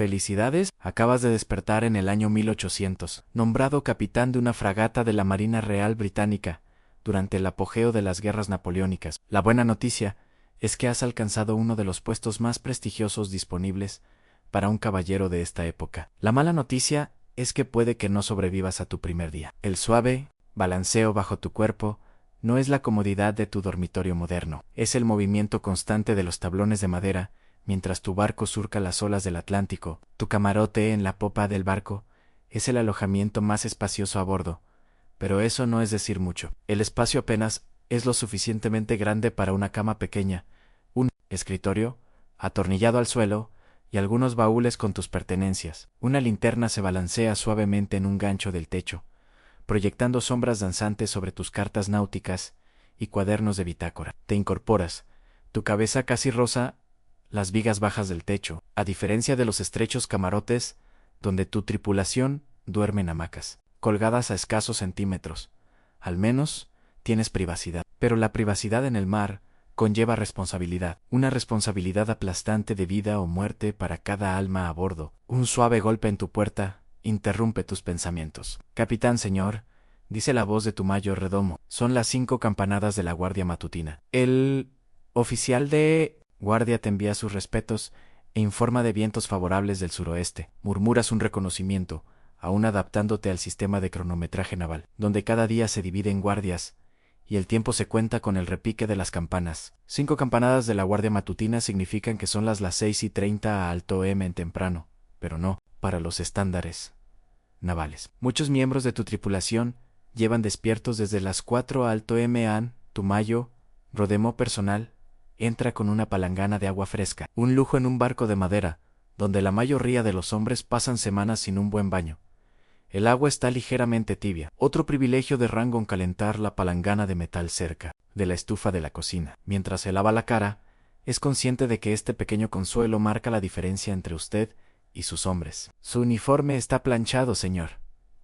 Felicidades, acabas de despertar en el año 1800, nombrado capitán de una fragata de la Marina Real Británica, durante el apogeo de las guerras napoleónicas. La buena noticia es que has alcanzado uno de los puestos más prestigiosos disponibles para un caballero de esta época. La mala noticia es que puede que no sobrevivas a tu primer día. El suave balanceo bajo tu cuerpo no es la comodidad de tu dormitorio moderno, es el movimiento constante de los tablones de madera mientras tu barco surca las olas del Atlántico. Tu camarote en la popa del barco es el alojamiento más espacioso a bordo, pero eso no es decir mucho. El espacio apenas es lo suficientemente grande para una cama pequeña, un escritorio atornillado al suelo y algunos baúles con tus pertenencias. Una linterna se balancea suavemente en un gancho del techo, proyectando sombras danzantes sobre tus cartas náuticas y cuadernos de bitácora. Te incorporas, tu cabeza casi roza las vigas bajas del techo, a diferencia de los estrechos camarotes donde tu tripulación duerme en hamacas, colgadas a escasos centímetros. Al menos tienes privacidad. Pero la privacidad en el mar conlleva responsabilidad, una responsabilidad aplastante de vida o muerte para cada alma a bordo. Un suave golpe en tu puerta interrumpe tus pensamientos. Capitán, señor, dice la voz de tu mayor redomo. Son las 5 campanadas de la guardia matutina. El oficial de guardia te envía sus respetos e informa de vientos favorables del suroeste. Murmuras un reconocimiento, aún adaptándote al sistema de cronometraje naval, donde cada día se divide en guardias y el tiempo se cuenta con el repique de las campanas. 5 campanadas de la guardia matutina significan que son las 6:30 a alto M en temprano, pero no para los estándares navales. Muchos miembros de tu tripulación llevan despiertos desde las 4 a alto M. Tu mayo rodemo personal entra con una palangana de agua fresca, un lujo en un barco de madera, donde la mayoría de los hombres pasan semanas sin un buen baño. El agua está ligeramente tibia. Otro privilegio de rango en calentar la palangana de metal cerca de la estufa de la cocina. Mientras se lava la cara, es consciente de que este pequeño consuelo marca la diferencia entre usted y sus hombres. Su uniforme está planchado, señor,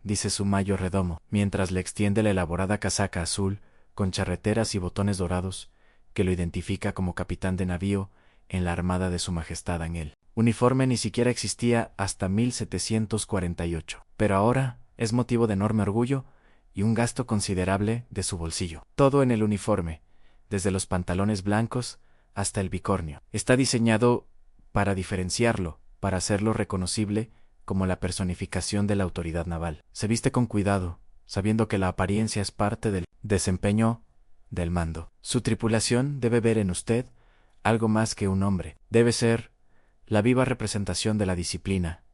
dice su mayor redomo, mientras le extiende la elaborada casaca azul con charreteras y botones dorados que lo identifica como capitán de navío en la armada de su majestad en él. Uniforme ni siquiera existía hasta 1748, pero ahora es motivo de enorme orgullo y un gasto considerable de su bolsillo. Todo en el uniforme, desde los pantalones blancos hasta el bicornio, está diseñado para diferenciarlo, para hacerlo reconocible como la personificación de la autoridad naval. Se viste con cuidado, sabiendo que la apariencia es parte del desempeño del mando. Su tripulación debe ver en usted algo más que un hombre. Debe ser la viva representación de la disciplina,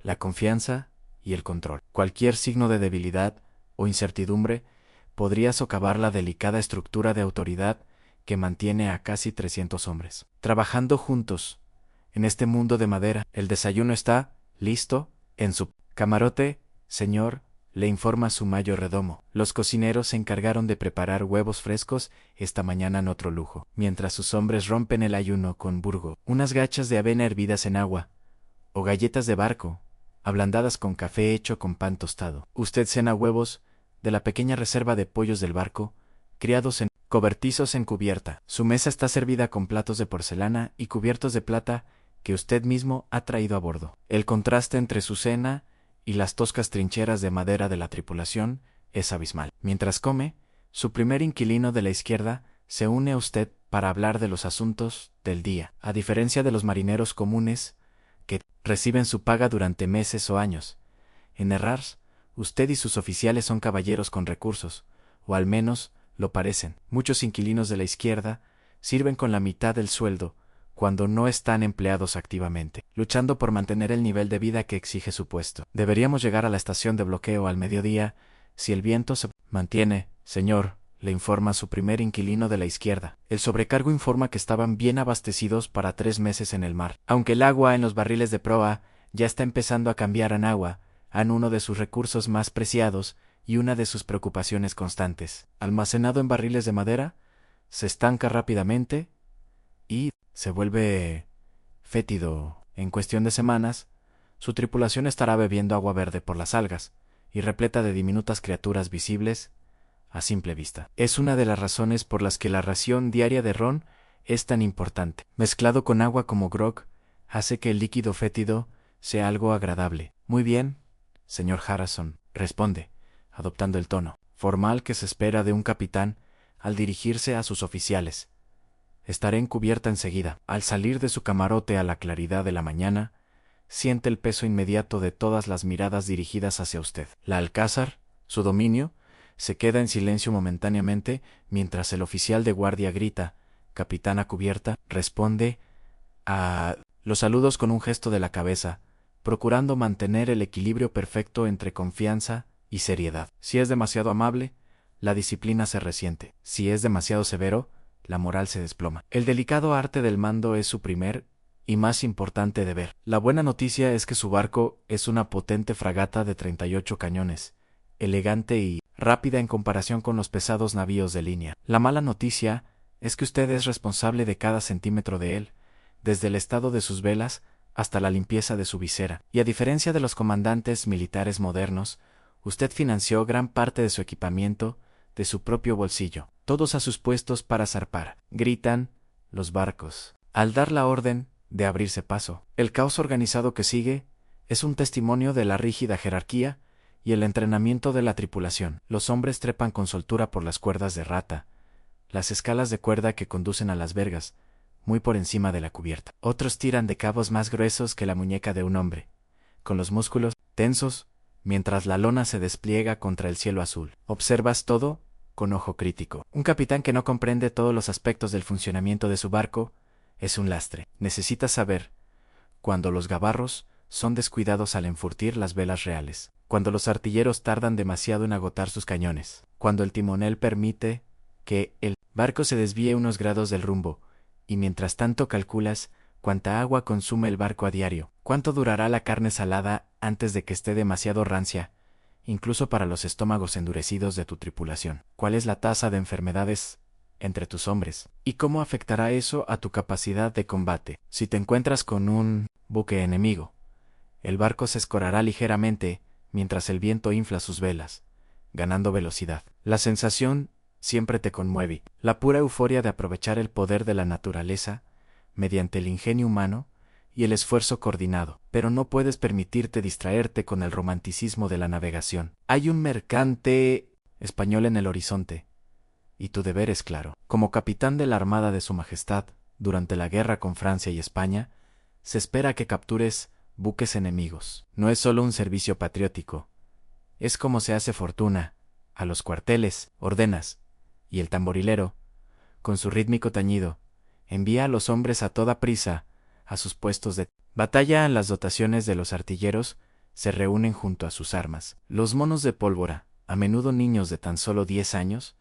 la confianza y el control. Cualquier signo de debilidad o incertidumbre podría socavar la delicada estructura de autoridad que mantiene a casi 300 hombres trabajando juntos en este mundo de madera. El desayuno está listo en su camarote, señor, le informa su mayor redomo. Los cocineros se encargaron de preparar huevos frescos esta mañana en otro lujo, mientras sus hombres rompen el ayuno con burgo, unas gachas de avena hervidas en agua, o galletas de barco, ablandadas con café hecho con pan tostado. Usted cena huevos de la pequeña reserva de pollos del barco, criados en cobertizos en cubierta. Su mesa está servida con platos de porcelana y cubiertos de plata que usted mismo ha traído a bordo. El contraste entre su cena y las toscas trincheras de madera de la tripulación es abismal. Mientras come, su primer inquilino de la izquierda se une a usted para hablar de los asuntos del día. A diferencia de los marineros comunes que reciben su paga durante meses o años, en Errars, usted y sus oficiales son caballeros con recursos, o al menos lo parecen. Muchos inquilinos de la izquierda sirven con la mitad del sueldo cuando no están empleados activamente, luchando por mantener el nivel de vida que exige su puesto. Deberíamos llegar a la estación de bloqueo al mediodía si el viento se mantiene, señor, le informa su primer inquilino de la izquierda. El sobrecargo informa que estaban bien abastecidos para 3 meses en el mar. Aunque el agua en los barriles de proa ya está empezando a cambiar en agua, han uno de sus recursos más preciados y una de sus preocupaciones constantes. Almacenado en barriles de madera, se estanca rápidamente y se vuelve fétido. En cuestión de semanas, su tripulación estará bebiendo agua verde por las algas y repleta de diminutas criaturas visibles a simple vista. Es una de las razones por las que la ración diaria de ron es tan importante. Mezclado con agua como grog, hace que el líquido fétido sea algo agradable. Muy bien, señor Harrison, responde, adoptando el tono formal que se espera de un capitán al dirigirse a sus oficiales. Estaré en cubierta enseguida. Al salir de su camarote a la claridad de la mañana, siente el peso inmediato de todas las miradas dirigidas hacia usted. La Alcázar, su dominio, se queda en silencio momentáneamente mientras el oficial de guardia grita: «Capitán a cubierta», responde a los saludos con un gesto de la cabeza, procurando mantener el equilibrio perfecto entre confianza y seriedad. Si es demasiado amable, la disciplina se resiente. Si es demasiado severo, la moral se desploma. El delicado arte del mando es su primer y más importante deber. La buena noticia es que su barco es una potente fragata de 38 cañones, elegante y rápida en comparación con los pesados navíos de línea. La mala noticia es que usted es responsable de cada centímetro de él, desde el estado de sus velas hasta la limpieza de su visera. Y a diferencia de los comandantes militares modernos, usted financió gran parte de su equipamiento de su propio bolsillo. Todos a sus puestos para zarpar. Gritan los barcos al dar la orden de abrirse paso. El caos organizado que sigue es un testimonio de la rígida jerarquía y el entrenamiento de la tripulación. Los hombres trepan con soltura por las cuerdas de rata, las escalas de cuerda que conducen a las vergas, muy por encima de la cubierta. Otros tiran de cabos más gruesos que la muñeca de un hombre, con los músculos tensos, mientras la lona se despliega contra el cielo azul. Observas todo con ojo crítico. Un capitán que no comprende todos los aspectos del funcionamiento de su barco es un lastre. Necesitas saber cuando los gabarros son descuidados al enfurtir las velas reales, cuando los artilleros tardan demasiado en agotar sus cañones, cuando el timonel permite que el barco se desvíe unos grados del rumbo, y mientras tanto calculas cuánta agua consume el barco a diario, cuánto durará la carne salada antes de que esté demasiado rancia, incluso para los estómagos endurecidos de tu tripulación, cuál es la tasa de enfermedades entre tus hombres, y cómo afectará eso a tu capacidad de combate. Si te encuentras con un buque enemigo, el barco se escorará ligeramente mientras el viento infla sus velas, ganando velocidad. La sensación siempre te conmueve, la pura euforia de aprovechar el poder de la naturaleza mediante el ingenio humano y el esfuerzo coordinado, pero no puedes permitirte distraerte con el romanticismo de la navegación. Hay un mercante español en el horizonte, y tu deber es claro. Como capitán de la Armada de Su Majestad, durante la guerra con Francia y España, se espera que captures buques enemigos. No es solo un servicio patriótico, es como se hace fortuna. A los cuarteles, ordenas, y el tamborilero, con su rítmico tañido, envía a los hombres a toda prisa a sus puestos de batalla. Las dotaciones de los artilleros se reúnen junto a sus armas. Los monos de pólvora, a menudo niños de tan solo 10 años,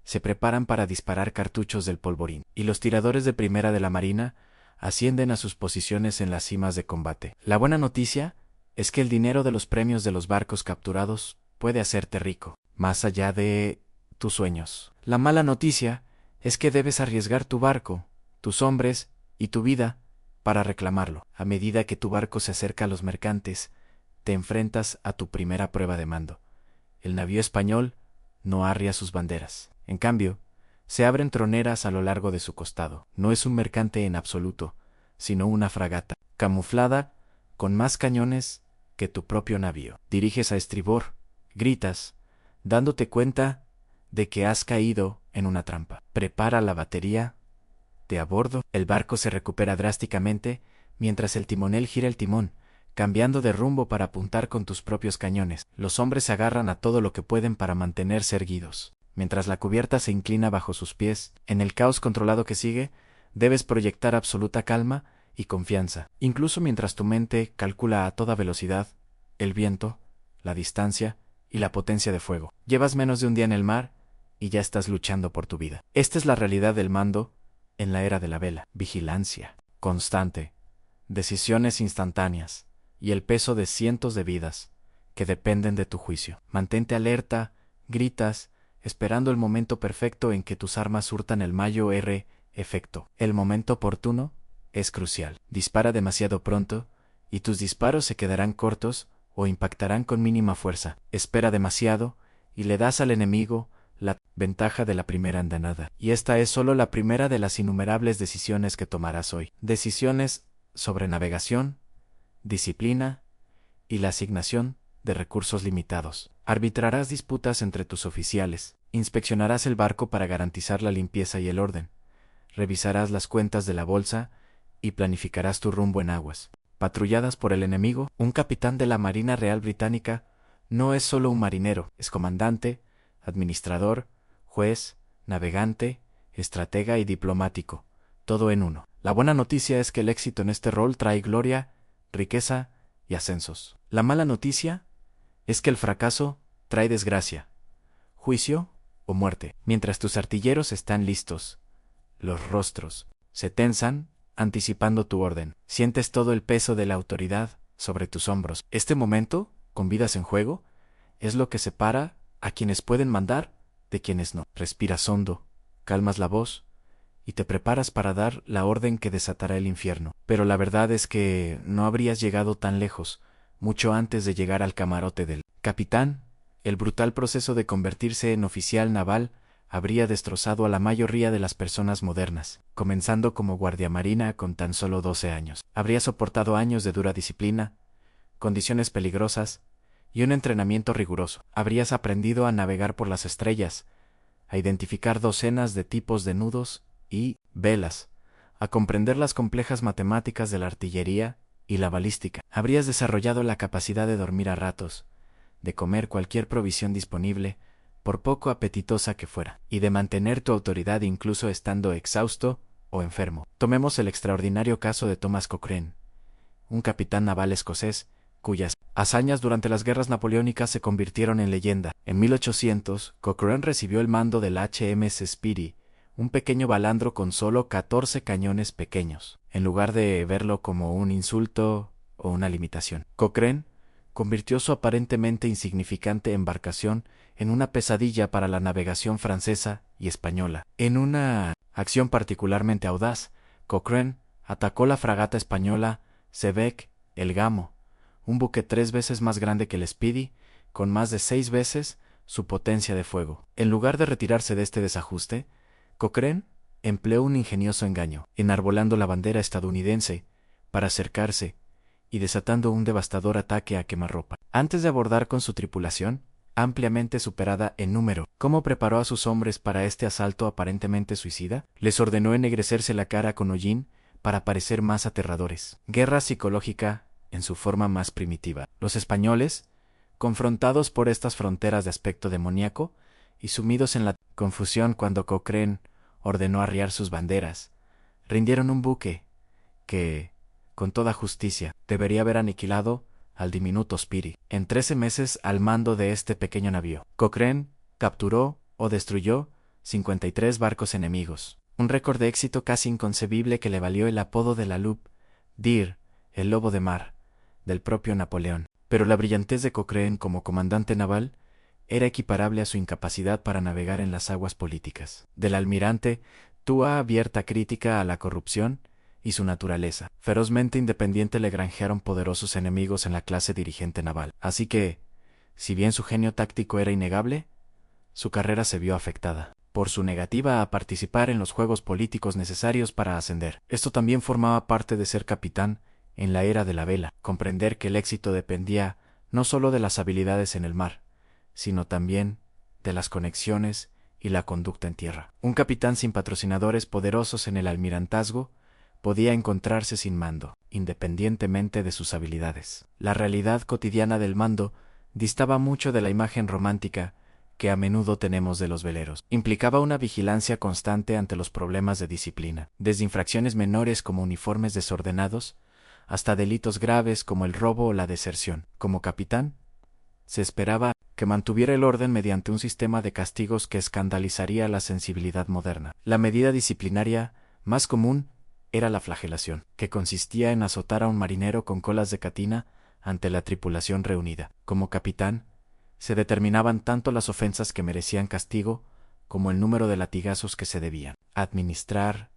se preparan para disparar cartuchos del polvorín, y los tiradores de primera de la marina ascienden a sus posiciones en las cimas de combate. La buena noticia es que el dinero de los premios de los barcos capturados puede hacerte rico, más allá de tus sueños. La mala noticia es que debes arriesgar tu barco, tus hombres y tu vida para reclamarlo. A medida que tu barco se acerca a los mercantes, te enfrentas a tu primera prueba de mando. El navío español no arria sus banderas. En cambio, se abren troneras a lo largo de su costado. No es un mercante en absoluto, sino una fragata, camuflada, con más cañones que tu propio navío. Diriges a estribor, gritas, dándote cuenta de que has caído en una trampa. Prepara la batería de a bordo. El barco se recupera drásticamente mientras el timonel gira el timón, cambiando de rumbo para apuntar con tus propios cañones. Los hombres se agarran a todo lo que pueden para mantenerse erguidos. Mientras la cubierta se inclina bajo sus pies, en el caos controlado que sigue, debes proyectar absoluta calma y confianza, incluso mientras tu mente calcula a toda velocidad el viento, la distancia y la potencia de fuego. Llevas menos de un día en el mar y ya estás luchando por tu vida. Esta es la realidad del mando en la era de la vela. Vigilancia constante, decisiones instantáneas y el peso de cientos de vidas que dependen de tu juicio. Mantente alerta, gritas, esperando el momento perfecto en que tus armas surtan el mayor efecto. El momento oportuno es crucial. Dispara demasiado pronto y tus disparos se quedarán cortos o impactarán con mínima fuerza. Espera demasiado y le das al enemigo la ventaja de la primera andanada. Y esta es solo la primera de las innumerables decisiones que tomarás hoy. Decisiones sobre navegación, disciplina y la asignación de recursos limitados. Arbitrarás disputas entre tus oficiales, inspeccionarás el barco para garantizar la limpieza y el orden, revisarás las cuentas de la bolsa y planificarás tu rumbo en aguas patrulladas por el enemigo. Un capitán de la Marina Real Británica no es solo un marinero, es comandante, administrador, juez, navegante, estratega y diplomático, todo en uno. La buena noticia es que el éxito en este rol trae gloria, riqueza y ascensos. La mala noticia es que el fracaso trae desgracia, juicio o muerte. Mientras tus artilleros están listos, los rostros se tensan, anticipando tu orden. Sientes todo el peso de la autoridad sobre tus hombros. Este momento, con vidas en juego, es lo que separa a quienes pueden mandar de quienes no. Respiras hondo, calmas la voz y te preparas para dar la orden que desatará el infierno. Pero la verdad es que no habrías llegado tan lejos, mucho antes de llegar al camarote del capitán. El brutal proceso de convertirse en oficial naval habría destrozado a la mayoría de las personas modernas. Comenzando como guardiamarina con tan solo 12 años. Habría soportado años de dura disciplina, condiciones peligrosas y un entrenamiento riguroso. Habrías aprendido a navegar por las estrellas, a identificar docenas de tipos de nudos y velas, a comprender las complejas matemáticas de la artillería y la balística. Habrías desarrollado la capacidad de dormir a ratos, de comer cualquier provisión disponible, por poco apetitosa que fuera, y de mantener tu autoridad incluso estando exhausto o enfermo. Tomemos el extraordinario caso de Thomas Cochrane, un capitán naval escocés, cuyas hazañas durante las guerras napoleónicas se convirtieron en leyenda. En 1800, Cochrane recibió el mando del HMS Speedy, un pequeño balandro con solo 14 cañones pequeños, en lugar de verlo como un insulto o una limitación. Cochrane convirtió su aparentemente insignificante embarcación en una pesadilla para la navegación francesa y española. En una acción particularmente audaz, Cochrane atacó la fragata española Sebec el Gamo, un buque 3 veces más grande que el Speedy, con más de 6 veces su potencia de fuego. En lugar de retirarse de este desajuste, Cochrane empleó un ingenioso engaño, enarbolando la bandera estadounidense para acercarse y desatando un devastador ataque a quemarropa. Antes de abordar con su tripulación, ampliamente superada en número, ¿cómo preparó a sus hombres para este asalto aparentemente suicida? Les ordenó ennegrecerse la cara con hollín para parecer más aterradores. Guerra psicológica en su forma más primitiva. Los españoles, confrontados por estas fronteras de aspecto demoníaco y sumidos en la confusión cuando Cochrane ordenó arriar sus banderas, rindieron un buque que, con toda justicia, debería haber aniquilado al diminuto Speedy. En 13 meses al mando de este pequeño navío, Cochrane capturó o destruyó 53 barcos enemigos, un récord de éxito casi inconcebible que le valió el apodo de la Loup d'Ir, el lobo de mar, del propio Napoleón. Pero la brillantez de Cochrane como comandante naval era equiparable a su incapacidad para navegar en las aguas políticas. Del almirante, tuvo abierta crítica a la corrupción y su naturaleza ferozmente independiente le granjearon poderosos enemigos en la clase dirigente naval. Así que, si bien su genio táctico era innegable, su carrera se vio afectada por su negativa a participar en los juegos políticos necesarios para ascender. Esto también formaba parte de ser capitán en la era de la vela, comprender que el éxito dependía no solo de las habilidades en el mar, sino también de las conexiones y la conducta en tierra. Un capitán sin patrocinadores poderosos en el almirantazgo podía encontrarse sin mando, independientemente de sus habilidades. La realidad cotidiana del mando distaba mucho de la imagen romántica que a menudo tenemos de los veleros. Implicaba una vigilancia constante ante los problemas de disciplina, desde infracciones menores como uniformes desordenados, hasta delitos graves como el robo o la deserción. Como capitán, se esperaba que mantuviera el orden mediante un sistema de castigos que escandalizaría la sensibilidad moderna. La medida disciplinaria más común era la flagelación, que consistía en azotar a un marinero con colas de catina ante la tripulación reunida. Como capitán, se determinaban tanto las ofensas que merecían castigo como el número de latigazos que se debían. Administrar,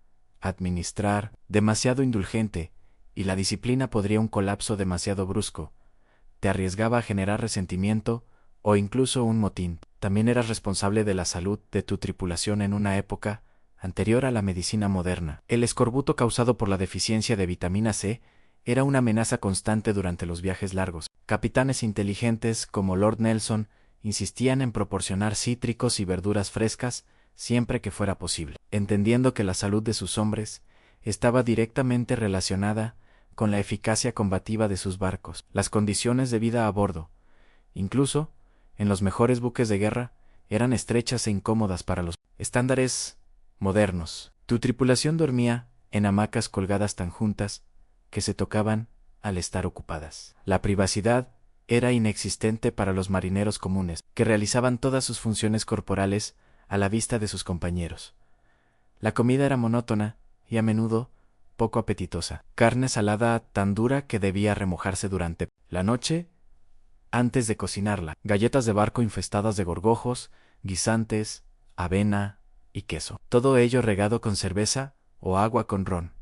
demasiado indulgente, y la disciplina podría un colapso demasiado brusco. Te arriesgaba a generar resentimiento o incluso un motín. También eras responsable de la salud de tu tripulación en una época anterior a la medicina moderna. El escorbuto causado por la deficiencia de vitamina C era una amenaza constante durante los viajes largos. Capitanes inteligentes como Lord Nelson insistían en proporcionar cítricos y verduras frescas siempre que fuera posible, entendiendo que la salud de sus hombres estaba directamente relacionada con la eficacia combativa de sus barcos. Las condiciones de vida a bordo, incluso en los mejores buques de guerra, eran estrechas e incómodas para los estándares modernos. Tu tripulación dormía en hamacas colgadas tan juntas que se tocaban al estar ocupadas. La privacidad era inexistente para los marineros comunes, que realizaban todas sus funciones corporales a la vista de sus compañeros. La comida era monótona y a menudo poco apetitosa. Carne salada tan dura que debía remojarse durante la noche antes de cocinarla. Galletas de barco infestadas de gorgojos, guisantes, avena y queso. Todo ello regado con cerveza o agua con ron.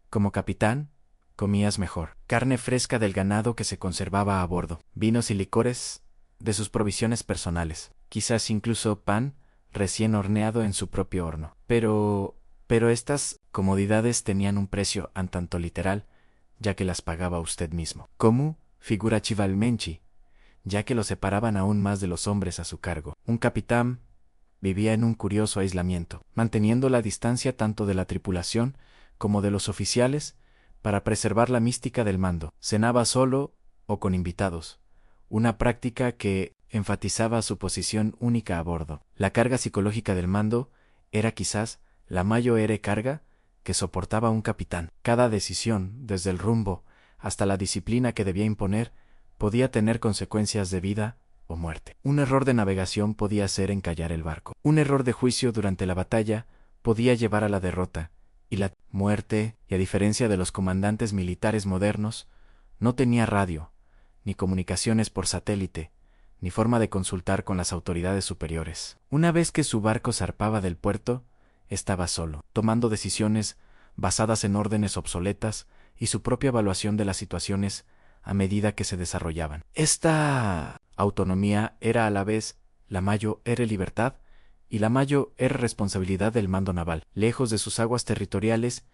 Como capitán, comías mejor. Carne fresca del ganado que se conservaba a bordo. Vinos y licores de sus provisiones personales. Quizás incluso pan recién horneado en su propio horno. Pero estas comodidades tenían un precio un tanto literal, ya que las pagaba usted mismo. Como figurativamente, ya que lo separaban aún más de los hombres a su cargo. Un capitán vivía en un curioso aislamiento, manteniendo la distancia tanto de la tripulación como de los oficiales para preservar la mística del mando. Cenaba solo o con invitados, una práctica que enfatizaba su posición única a bordo. La carga psicológica del mando era quizás la mayor carga que soportaba un capitán. Cada decisión, desde el rumbo hasta la disciplina que debía imponer, podía tener consecuencias de vida o muerte. Un error de navegación podía hacer encallar el barco. Un error de juicio durante la batalla podía llevar a la derrota y la muerte, y a diferencia de los comandantes militares modernos, no tenía radio, ni comunicaciones por satélite, ni forma de consultar con las autoridades superiores. Una vez que su barco zarpaba del puerto, estaba solo, tomando decisiones basadas en órdenes obsoletas y su propia evaluación de las situaciones a medida que se desarrollaban. Esta autonomía era a la vez la mayor libertad y la mayor responsabilidad del mando naval. Lejos de sus aguas territoriales,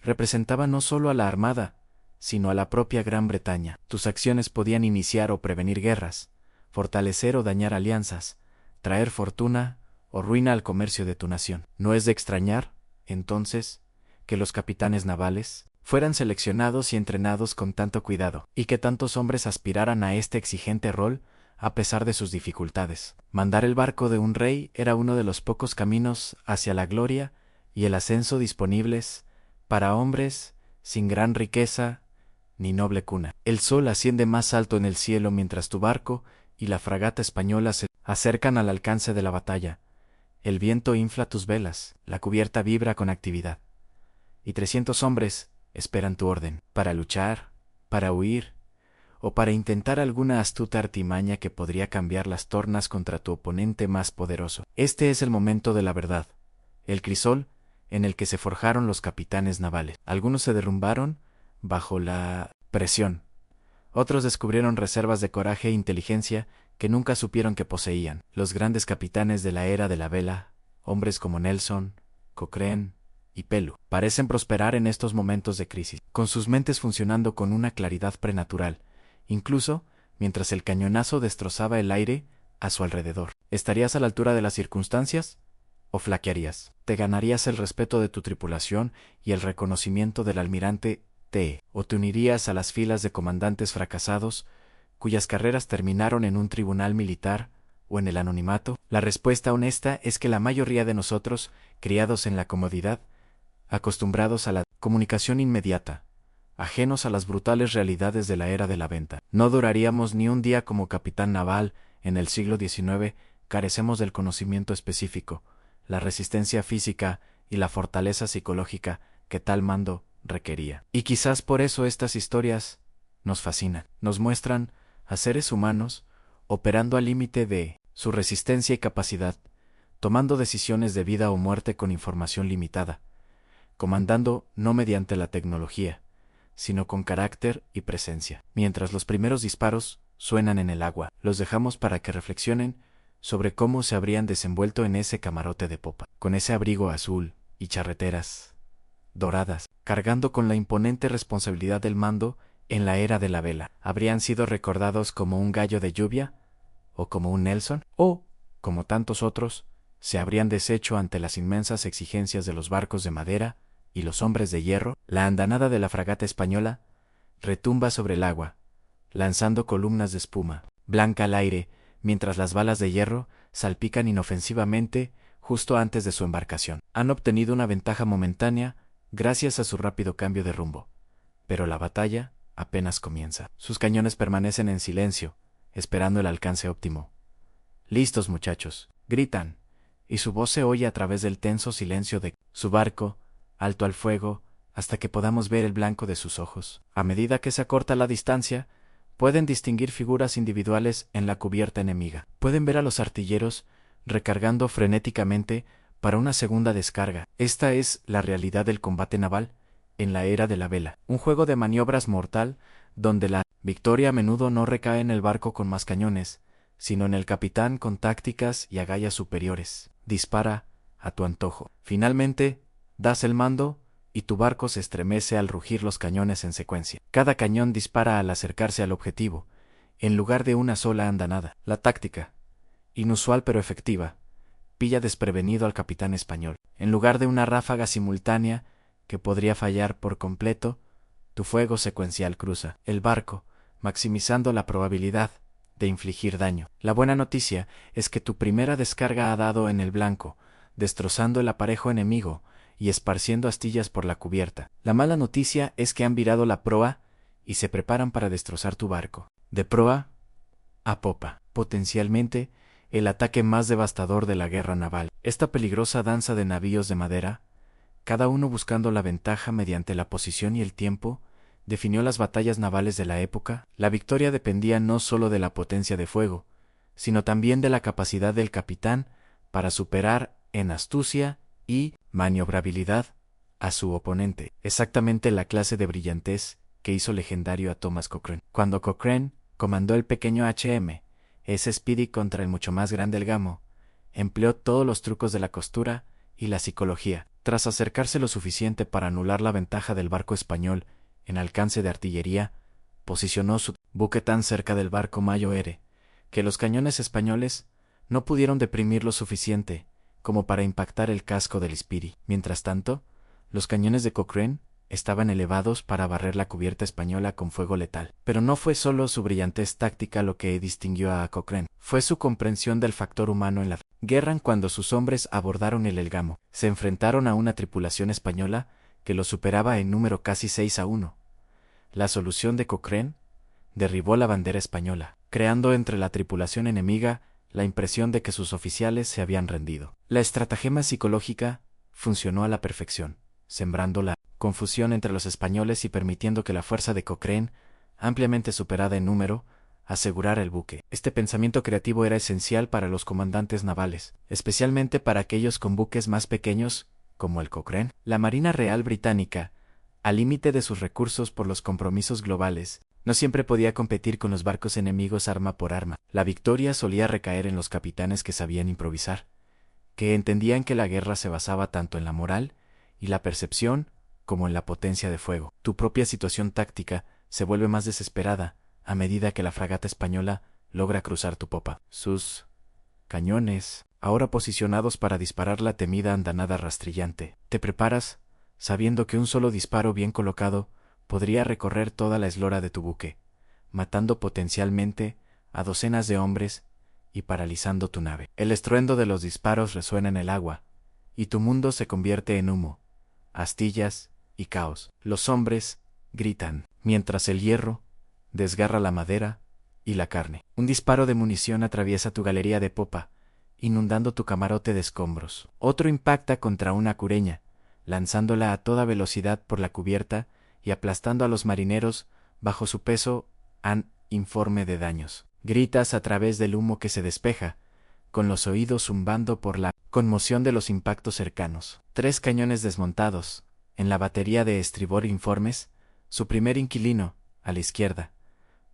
representaba no solo a la Armada, sino a la propia Gran Bretaña. Tus acciones podían iniciar o prevenir guerras, fortalecer o dañar alianzas, traer fortuna o ruina al comercio de tu nación. No es de extrañar, entonces, que los capitanes navales fueran seleccionados y entrenados con tanto cuidado, y que tantos hombres aspiraran a este exigente rol a pesar de sus dificultades. Mandar el barco de un rey era uno de los pocos caminos hacia la gloria y el ascenso disponibles para hombres sin gran riqueza ni noble cuna. El sol asciende más alto en el cielo mientras tu barco y la fragata española se acercan al alcance de la batalla. El viento infla tus velas, la cubierta vibra con actividad. Y 300 hombres esperan tu orden, para luchar, para huir, o para intentar alguna astuta artimaña que podría cambiar las tornas contra tu oponente más poderoso. Este es el momento de la verdad, el crisol en el que se forjaron los capitanes navales. Algunos se derrumbaron bajo la presión. Otros descubrieron reservas de coraje e inteligencia que nunca supieron que poseían. Los grandes capitanes de la era de la vela, hombres como Nelson, Cochrane y Pellew, parecen prosperar en estos momentos de crisis, con sus mentes funcionando con una claridad prenatural, incluso mientras el cañonazo destrozaba el aire a su alrededor. ¿Estarías a la altura de las circunstancias o flaquearías? ¿Te ganarías el respeto de tu tripulación y el reconocimiento del almirante T, o te unirías a las filas de comandantes fracasados cuyas carreras terminaron en un tribunal militar o en el anonimato? La respuesta honesta es que la mayoría de nosotros, criados en la comodidad, acostumbrados a la comunicación inmediata, ajenos a las brutales realidades de la era de la venta, no duraríamos ni un día como capitán naval en el siglo XIX. Carecemos del conocimiento específico, la resistencia física y la fortaleza psicológica que tal mando requería. Y quizás por eso estas historias nos fascinan. Nos muestran a seres humanos operando al límite de su resistencia y capacidad, tomando decisiones de vida o muerte con información limitada, comandando no mediante la tecnología, sino con carácter y presencia. Mientras los primeros disparos suenan en el agua, los dejamos para que reflexionen sobre cómo se habrían desenvuelto en ese camarote de popa, con ese abrigo azul y charreteras doradas, cargando con la imponente responsabilidad del mando en la era de la vela. ¿Habrían sido recordados como un gallo de lluvia? ¿O como un Nelson? ¿O, como tantos otros, se habrían deshecho ante las inmensas exigencias de los barcos de madera y los hombres de hierro? La andanada de la fragata española retumba sobre el agua, lanzando columnas de espuma blanca al aire, mientras las balas de hierro salpican inofensivamente justo antes de su embarcación. Han obtenido una ventaja momentánea gracias a su rápido cambio de rumbo, pero la batalla apenas comienza. Sus cañones permanecen en silencio, esperando el alcance óptimo. «Listos, muchachos», gritan, y su voz se oye a través del tenso silencio de su barco, alto al fuego, hasta que podamos ver el blanco de sus ojos. A medida que se acorta la distancia, pueden distinguir figuras individuales en la cubierta enemiga. Pueden ver a los artilleros recargando frenéticamente para una segunda descarga. Esta es la realidad del combate naval en la era de la vela. Un juego de maniobras mortal donde la victoria a menudo no recae en el barco con más cañones, sino en el capitán con tácticas y agallas superiores. Dispara a tu antojo. Finalmente, das el mando y tu barco se estremece al rugir los cañones en secuencia. Cada cañón dispara al acercarse al objetivo, en lugar de una sola andanada. La táctica, inusual pero efectiva, pilla desprevenido al capitán español. En lugar de una ráfaga simultánea que podría fallar por completo, tu fuego secuencial cruza el barco, maximizando la probabilidad de infligir daño. La buena noticia es que tu primera descarga ha dado en el blanco, destrozando el aparejo enemigo y esparciendo astillas por la cubierta. La mala noticia es que han virado la proa y se preparan para destrozar tu barco. De proa a popa, potencialmente el ataque más devastador de la guerra naval. Esta peligrosa danza de navíos de madera, cada uno buscando la ventaja mediante la posición y el tiempo, definió las batallas navales de la época. La victoria dependía no solo de la potencia de fuego, sino también de la capacidad del capitán para superar en astucia y maniobrabilidad a su oponente, exactamente la clase de brillantez que hizo legendario a Thomas Cochrane. Cuando Cochrane comandó el pequeño HMS Speedy contra el mucho más grande el Gamo, empleó todos los trucos de la costura y la psicología. Tras acercarse lo suficiente para anular la ventaja del barco español en alcance de artillería, posicionó su buque tan cerca del barco Mayo Ere que los cañones españoles no pudieron deprimir lo suficiente como para impactar el casco del Speedy. Mientras tanto, los cañones de Cochrane estaban elevados para barrer la cubierta española con fuego letal. Pero no fue solo su brillantez táctica lo que distinguió a Cochrane, fue su comprensión del factor humano en la guerra. Cuando sus hombres abordaron el Gamo, se enfrentaron a una tripulación española que los superaba en número casi 6-1. La solución de Cochrane derribó la bandera española, creando entre la tripulación enemiga la impresión de que sus oficiales se habían rendido. La estratagema psicológica funcionó a la perfección, sembrando la confusión entre los españoles y permitiendo que la fuerza de Cochrane, ampliamente superada en número, asegurara el buque. Este pensamiento creativo era esencial para los comandantes navales, especialmente para aquellos con buques más pequeños como el Cochrane. La Marina Real Británica, al límite de sus recursos por los compromisos globales, no siempre podía competir con los barcos enemigos arma por arma. La victoria solía recaer en los capitanes que sabían improvisar, que entendían que la guerra se basaba tanto en la moral y la percepción como en la potencia de fuego. Tu propia situación táctica se vuelve más desesperada a medida que la fragata española logra cruzar tu popa. Sus cañones, ahora posicionados para disparar la temida andanada rastrillante. Te preparas, sabiendo que un solo disparo bien colocado podría recorrer toda la eslora de tu buque, matando potencialmente a docenas de hombres y paralizando tu nave. El estruendo de los disparos resuena en el agua, y tu mundo se convierte en humo, astillas y caos. Los hombres gritan, mientras el hierro desgarra la madera y la carne. Un disparo de munición atraviesa tu galería de popa, inundando tu camarote de escombros. Otro impacta contra una cureña, lanzándola a toda velocidad por la cubierta y aplastando a los marineros bajo su peso informe de daños. Gritas a través del humo que se despeja, con los oídos zumbando por la conmoción de los impactos cercanos. 3 cañones desmontados, en la batería de estribor informes, su primer inquilino, a la izquierda,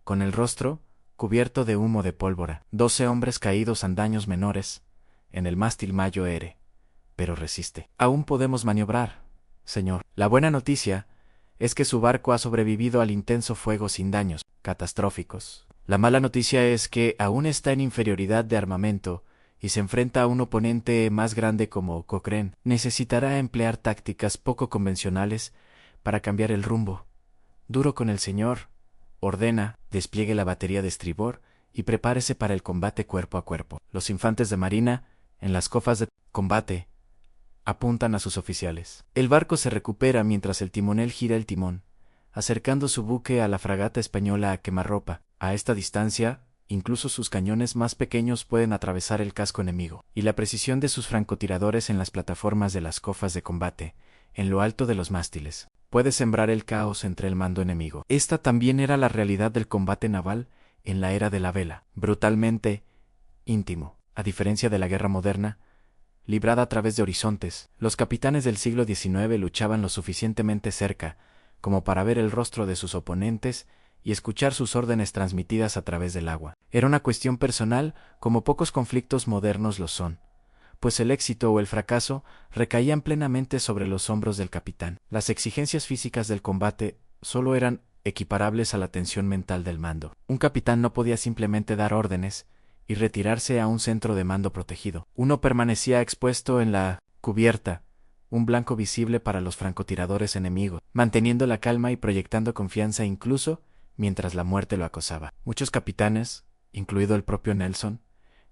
con el rostro cubierto de humo de pólvora. 12 hombres caídos andaños menores, en el mástil Mayo Ere. Pero resiste. Aún podemos maniobrar, señor. La buena noticia es que su barco ha sobrevivido al intenso fuego sin daños catastróficos. La mala noticia es que aún está en inferioridad de armamento y se enfrenta a un oponente más grande como Cochrane. Necesitará emplear tácticas poco convencionales para cambiar el rumbo. Duro con el señor. Ordena, despliegue la batería de estribor y prepárese para el combate cuerpo a cuerpo. Los infantes de marina, en las cofas de combate, apuntan a sus oficiales. El barco se recupera mientras el timonel gira el timón, acercando su buque a la fragata española a quemarropa. A esta distancia, incluso sus cañones más pequeños pueden atravesar el casco enemigo, y la precisión de sus francotiradores en las plataformas de las cofas de combate, en lo alto de los mástiles, puede sembrar el caos entre el mando enemigo. Esta también era la realidad del combate naval en la era de la vela, brutalmente íntimo. A diferencia de la guerra moderna, librada a través de horizontes, los capitanes del siglo XIX luchaban lo suficientemente cerca como para ver el rostro de sus oponentes y escuchar sus órdenes transmitidas a través del agua. Era una cuestión personal, como pocos conflictos modernos lo son, pues el éxito o el fracaso recaían plenamente sobre los hombros del capitán. Las exigencias físicas del combate solo eran equiparables a la tensión mental del mando. Un capitán no podía simplemente dar órdenes y retirarse a un centro de mando protegido. Uno permanecía expuesto en la cubierta, un blanco visible para los francotiradores enemigos, manteniendo la calma y proyectando confianza incluso mientras la muerte lo acosaba. Muchos capitanes, incluido el propio Nelson,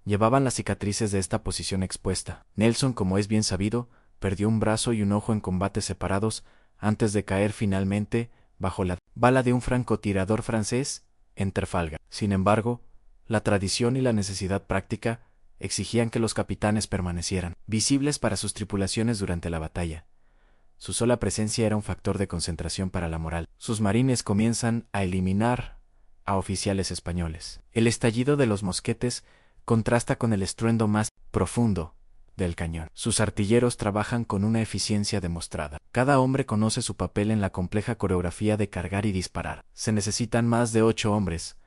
llevaban las cicatrices de esta posición expuesta. Nelson, como es bien sabido, perdió un brazo y un ojo en combates separados antes de caer finalmente bajo la bala de un francotirador francés en Trafalgar. Sin embargo, la tradición y la necesidad práctica exigían que los capitanes permanecieran visibles para sus tripulaciones durante la batalla. Su sola presencia era un factor de concentración para la moral. Sus marines comienzan a eliminar a oficiales españoles. El estallido de los mosquetes contrasta con el estruendo más profundo del cañón. Sus artilleros trabajan con una eficiencia demostrada. Cada hombre conoce su papel en la compleja coreografía de cargar y disparar. Se necesitan más de 8 hombres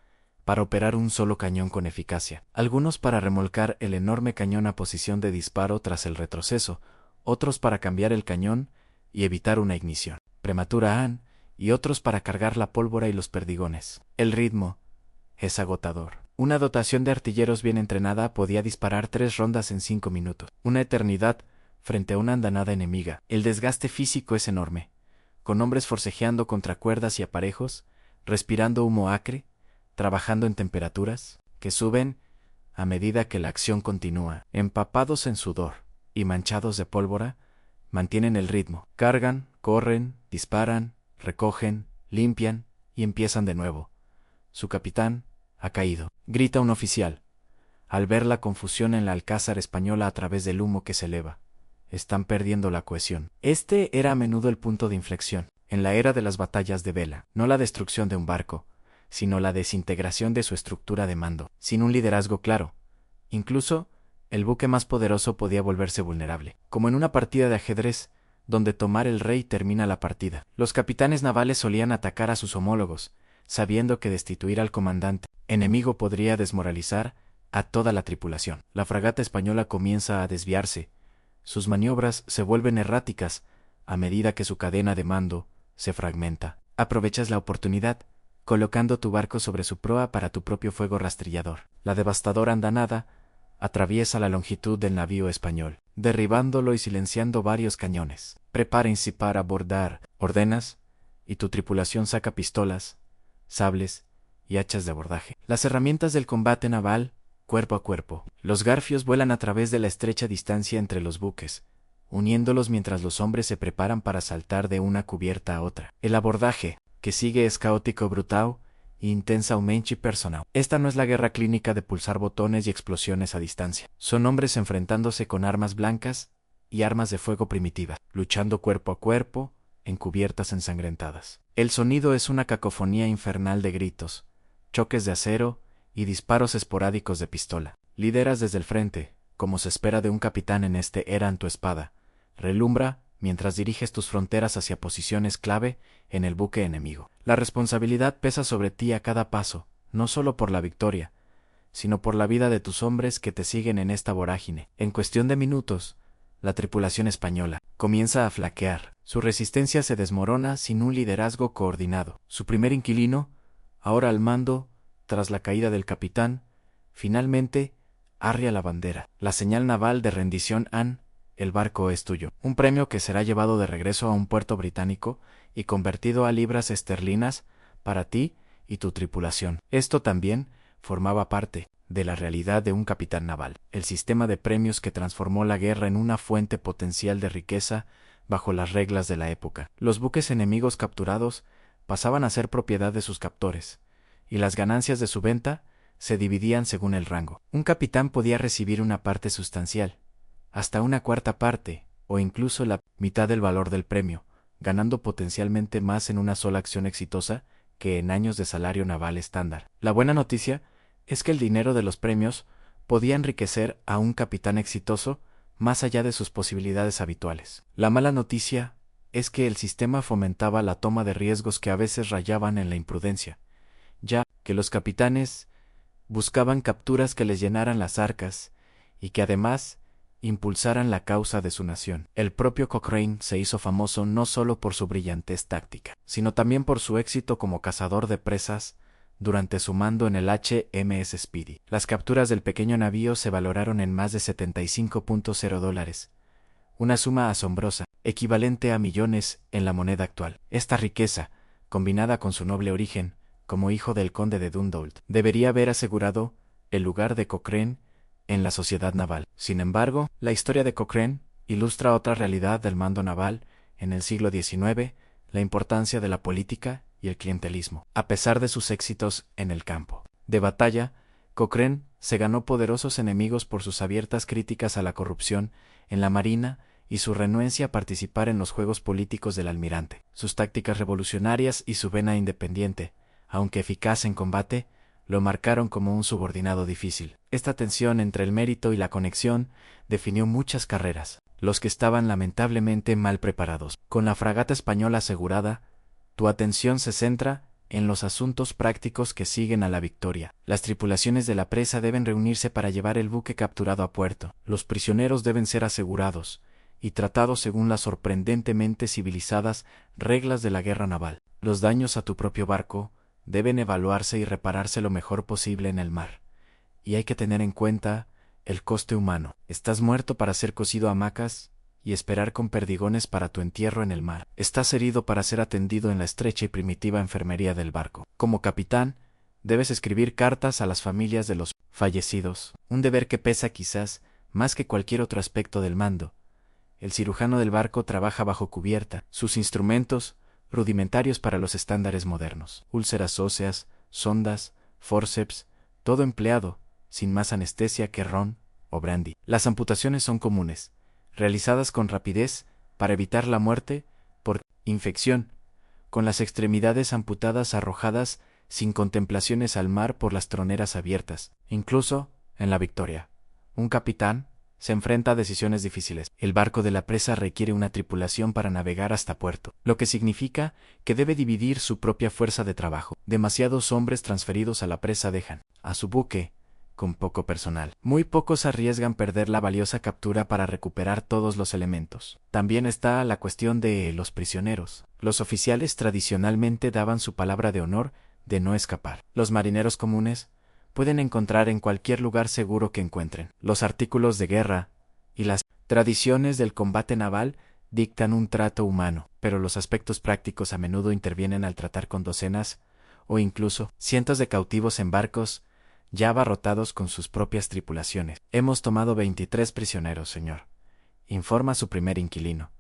para operar un solo cañón con eficacia. Algunos para remolcar el enorme cañón a posición de disparo tras el retroceso, otros para cambiar el cañón y evitar una ignición prematura, y otros para cargar la pólvora y los perdigones. El ritmo es agotador. Una dotación de artilleros bien entrenada podía disparar 3 rondas en 5 minutos, una eternidad frente a una andanada enemiga. El desgaste físico es enorme, con hombres forcejeando contra cuerdas y aparejos, respirando humo acre, trabajando en temperaturas que suben a medida que la acción continúa. Empapados en sudor y manchados de pólvora, mantienen el ritmo. Cargan, corren, disparan, recogen, limpian y empiezan de nuevo. Su capitán ha caído, grita un oficial, al ver la confusión en la alcázar española a través del humo que se eleva. Están perdiendo la cohesión. Este era a menudo el punto de inflexión en la era de las batallas de vela, no la destrucción de un barco, sino la desintegración de su estructura de mando. Sin un liderazgo claro, incluso el buque más poderoso podía volverse vulnerable, como en una partida de ajedrez, donde tomar el rey termina la partida. Los capitanes navales solían atacar a sus homólogos, sabiendo que destituir al comandante enemigo podría desmoralizar a toda la tripulación. La fragata española comienza a desviarse. Sus maniobras se vuelven erráticas a medida que su cadena de mando se fragmenta. Aprovechas la oportunidad, colocando tu barco sobre su proa para tu propio fuego rastrillador. La devastadora andanada atraviesa la longitud del navío español, derribándolo y silenciando varios cañones. Prepárense para abordar, ordenas, y tu tripulación saca pistolas, sables y hachas de abordaje. Las herramientas del combate naval, cuerpo a cuerpo. Los garfios vuelan a través de la estrecha distancia entre los buques, uniéndolos mientras los hombres se preparan para saltar de una cubierta a otra. El abordaje, que sigue, es caótico, brutal e intensamente personal. Esta no es la guerra clínica de pulsar botones y explosiones a distancia. Son hombres enfrentándose con armas blancas y armas de fuego primitivas, luchando cuerpo a cuerpo en cubiertas ensangrentadas. El sonido es una cacofonía infernal de gritos, choques de acero y disparos esporádicos de pistola. Lideras desde el frente, como se espera de un capitán en este era. Tu espada relumbra mientras diriges tus fronteras hacia posiciones clave en el buque enemigo. La responsabilidad pesa sobre ti a cada paso, no solo por la victoria, sino por la vida de tus hombres que te siguen en esta vorágine. En cuestión de minutos, la tripulación española comienza a flaquear. Su resistencia se desmorona sin un liderazgo coordinado. Su primer inquilino, ahora al mando, tras la caída del capitán, finalmente arria la bandera. La señal naval de rendición han, el barco es tuyo. Un premio que será llevado de regreso a un puerto británico y convertido a libras esterlinas para ti y tu tripulación. Esto también formaba parte de la realidad de un capitán naval, el sistema de premios que transformó la guerra en una fuente potencial de riqueza bajo las reglas de la época. Los buques enemigos capturados pasaban a ser propiedad de sus captores, y las ganancias de su venta se dividían según el rango. Un capitán podía recibir una parte sustancial, hasta una cuarta parte, o incluso la mitad del valor del premio, ganando potencialmente más en una sola acción exitosa que en años de salario naval estándar. La buena noticia es que el dinero de los premios podía enriquecer a un capitán exitoso más allá de sus posibilidades habituales. La mala noticia es que el sistema fomentaba la toma de riesgos que a veces rayaban en la imprudencia, ya que los capitanes buscaban capturas que les llenaran las arcas y que además impulsaran la causa de su nación. El propio Cochrane se hizo famoso no solo por su brillantez táctica, sino también por su éxito como cazador de presas durante su mando en el HMS Speedy. Las capturas del pequeño navío se valoraron en más de $75.0, una suma asombrosa, equivalente a millones en la moneda actual. Esta riqueza, combinada con su noble origen, como hijo del conde de Dundalk, debería haber asegurado el lugar de Cochrane en la sociedad naval. Sin embargo, la historia de Cochrane ilustra otra realidad del mando naval en el siglo XIX, la importancia de la política y el clientelismo. A pesar de sus éxitos en el campo de batalla, Cochrane se ganó poderosos enemigos por sus abiertas críticas a la corrupción en la marina y su renuencia a participar en los juegos políticos del almirante. Sus tácticas revolucionarias y su vena independiente, aunque eficaz en combate, lo marcaron como un subordinado difícil. Esta tensión entre el mérito y la conexión definió muchas carreras, los que estaban lamentablemente mal preparados. Con la fragata española asegurada, tu atención se centra en los asuntos prácticos que siguen a la victoria. Las tripulaciones de la presa deben reunirse para llevar el buque capturado a puerto. Los prisioneros deben ser asegurados y tratados según las sorprendentemente civilizadas reglas de la guerra naval. Los daños a tu propio barco deben evaluarse y repararse lo mejor posible en el mar. Y hay que tener en cuenta el coste humano. Estás muerto para ser cosido a hamacas y esperar con perdigones para tu entierro en el mar. Estás herido para ser atendido en la estrecha y primitiva enfermería del barco. Como capitán, debes escribir cartas a las familias de los fallecidos, un deber que pesa quizás más que cualquier otro aspecto del mando. El cirujano del barco trabaja bajo cubierta, sus instrumentos, rudimentarios para los estándares modernos. Úlceras óseas, sondas, forceps, todo empleado, sin más anestesia que ron o brandy. Las amputaciones son comunes, realizadas con rapidez para evitar la muerte por infección, con las extremidades amputadas arrojadas sin contemplaciones al mar por las troneras abiertas. Incluso, en la Victoria, un capitán se enfrenta a decisiones difíciles. El barco de la presa requiere una tripulación para navegar hasta puerto, lo que significa que debe dividir su propia fuerza de trabajo. Demasiados hombres transferidos a la presa dejan a su buque con poco personal. Muy pocos arriesgan perder la valiosa captura para recuperar todos los elementos. También está la cuestión de los prisioneros. Los oficiales tradicionalmente daban su palabra de honor de no escapar. Los marineros comunes pueden encontrar en cualquier lugar seguro que encuentren. Los artículos de guerra y las tradiciones del combate naval dictan un trato humano, pero los aspectos prácticos a menudo intervienen al tratar con docenas o incluso cientos de cautivos en barcos ya abarrotados con sus propias tripulaciones. Hemos tomado 23 prisioneros, señor, informa su primer inquilino,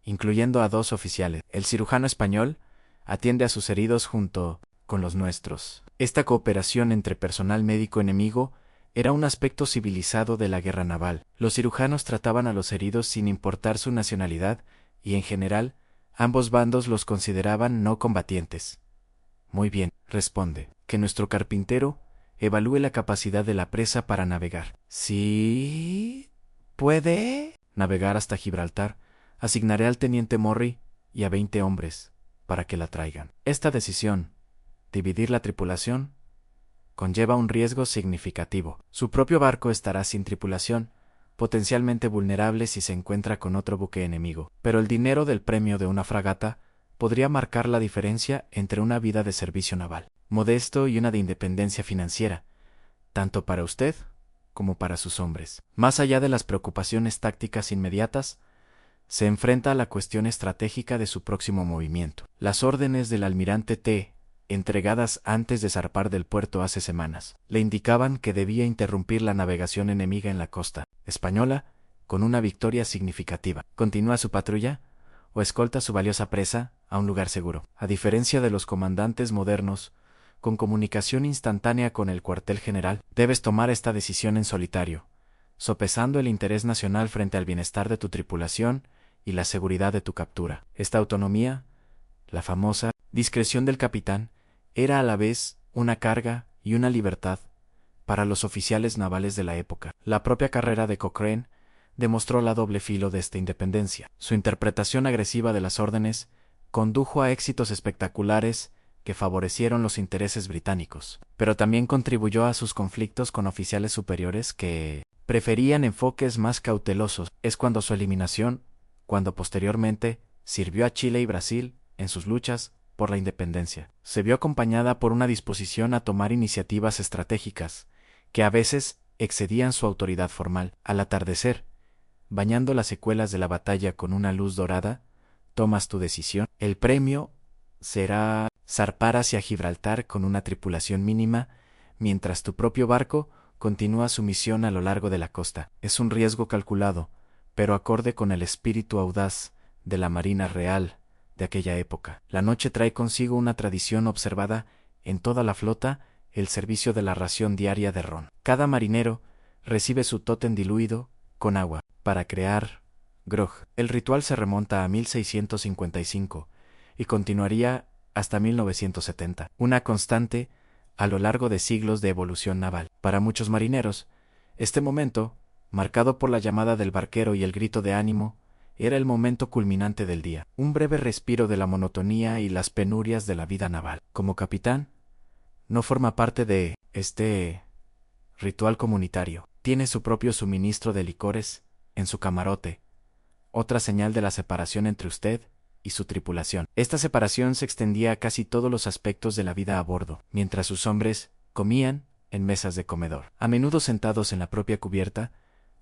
incluyendo a 2 oficiales. El cirujano español atiende a sus heridos junto con los nuestros. Esta cooperación entre personal médico enemigo era un aspecto civilizado de la guerra naval. Los cirujanos trataban a los heridos sin importar su nacionalidad y, en general, ambos bandos los consideraban no combatientes. Muy bien, responde, que nuestro carpintero evalúe la capacidad de la presa para navegar. ¿Sí? ¿Puede? Navegar hasta Gibraltar. Asignaré al teniente Morry y a 20 hombres para que la traigan. Esta decisión, dividir la tripulación, conlleva un riesgo significativo. Su propio barco estará sin tripulación, potencialmente vulnerable si se encuentra con otro buque enemigo. Pero el dinero del premio de una fragata podría marcar la diferencia entre una vida de servicio naval modesto y una de independencia financiera, tanto para usted como para sus hombres. Más allá de las preocupaciones tácticas inmediatas, se enfrenta a la cuestión estratégica de su próximo movimiento. Las órdenes del almirante T, entregadas antes de zarpar del puerto hace semanas, le indicaban que debía interrumpir la navegación enemiga en la costa española con una victoria significativa. ¿Continúa su patrulla o escolta su valiosa presa a un lugar seguro? A diferencia de los comandantes modernos, con comunicación instantánea con el cuartel general, debes tomar esta decisión en solitario, sopesando el interés nacional frente al bienestar de tu tripulación y la seguridad de tu captura. Esta autonomía, la famosa discreción del capitán, era a la vez una carga y una libertad para los oficiales navales de la época. La propia carrera de Cochrane demostró la doble filo de esta independencia. Su interpretación agresiva de las órdenes condujo a éxitos espectaculares que favorecieron los intereses británicos, pero también contribuyó a sus conflictos con oficiales superiores que preferían enfoques más cautelosos. Es cuando su eliminación, cuando posteriormente sirvió a Chile y Brasil en sus luchas por la independencia, se vio acompañada por una disposición a tomar iniciativas estratégicas que a veces excedían su autoridad formal. Al atardecer, bañando las secuelas de la batalla con una luz dorada, tomas tu decisión. El premio será zarpar hacia Gibraltar con una tripulación mínima, mientras tu propio barco continúa su misión a lo largo de la costa. Es un riesgo calculado, pero acorde con el espíritu audaz de la Marina Real de aquella época. La noche trae consigo una tradición observada en toda la flota, el servicio de la ración diaria de ron. Cada marinero recibe su tótem diluido con agua para crear grog. El ritual se remonta a 1655 y continuaría hasta 1970, una constante a lo largo de siglos de evolución naval. Para muchos marineros, este momento, marcado por la llamada del barquero y el grito de ánimo, era el momento culminante del día, un breve respiro de la monotonía y las penurias de la vida naval. Como capitán, no forma parte de este ritual comunitario. Tiene su propio suministro de licores en su camarote, otra señal de la separación entre usted y su tripulación. Esta separación se extendía a casi todos los aspectos de la vida a bordo, mientras sus hombres comían en mesas de comedor. A menudo sentados en la propia cubierta,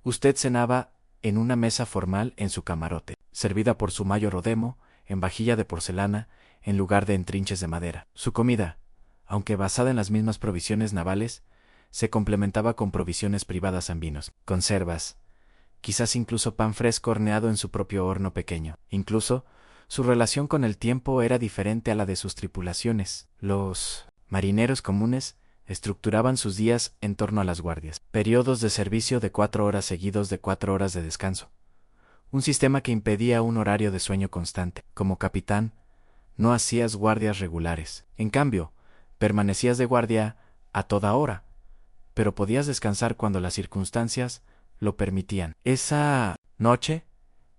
usted cenaba en una mesa formal en su camarote, servida por su mayor Rodemo, en vajilla de porcelana, en lugar de en trinches de madera. Su comida, aunque basada en las mismas provisiones navales, se complementaba con provisiones privadas en vinos, conservas, quizás incluso pan fresco horneado en su propio horno pequeño. Incluso, su relación con el tiempo era diferente a la de sus tripulaciones. Los marineros comunes estructuraban sus días en torno a las guardias, periodos de servicio de 4 horas seguidos de 4 horas de descanso, un sistema que impedía un horario de sueño constante. Como capitán, no hacías guardias regulares. En cambio, permanecías de guardia a toda hora, pero podías descansar cuando las circunstancias lo permitían. Esa noche,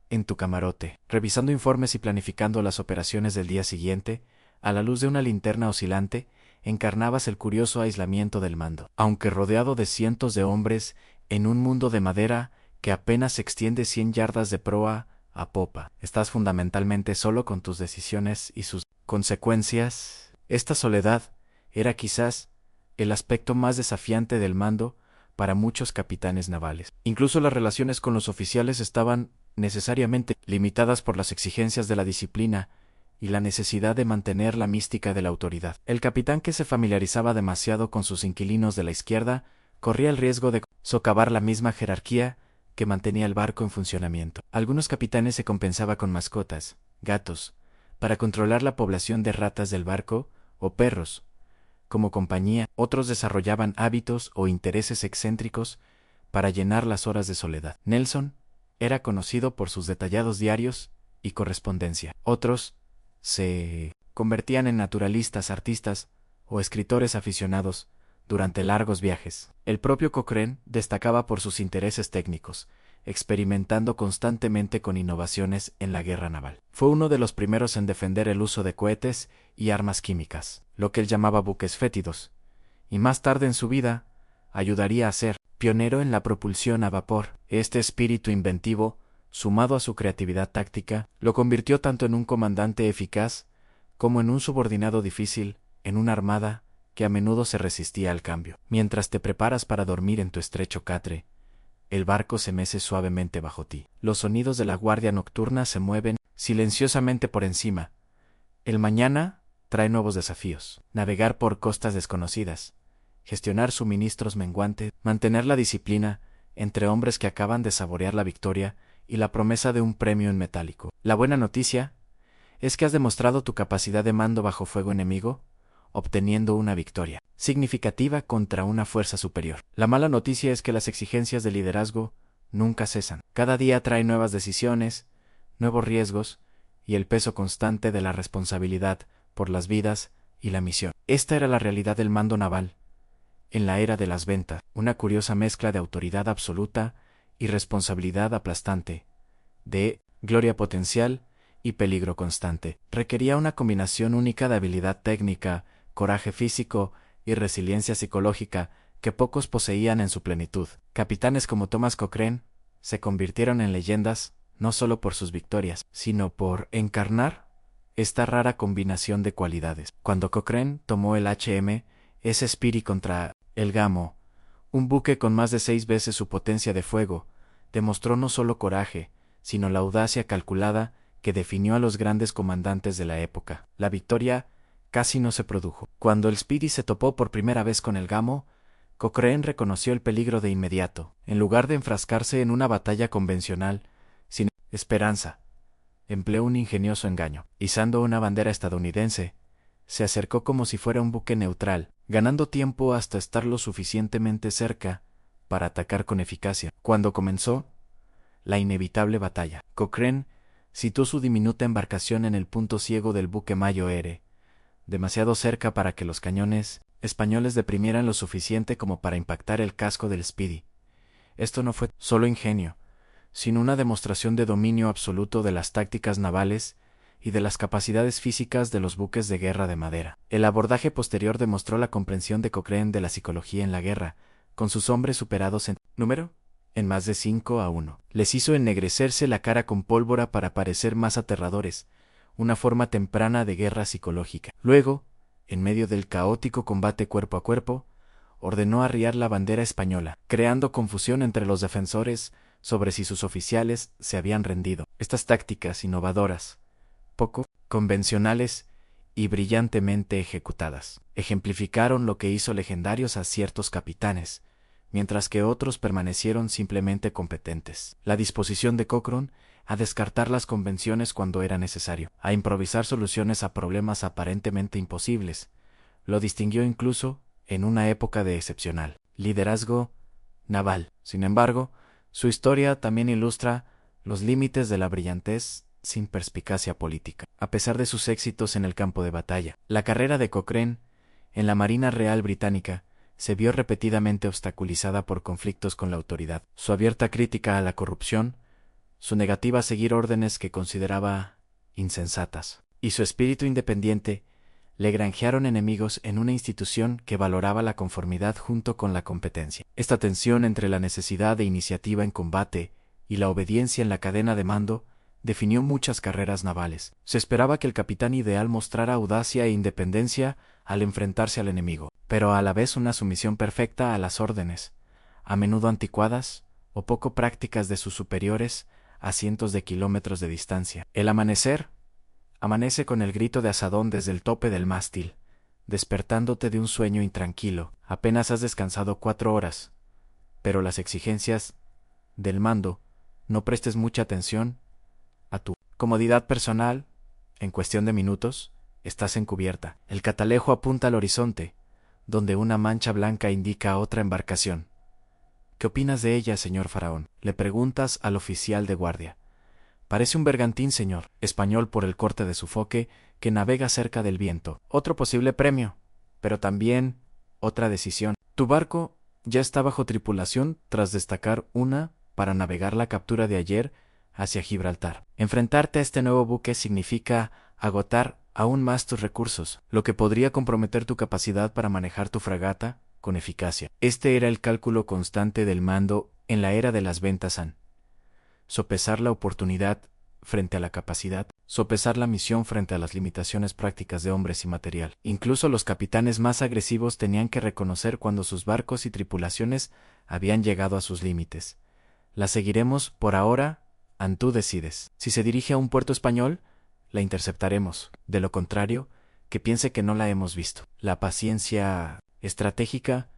en tu camarote, revisando informes y planificando las operaciones del día siguiente, a la luz de una linterna oscilante, encarnabas el curioso aislamiento del mando. Aunque rodeado de cientos de hombres en un mundo de madera que apenas se extiende 100 yardas de proa a popa, estás fundamentalmente solo con tus decisiones y sus consecuencias. Esta soledad era quizás el aspecto más desafiante del mando para muchos capitanes navales. Incluso las relaciones con los oficiales estaban necesariamente limitadas por las exigencias de la disciplina y la necesidad de mantener la mística de la autoridad. El capitán que se familiarizaba demasiado con sus inquilinos de la izquierda corría el riesgo de socavar la misma jerarquía que mantenía el barco en funcionamiento. Algunos capitanes se compensaba con mascotas, gatos, para controlar la población de ratas del barco, o perros, como compañía. Otros desarrollaban hábitos o intereses excéntricos para llenar las horas de soledad. Nelson era conocido por sus detallados diarios y correspondencia. Otros se convertían en naturalistas, artistas o escritores aficionados durante largos viajes. El propio Cochrane destacaba por sus intereses técnicos, experimentando constantemente con innovaciones en la guerra naval. Fue uno de los primeros en defender el uso de cohetes y armas químicas, lo que él llamaba buques fétidos, y más tarde en su vida ayudaría a hacer pionero en la propulsión a vapor. Este espíritu inventivo, sumado a su creatividad táctica, lo convirtió tanto en un comandante eficaz como en un subordinado difícil, en una armada que a menudo se resistía al cambio. Mientras te preparas para dormir en tu estrecho catre, el barco se mece suavemente bajo ti. Los sonidos de la guardia nocturna se mueven silenciosamente por encima. El mañana trae nuevos desafíos. Navegar por costas desconocidas, gestionar suministros menguantes, mantener la disciplina entre hombres que acaban de saborear la victoria y la promesa de un premio en metálico. La buena noticia es que has demostrado tu capacidad de mando bajo fuego enemigo, obteniendo una victoria significativa contra una fuerza superior. La mala noticia es que las exigencias de liderazgo nunca cesan. Cada día trae nuevas decisiones, nuevos riesgos y el peso constante de la responsabilidad por las vidas y la misión. Esta era la realidad del mando naval en la era de las ventas, una curiosa mezcla de autoridad absoluta y responsabilidad aplastante, de gloria potencial y peligro constante. Requería una combinación única de habilidad técnica, coraje físico y resiliencia psicológica que pocos poseían en su plenitud. Capitanes como Thomas Cochrane se convirtieron en leyendas no solo por sus victorias, sino por encarnar esta rara combinación de cualidades. Cuando Cochrane tomó el HMS Speedy contra el Gamo, un buque con más de 6 veces su potencia de fuego, demostró no solo coraje, sino la audacia calculada que definió a los grandes comandantes de la época. La victoria casi no se produjo. Cuando el Speedy se topó por primera vez con el Gamo, Cochrane reconoció el peligro de inmediato. En lugar de enfrascarse en una batalla convencional, sin esperanza, empleó un ingenioso engaño. Izando una bandera estadounidense, se acercó como si fuera un buque neutral, ganando tiempo hasta estar lo suficientemente cerca para atacar con eficacia. Cuando comenzó la inevitable batalla, Cochrane situó su diminuta embarcación en el punto ciego del buque Mayo Ere, demasiado cerca para que los cañones españoles deprimieran lo suficiente como para impactar el casco del Speedy. Esto no fue solo ingenio, sino una demostración de dominio absoluto de las tácticas navales y de las capacidades físicas de los buques de guerra de madera. El abordaje posterior demostró la comprensión de Cochrane de la psicología en la guerra, con sus hombres superados en número en más de 5-1. Les hizo ennegrecerse la cara con pólvora para parecer más aterradores, una forma temprana de guerra psicológica. Luego, en medio del caótico combate cuerpo a cuerpo, ordenó arriar la bandera española, creando confusión entre los defensores sobre si sus oficiales se habían rendido. Estas tácticas innovadoras, poco convencionales y brillantemente ejecutadas, ejemplificaron lo que hizo legendarios a ciertos capitanes, mientras que otros permanecieron simplemente competentes. La disposición de Cochrane a descartar las convenciones cuando era necesario, a improvisar soluciones a problemas aparentemente imposibles, lo distinguió incluso en una época de excepcional liderazgo naval. Sin embargo, su historia también ilustra los límites de la brillantez sin perspicacia política. A pesar de sus éxitos en el campo de batalla, la carrera de Cochrane en la Marina Real Británica se vio repetidamente obstaculizada por conflictos con la autoridad. Su abierta crítica a la corrupción, su negativa a seguir órdenes que consideraba insensatas, y su espíritu independiente le granjearon enemigos en una institución que valoraba la conformidad junto con la competencia. Esta tensión entre la necesidad de iniciativa en combate y la obediencia en la cadena de mando definió muchas carreras navales. Se esperaba que el capitán ideal mostrara audacia e independencia al enfrentarse al enemigo, pero a la vez una sumisión perfecta a las órdenes, a menudo anticuadas o poco prácticas de sus superiores a cientos de kilómetros de distancia. El amanecer amanece con el grito de asadón desde el tope del mástil, despertándote de un sueño intranquilo. Apenas has descansado 4 horas, pero las exigencias del mando, no prestes mucha atención a tu comodidad personal. En cuestión de minutos, estás en cubierta. El catalejo apunta al horizonte, donde una mancha blanca indica otra embarcación. ¿Qué opinas de ella, señor Faraón?, le preguntas al oficial de guardia. Parece un bergantín, señor, español por el corte de su foque, que navega cerca del viento. Otro posible premio, pero también otra decisión. Tu barco ya está bajo tripulación tras destacar una para navegar la captura de ayer hacia Gibraltar. Enfrentarte a este nuevo buque significa agotar aún más tus recursos, lo que podría comprometer tu capacidad para manejar tu fragata con eficacia. Este era el cálculo constante del mando en la era de las ventas SAN. Sopesar la oportunidad frente a la capacidad, sopesar la misión frente a las limitaciones prácticas de hombres y material. Incluso los capitanes más agresivos tenían que reconocer cuando sus barcos y tripulaciones habían llegado a sus límites. La seguiremos por ahora, tú decides. Si se dirige a un puerto español, la interceptaremos. De lo contrario, que piense que no la hemos visto. La paciencia estratégica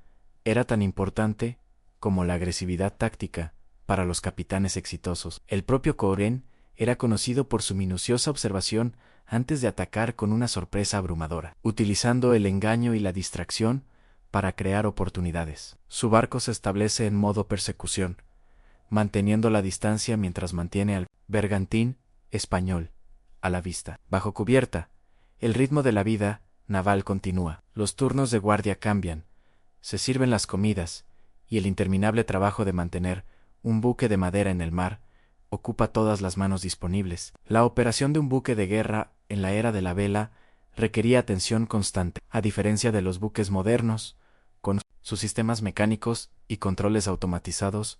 era tan importante como la agresividad táctica para los capitanes exitosos. El propio Couronne era conocido por su minuciosa observación antes de atacar con una sorpresa abrumadora, utilizando el engaño y la distracción para crear oportunidades. Su barco se establece en modo persecución, manteniendo la distancia mientras mantiene al bergantín español a la vista. Bajo cubierta, el ritmo de la vida naval continúa. Los turnos de guardia cambian, se sirven las comidas, y el interminable trabajo de mantener un buque de madera en el mar ocupa todas las manos disponibles. La operación de un buque de guerra en la era de la vela requería atención constante, a diferencia de los buques modernos, con sus sistemas mecánicos y controles automatizados.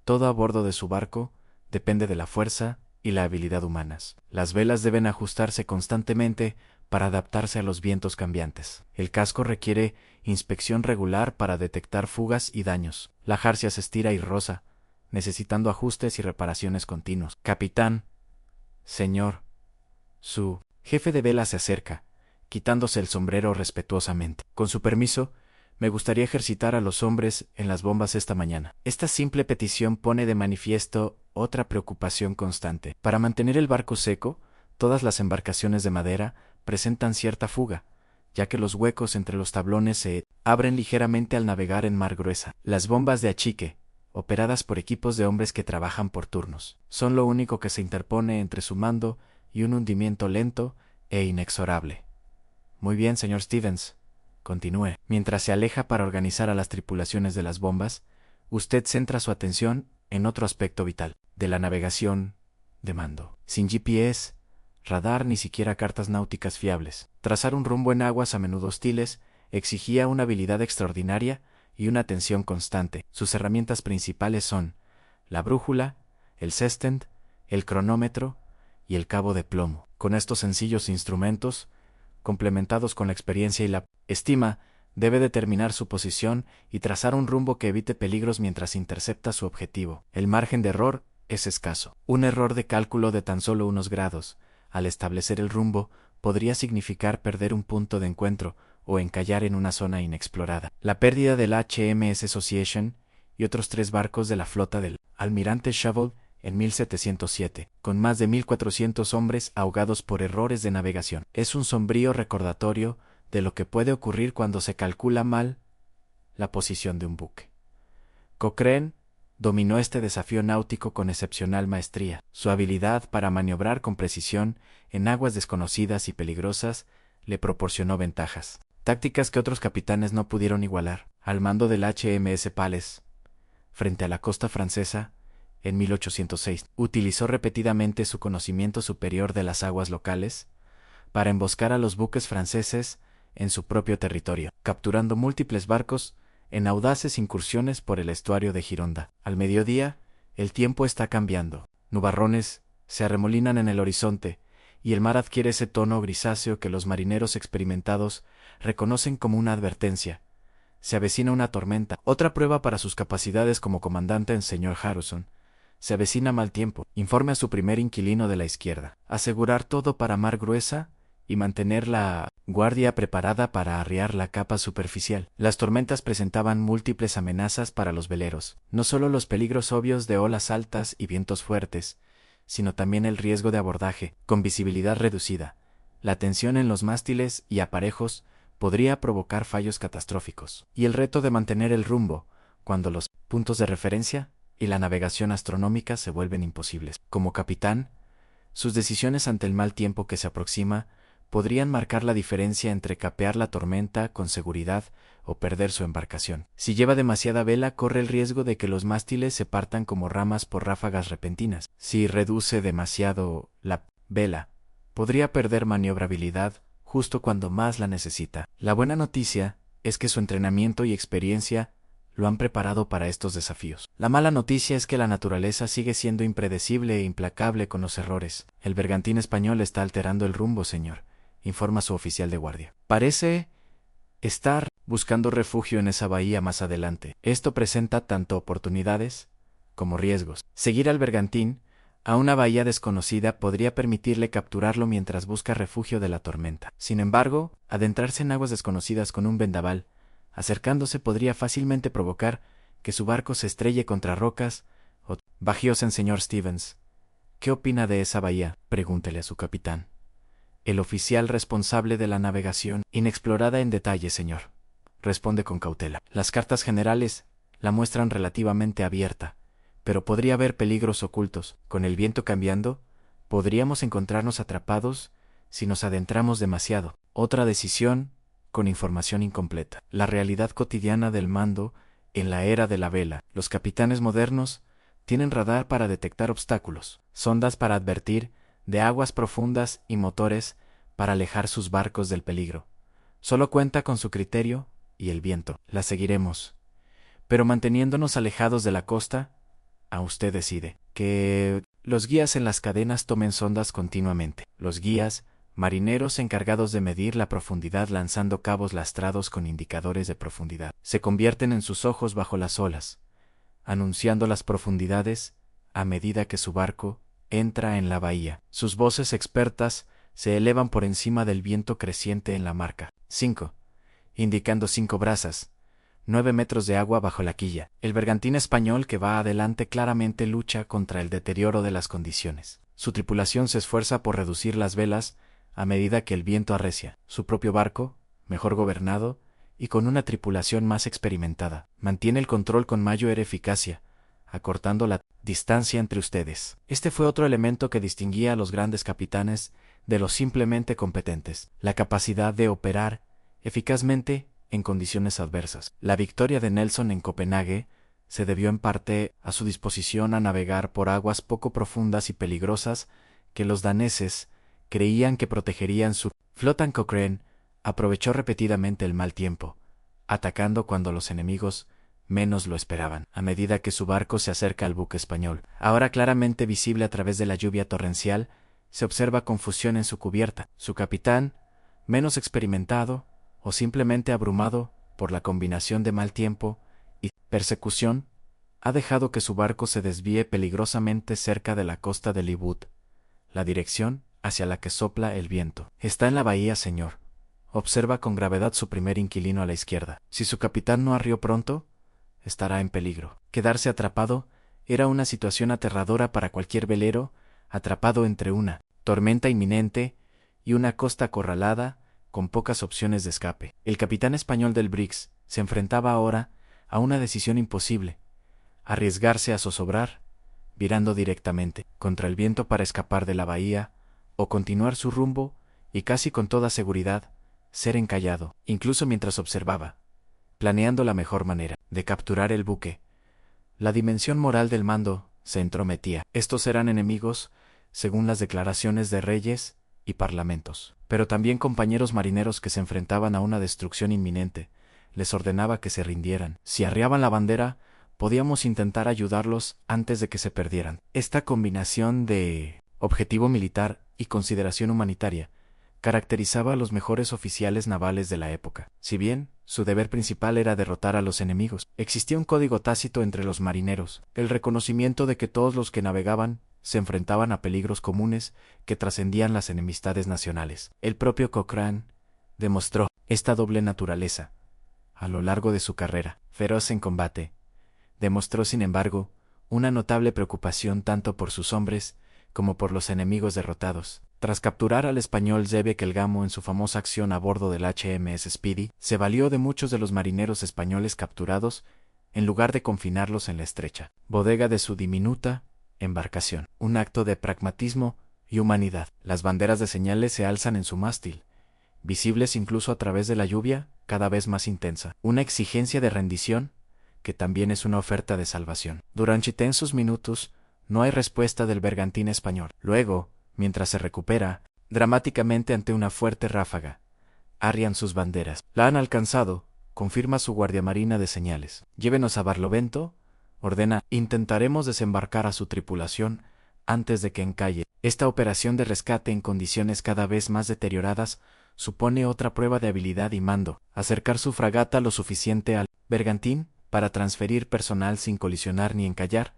Todo a bordo de su barco depende de la fuerza y la habilidad humanas. Las velas deben ajustarse constantemente para adaptarse a los vientos cambiantes. El casco requiere inspección regular para detectar fugas y daños. La jarcia se estira y roza, necesitando ajustes y reparaciones continuos. Capitán, señor, su jefe de vela se acerca, quitándose el sombrero respetuosamente. Con su permiso, me gustaría ejercitar a los hombres en las bombas esta mañana. Esta simple petición pone de manifiesto otra preocupación constante. Para mantener el barco seco, todas las embarcaciones de madera presentan cierta fuga, ya que los huecos entre los tablones se abren ligeramente al navegar en mar gruesa. Las bombas de achique, operadas por equipos de hombres que trabajan por turnos, son lo único que se interpone entre su mando y un hundimiento lento e inexorable. Muy bien, señor Stevens. Continúe. Mientras se aleja para organizar a las tripulaciones de las bombas, usted centra su atención en otro aspecto vital, de la navegación de mando. Sin GPS, radar ni siquiera cartas náuticas fiables, trazar un rumbo en aguas a menudo hostiles exigía una habilidad extraordinaria y una atención constante. Sus herramientas principales son la brújula, el sextant, el cronómetro y el cabo de plomo. Con estos sencillos instrumentos, complementados con la experiencia y la estima, debe determinar su posición y trazar un rumbo que evite peligros mientras intercepta su objetivo. El margen de error es escaso. Un error de cálculo de tan solo unos grados, al establecer el rumbo, podría significar perder un punto de encuentro o encallar en una zona inexplorada. La pérdida del HMS Association y otros 3 barcos de la flota del almirante Shovel en 1707, con más de 1.400 hombres ahogados por errores de navegación. Es un sombrío recordatorio de lo que puede ocurrir cuando se calcula mal la posición de un buque. Cochrane dominó este desafío náutico con excepcional maestría. Su habilidad para maniobrar con precisión en aguas desconocidas y peligrosas le proporcionó ventajas, tácticas que otros capitanes no pudieron igualar. Al mando del HMS Pallas, frente a la costa francesa, en 1806, utilizó repetidamente su conocimiento superior de las aguas locales para emboscar a los buques franceses en su propio territorio, capturando múltiples barcos en audaces incursiones por el estuario de Gironda. Al mediodía, el tiempo está cambiando. Nubarrones se arremolinan en el horizonte y el mar adquiere ese tono grisáceo que los marineros experimentados reconocen como una advertencia. Se avecina una tormenta. Otra prueba para sus capacidades como comandante en señor Harrison. Se avecina mal tiempo. Informe a su primer inquilino de la izquierda. Asegurar todo para mar gruesa y mantener la guardia preparada para arriar la capa superficial. Las tormentas presentaban múltiples amenazas para los veleros. No solo los peligros obvios de olas altas y vientos fuertes, sino también el riesgo de abordaje, con visibilidad reducida. La tensión en los mástiles y aparejos podría provocar fallos catastróficos. Y el reto de mantener el rumbo, cuando los puntos de referencia y la navegación astronómica se vuelven imposibles. Como capitán, sus decisiones ante el mal tiempo que se aproxima podrían marcar la diferencia entre capear la tormenta con seguridad o perder su embarcación. Si lleva demasiada vela, corre el riesgo de que los mástiles se partan como ramas por ráfagas repentinas. Si reduce demasiado la vela, podría perder maniobrabilidad justo cuando más la necesita. La buena noticia es que su entrenamiento y experiencia lo han preparado para estos desafíos. La mala noticia es que la naturaleza sigue siendo impredecible e implacable con los errores. El bergantín español está alterando el rumbo, señor, informa su oficial de guardia. Parece estar buscando refugio en esa bahía más adelante. Esto presenta tanto oportunidades como riesgos. Seguir al bergantín a una bahía desconocida podría permitirle capturarlo mientras busca refugio de la tormenta. Sin embargo, adentrarse en aguas desconocidas con un vendaval acercándose podría fácilmente provocar que su barco se estrelle contra rocas o... Bagiosen, señor Stevens. ¿Qué opina de esa bahía? Pregúntele a su capitán. El oficial responsable de la navegación, inexplorada en detalle, señor. Responde con cautela. Las cartas generales la muestran relativamente abierta, pero podría haber peligros ocultos. Con el viento cambiando, podríamos encontrarnos atrapados si nos adentramos demasiado. Otra decisión con información incompleta. La realidad cotidiana del mando en la era de la vela. Los capitanes modernos tienen radar para detectar obstáculos, sondas para advertir de aguas profundas y motores para alejar sus barcos del peligro. Solo cuenta con su criterio y el viento. La seguiremos, pero manteniéndonos alejados de la costa, a usted decide. Que los guías en las cadenas tomen sondas continuamente. Los guías, marineros encargados de medir la profundidad lanzando cabos lastrados con indicadores de profundidad, se convierten en sus ojos bajo las olas, anunciando las profundidades a medida que su barco entra en la bahía. Sus voces expertas se elevan por encima del viento creciente en la marca. 5. Indicando 5 brazas. 9 metros de agua bajo la quilla. El bergantín español que va adelante claramente lucha contra el deterioro de las condiciones. Su tripulación se esfuerza por reducir las velas a medida que el viento arrecia. Su propio barco, mejor gobernado y con una tripulación más experimentada, mantiene el control con mayor eficacia, acortando la distancia entre ustedes. Este fue otro elemento que distinguía a los grandes capitanes de los simplemente competentes: la capacidad de operar eficazmente en condiciones adversas. La victoria de Nelson en Copenhague se debió en parte a su disposición a navegar por aguas poco profundas y peligrosas que los daneses creían que protegerían su flota. Cochrane aprovechó repetidamente el mal tiempo, atacando cuando los enemigos menos lo esperaban. A medida que su barco se acerca al buque español, ahora claramente visible a través de la lluvia torrencial, se observa confusión en su cubierta. Su capitán, menos experimentado o simplemente abrumado por la combinación de mal tiempo y persecución, ha dejado que su barco se desvíe peligrosamente cerca de la costa de Leeward, la dirección hacia la que sopla el viento. Está en la bahía, señor. Observa con gravedad su primer inquilino a la izquierda. Si su capitán no arrió pronto, estará en peligro. Quedarse atrapado era una situación aterradora para cualquier velero, atrapado entre una tormenta inminente y una costa acorralada, con pocas opciones de escape. El capitán español del Briggs se enfrentaba ahora a una decisión imposible: arriesgarse a zozobrar, virando directamente contra el viento para escapar de la bahía, o continuar su rumbo y casi con toda seguridad ser encallado, incluso mientras observaba, planeando la mejor manera de capturar el buque. La dimensión moral del mando se entrometía. Estos eran enemigos, según las declaraciones de reyes y parlamentos, pero también compañeros marineros que se enfrentaban a una destrucción inminente. Les ordenaba que se rindieran. Si arriaban la bandera, podíamos intentar ayudarlos antes de que se perdieran. Esta combinación de objetivo militar y consideración humanitaria caracterizaba a los mejores oficiales navales de la época. Si bien su deber principal era derrotar a los enemigos, existía un código tácito entre los marineros: el reconocimiento de que todos los que navegaban se enfrentaban a peligros comunes que trascendían las enemistades nacionales. El propio Cochrane demostró esta doble naturaleza a lo largo de su carrera. Feroz en combate, demostró sin embargo una notable preocupación tanto por sus hombres como por los enemigos derrotados. Tras capturar al español Zebek el Gamo en su famosa acción a bordo del HMS Speedy, se valió de muchos de los marineros españoles capturados en lugar de confinarlos en la estrecha bodega de su diminuta embarcación. Un acto de pragmatismo y humanidad. Las banderas de señales se alzan en su mástil, visibles incluso a través de la lluvia cada vez más intensa. Una exigencia de rendición que también es una oferta de salvación. Durante tensos minutos no hay respuesta del bergantín español. Luego, mientras se recupera dramáticamente ante una fuerte ráfaga, arrian sus banderas. La han alcanzado, confirma su guardiamarina de señales. Llévenos a Barlovento, ordena. Intentaremos desembarcar a su tripulación antes de que encalle. Esta operación de rescate en condiciones cada vez más deterioradas supone otra prueba de habilidad y mando. Acercar su fragata lo suficiente al bergantín para transferir personal sin colisionar ni encallar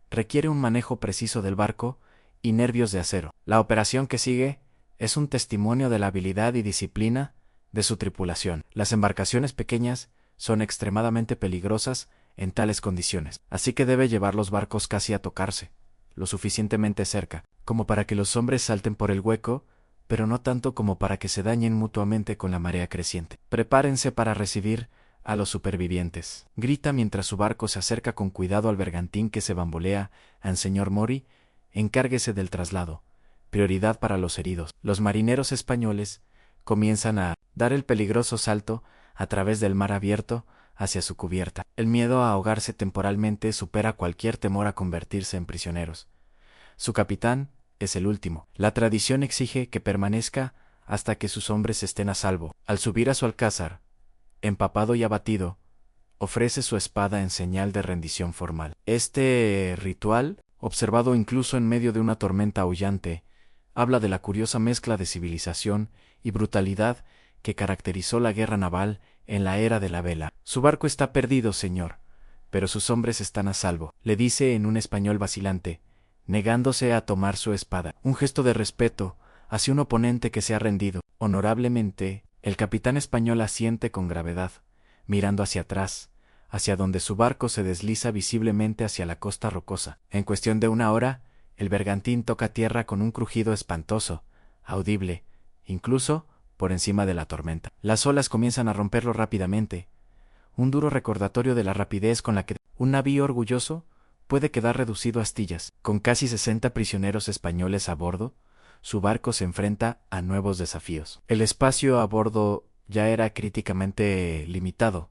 requiere un manejo preciso del barco y nervios de acero. La operación que sigue es un testimonio de la habilidad y disciplina de su tripulación. Las embarcaciones pequeñas son extremadamente peligrosas en tales condiciones, así que debe llevar los barcos casi a tocarse, lo suficientemente cerca, como para que los hombres salten por el hueco, pero no tanto como para que se dañen mutuamente con la marea creciente. Prepárense para recibir a los supervivientes, grita mientras su barco se acerca con cuidado al bergantín que se bambolea. Señor Mori, encárguese del traslado. Prioridad para los heridos. Los marineros españoles comienzan a dar el peligroso salto a través del mar abierto hacia su cubierta. El miedo a ahogarse temporalmente supera cualquier temor a convertirse en prisioneros. Su capitán es el último. La tradición exige que permanezca hasta que sus hombres estén a salvo. Al subir a su alcázar, empapado y abatido, ofrece su espada en señal de rendición formal. Este ritual, observado incluso en medio de una tormenta aullante, habla de la curiosa mezcla de civilización y brutalidad que caracterizó la guerra naval en la era de la vela. Su barco está perdido, señor, pero sus hombres están a salvo, le dice en un español vacilante, negándose a tomar su espada. Un gesto de respeto hacia un oponente que se ha rendido. Honorablemente, el capitán español asiente con gravedad, mirando hacia atrás, hacia donde su barco se desliza visiblemente hacia la costa rocosa. En cuestión de una hora, el bergantín toca tierra con un crujido espantoso, audible, incluso por encima de la tormenta. Las olas comienzan a romperlo rápidamente, un duro recordatorio de la rapidez con la que un navío orgulloso puede quedar reducido a astillas. Con casi 60 prisioneros españoles a bordo, su barco se enfrenta a nuevos desafíos. El espacio a bordo ya era críticamente limitado,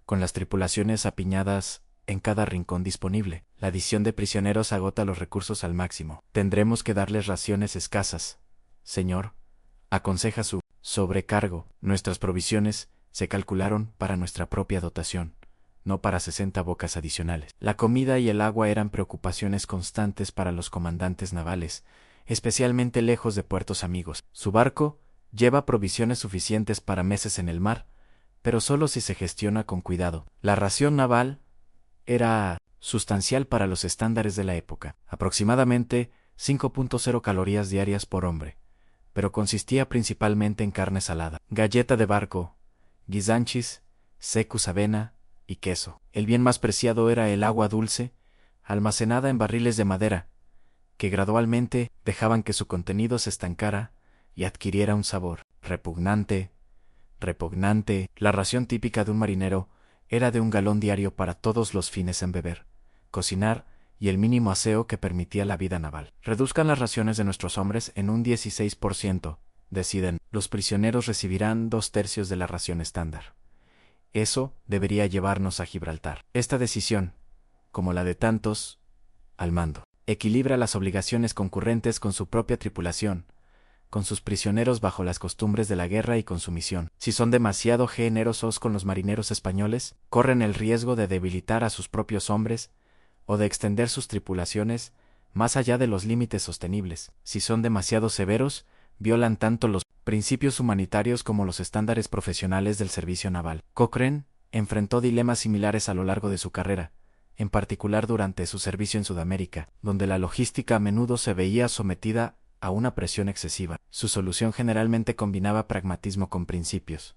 con las tripulaciones apiñadas en cada rincón disponible. La adición de prisioneros agota los recursos al máximo. Tendremos que darles raciones escasas, señor, aconseja su sobrecargo. Nuestras provisiones se calcularon para nuestra propia dotación, no para 60 bocas adicionales. La comida y el agua eran preocupaciones constantes para los comandantes navales, especialmente lejos de puertos amigos. Su barco lleva provisiones suficientes para meses en el mar, pero solo si se gestiona con cuidado. La ración naval era sustancial para los estándares de la época, aproximadamente 5.0 calorías diarias por hombre, pero consistía principalmente en carne salada, galleta de barco, guisanchis, secus, avena y queso. El bien más preciado era el agua dulce, almacenada en barriles de madera, que gradualmente dejaban que su contenido se estancara y adquiriera un sabor repugnante. La ración típica de un marinero era de 1 galón diario para todos los fines en beber, cocinar y el mínimo aseo que permitía la vida naval. Reduzcan las raciones de nuestros hombres en un 16%, deciden. Los prisioneros recibirán 2/3 de la ración estándar. Eso debería llevarnos a Gibraltar. Esta decisión, como la de tantos, al mando, equilibra las obligaciones concurrentes con su propia tripulación, con sus prisioneros bajo las costumbres de la guerra y con su misión. Si son demasiado generosos con los marineros españoles, corren el riesgo de debilitar a sus propios hombres o de extender sus tripulaciones más allá de los límites sostenibles. Si son demasiado severos, violan tanto los principios humanitarios como los estándares profesionales del servicio naval. Cochrane enfrentó dilemas similares a lo largo de su carrera, en particular durante su servicio en Sudamérica, donde la logística a menudo se veía sometida a una presión excesiva. Su solución generalmente combinaba pragmatismo con principios.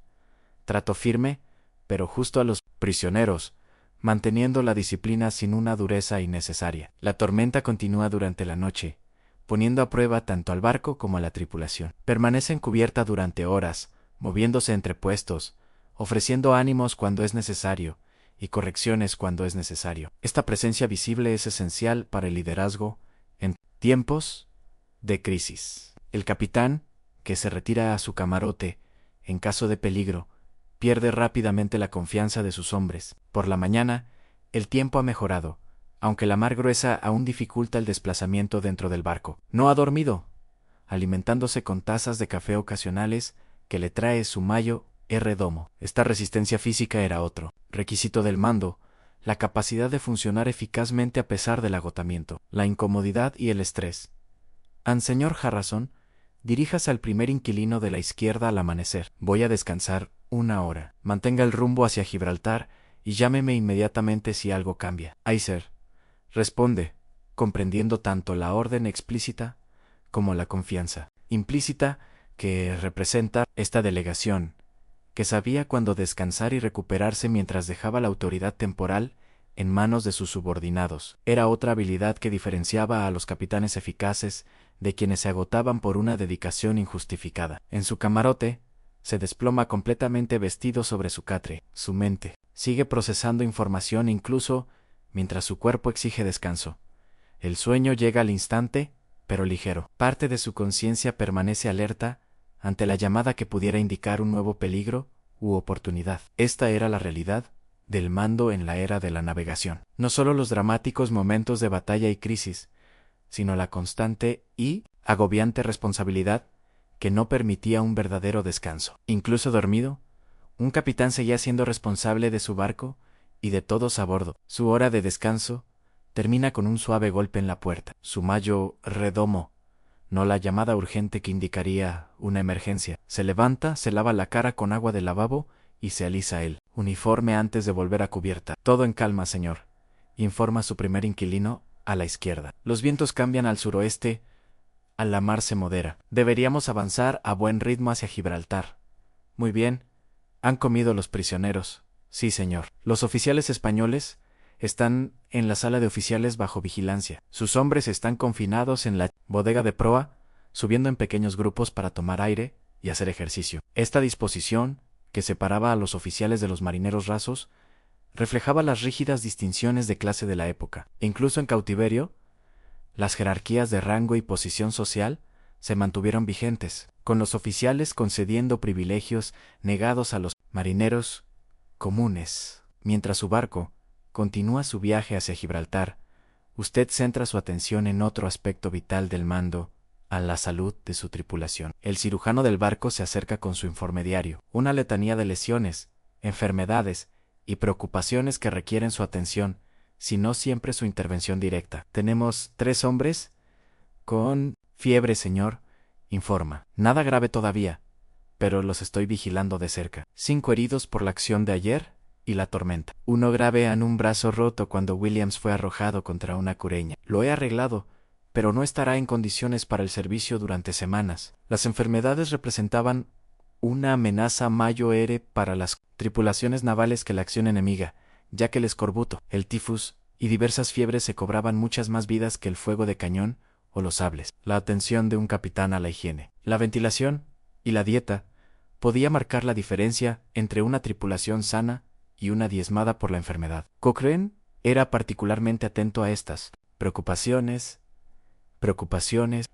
Trato firme, pero justo a los prisioneros, manteniendo la disciplina sin una dureza innecesaria. La tormenta continúa durante la noche, poniendo a prueba tanto al barco como a la tripulación. Permanece encubierta durante horas, moviéndose entre puestos, ofreciendo ánimos cuando es necesario y correcciones cuando es necesario. Esta presencia visible es esencial para el liderazgo en tiempos de crisis. El capitán, que se retira a su camarote en caso de peligro, pierde rápidamente la confianza de sus hombres. Por la mañana, el tiempo ha mejorado, aunque la mar gruesa aún dificulta el desplazamiento dentro del barco. No ha dormido, alimentándose con tazas de café ocasionales que le trae su mayo Domo. Esta resistencia física era otro requisito del mando, la capacidad de funcionar eficazmente a pesar del agotamiento, la incomodidad y el estrés. Señor Harrison, diríjase al primer inquilino de la izquierda al amanecer. Voy a descansar 1 hora. Mantenga el rumbo hacia Gibraltar y llámeme inmediatamente si algo cambia. Ay, sir. Responde, comprendiendo tanto la orden explícita como la confianza implícita que representa esta delegación, que sabía cuándo descansar y recuperarse mientras dejaba la autoridad temporal en manos de sus subordinados. Era otra habilidad que diferenciaba a los capitanes eficaces de quienes se agotaban por una dedicación injustificada. En su camarote, se desploma completamente vestido sobre su catre. Su mente sigue procesando información incluso mientras su cuerpo exige descanso. El sueño llega al instante, pero ligero. Parte de su conciencia permanece alerta ante la llamada que pudiera indicar un nuevo peligro u oportunidad. Esta era la realidad del mando en la era de la navegación. No solo los dramáticos momentos de batalla y crisis, sino la constante y agobiante responsabilidad que no permitía un verdadero descanso. Incluso dormido, un capitán seguía siendo responsable de su barco y de todos a bordo. Su hora de descanso termina con un suave golpe en la puerta. Su mayo redomo, no la llamada urgente que indicaría una emergencia. Se levanta, se lava la cara con agua de lavabo y se alisa el uniforme antes de volver a cubierta. Todo en calma, señor, informa su primer inquilino a la izquierda. Los vientos cambian al suroeste, la mar se modera. Deberíamos avanzar a buen ritmo hacia Gibraltar. Muy bien. ¿Han comido los prisioneros? Sí, señor. Los oficiales españoles están en la sala de oficiales bajo vigilancia. Sus hombres están confinados en la bodega de proa, subiendo en pequeños grupos para tomar aire y hacer ejercicio. Esta disposición, que separaba a los oficiales de los marineros rasos, reflejaba las rígidas distinciones de clase de la época. Incluso en cautiverio, las jerarquías de rango y posición social se mantuvieron vigentes, con los oficiales concediendo privilegios negados a los marineros comunes. Mientras su barco continúa su viaje hacia Gibraltar, usted centra su atención en otro aspecto vital del mando, a la salud de su tripulación. El cirujano del barco se acerca con su informe diario, una letanía de lesiones, enfermedades y preocupaciones que requieren su atención, si no siempre su intervención directa. Tenemos 3 hombres con fiebre, señor, informa. Nada grave todavía, pero los estoy vigilando de cerca. 5 heridos por la acción de ayer y la tormenta. 1 grave en un brazo roto cuando Williams fue arrojado contra una cureña. Lo he arreglado, pero no estará en condiciones para el servicio durante semanas. Las enfermedades representaban una amenaza mayor para las tripulaciones navales que la acción enemiga, ya que el escorbuto, el tifus y diversas fiebres se cobraban muchas más vidas que el fuego de cañón o los sables. La atención de un capitán a la higiene, la ventilación y la dieta podía marcar la diferencia entre una tripulación sana y una diezmada por la enfermedad. Cochrane era particularmente atento a estas preocupaciones,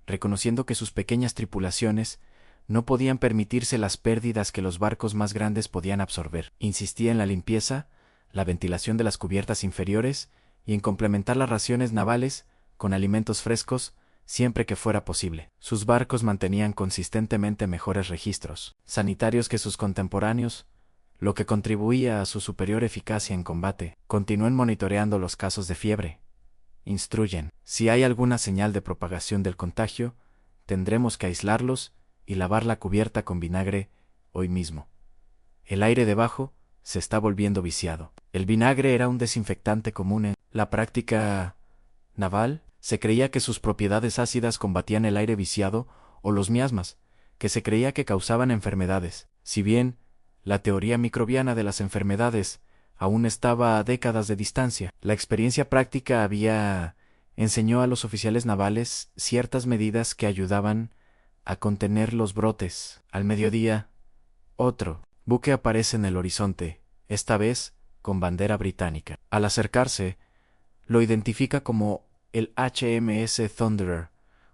reconociendo que sus pequeñas tripulaciones no podían permitirse las pérdidas que los barcos más grandes podían absorber. Insistía en la limpieza, la ventilación de las cubiertas inferiores y en complementar las raciones navales con alimentos frescos siempre que fuera posible. Sus barcos mantenían consistentemente mejores registros sanitarios que sus contemporáneos, lo que contribuía a su superior eficacia en combate. Continúen monitoreando los casos de fiebre. Instruyen. Si hay alguna señal de propagación del contagio, tendremos que aislarlos y lavar la cubierta con vinagre hoy mismo. El aire debajo se está volviendo viciado. El vinagre era un desinfectante común en la práctica naval. Se creía que sus propiedades ácidas combatían el aire viciado o los miasmas, que se creía que causaban enfermedades. Si bien la teoría microbiana de las enfermedades aún estaba a décadas de distancia, la experiencia práctica enseñó a los oficiales navales ciertas medidas que ayudaban a contener los brotes. Al mediodía, otro buque aparece en el horizonte, esta vez con bandera británica. Al acercarse, lo identifica como el HMS Thunderer,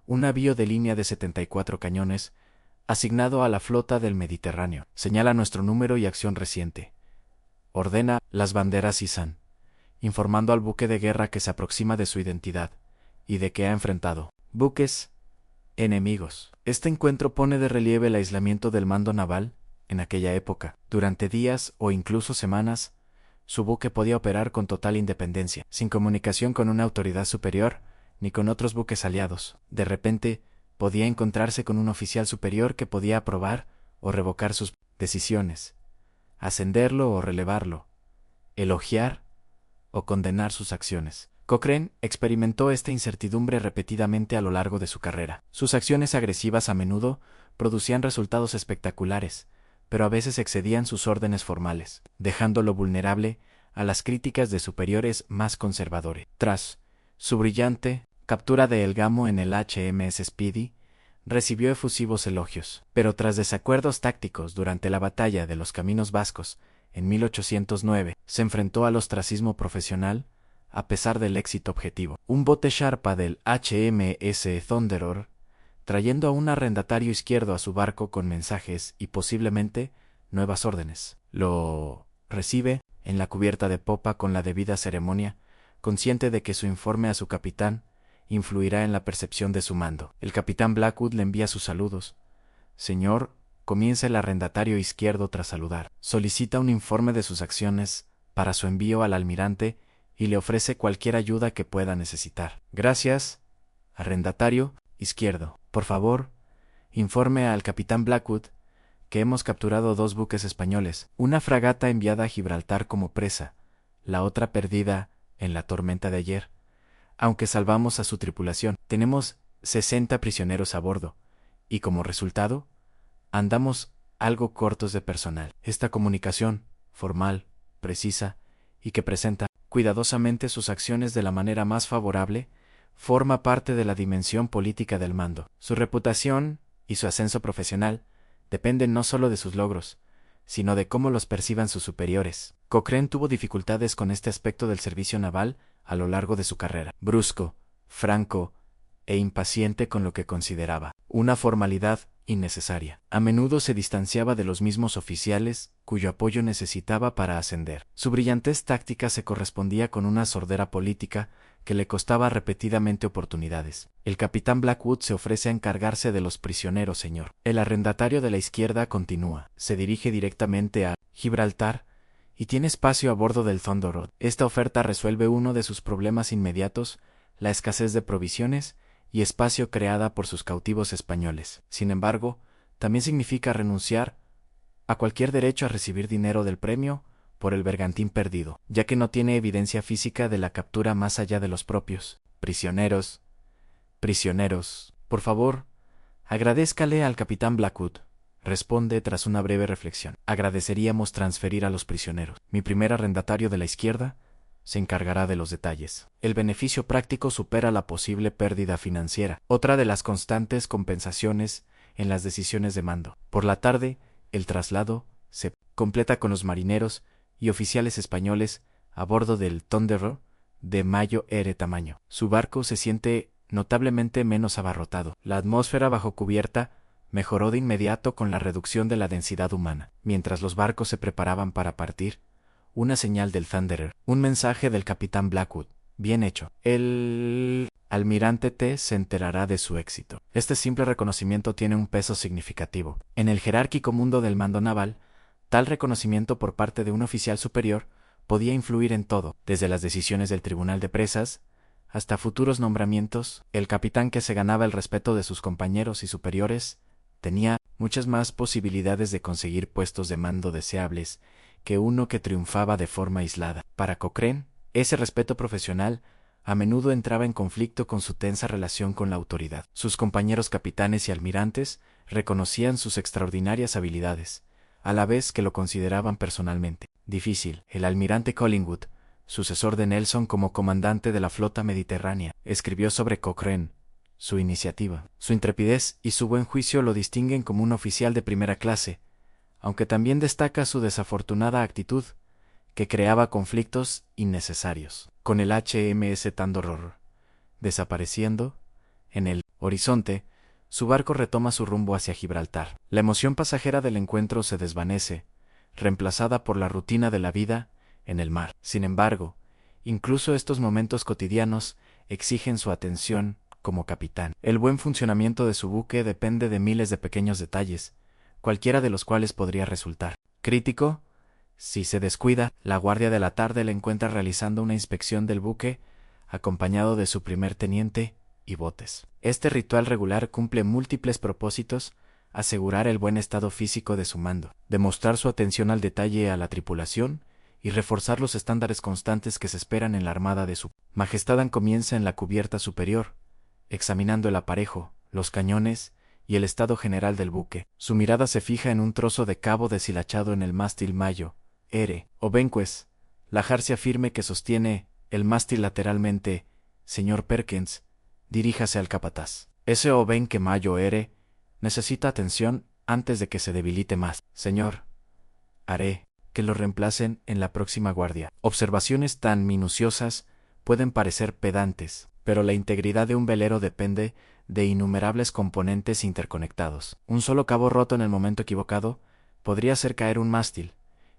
un navío de línea de 74 cañones, asignado a la flota del Mediterráneo. Señala nuestro número y acción reciente. Ordena las banderas izan, informando al buque de guerra que se aproxima de su identidad y de que ha enfrentado buques enemigos. Este encuentro pone de relieve el aislamiento del mando naval En aquella época, durante días o incluso semanas, su buque podía operar con total independencia, sin comunicación con una autoridad superior, ni con otros buques aliados. De repente, podía encontrarse con un oficial superior que podía aprobar o revocar sus decisiones, ascenderlo o relevarlo, elogiar o condenar sus acciones. Cochrane experimentó esta incertidumbre repetidamente a lo largo de su carrera. Sus acciones agresivas a menudo producían resultados espectaculares, pero a veces excedían sus órdenes formales, dejándolo vulnerable a las críticas de superiores más conservadores. Tras su brillante captura de El Gamo en el HMS Speedy, recibió efusivos elogios, pero tras desacuerdos tácticos durante la batalla de los Caminos Vascos, en 1809, se enfrentó al ostracismo profesional, a pesar del éxito objetivo. Un bote Sharpa del HMS Thunderer, trayendo a un arrendatario izquierdo a su barco con mensajes y posiblemente nuevas órdenes. Lo recibe en la cubierta de popa con la debida ceremonia, consciente de que su informe a su capitán influirá en la percepción de su mando. El capitán Blackwood le envía sus saludos. Señor, comienza el arrendatario izquierdo tras saludar. Solicita un informe de sus acciones para su envío al almirante y le ofrece cualquier ayuda que pueda necesitar. Gracias, arrendatario izquierdo. Por favor, informe al capitán Blackwood que hemos capturado 2 buques españoles, una fragata enviada a Gibraltar como presa, la otra perdida en la tormenta de ayer. Aunque salvamos a su tripulación, tenemos 60 prisioneros a bordo, y como resultado, andamos algo cortos de personal. Esta comunicación, formal, precisa, y que presenta cuidadosamente sus acciones de la manera más favorable, forma parte de la dimensión política del mando. Su reputación y su ascenso profesional dependen no solo de sus logros, sino de cómo los perciban sus superiores. Cochrane tuvo dificultades con este aspecto del servicio naval a lo largo de su carrera. Brusco, franco e impaciente con lo que consideraba una formalidad innecesaria. A menudo se distanciaba de los mismos oficiales cuyo apoyo necesitaba para ascender. Su brillantez táctica se correspondía con una sordera política que le costaba repetidamente oportunidades. El capitán Blackwood se ofrece a encargarse de los prisioneros, señor. El arrendatario de la izquierda continúa. Se dirige directamente a Gibraltar y tiene espacio a bordo del Thunderer. Esta oferta resuelve uno de sus problemas inmediatos, la escasez de provisiones y espacio creada por sus cautivos españoles. Sin embargo, también significa renunciar a cualquier derecho a recibir dinero del premio por el bergantín perdido, ya que no tiene evidencia física de la captura más allá de los propios prisioneros. Por favor, agradézcale al capitán Blackwood. Responde tras una breve reflexión. Agradeceríamos transferir a los prisioneros. Mi primer arrendatario de la izquierda se encargará de los detalles. El beneficio práctico supera la posible pérdida financiera, otra de las constantes compensaciones en las decisiones de mando. Por la tarde, el traslado se completa con los marineros y oficiales españoles a bordo del Thunderer de mayor tamaño. Su barco se siente notablemente menos abarrotado. La atmósfera bajo cubierta mejoró de inmediato con la reducción de la densidad humana. Mientras los barcos se preparaban para partir, una señal del Thunderer, un mensaje del capitán Blackwood. Bien hecho. El almirante T se enterará de su éxito. Este simple reconocimiento tiene un peso significativo. En el jerárquico mundo del mando naval, tal reconocimiento por parte de un oficial superior podía influir en todo, desde las decisiones del tribunal de presas hasta futuros nombramientos. El capitán que se ganaba el respeto de sus compañeros y superiores tenía muchas más posibilidades de conseguir puestos de mando deseables que uno que triunfaba de forma aislada. Para Cochrane, ese respeto profesional a menudo entraba en conflicto con su tensa relación con la autoridad. Sus compañeros capitanes y almirantes reconocían sus extraordinarias habilidades, a la vez que lo consideraban personalmente difícil. El almirante Collingwood, sucesor de Nelson como comandante de la flota mediterránea, escribió sobre Cochrane: su iniciativa, su intrepidez y su buen juicio lo distinguen como un oficial de primera clase, aunque también destaca su desafortunada actitud, que creaba conflictos innecesarios. Con el HMS Thunderer desapareciendo en el horizonte, su barco retoma su rumbo hacia Gibraltar. La emoción pasajera del encuentro se desvanece, reemplazada por la rutina de la vida en el mar. Sin embargo, incluso estos momentos cotidianos exigen su atención como capitán. El buen funcionamiento de su buque depende de miles de pequeños detalles, cualquiera de los cuales podría resultar crítico. Si se descuida, la guardia de la tarde le encuentra realizando una inspección del buque, acompañado de su primer teniente y botes. Este ritual regular cumple múltiples propósitos: asegurar el buen estado físico de su mando, demostrar su atención al detalle a la tripulación y reforzar los estándares constantes que se esperan en la armada de su majestad. Comienza en la cubierta superior, examinando el aparejo, los cañones y el estado general del buque. Su mirada se fija en un trozo de cabo deshilachado en el mástil mayo, ere, o benques, la jarcia firme que sostiene el mástil lateralmente. Señor Perkins, diríjase al capataz. Ese obenque mayo ere necesita atención antes de que se debilite más. Señor, haré que lo reemplacen en la próxima guardia. Observaciones tan minuciosas pueden parecer pedantes, pero la integridad de un velero depende de innumerables componentes interconectados. Un solo cabo roto en el momento equivocado podría hacer caer un mástil,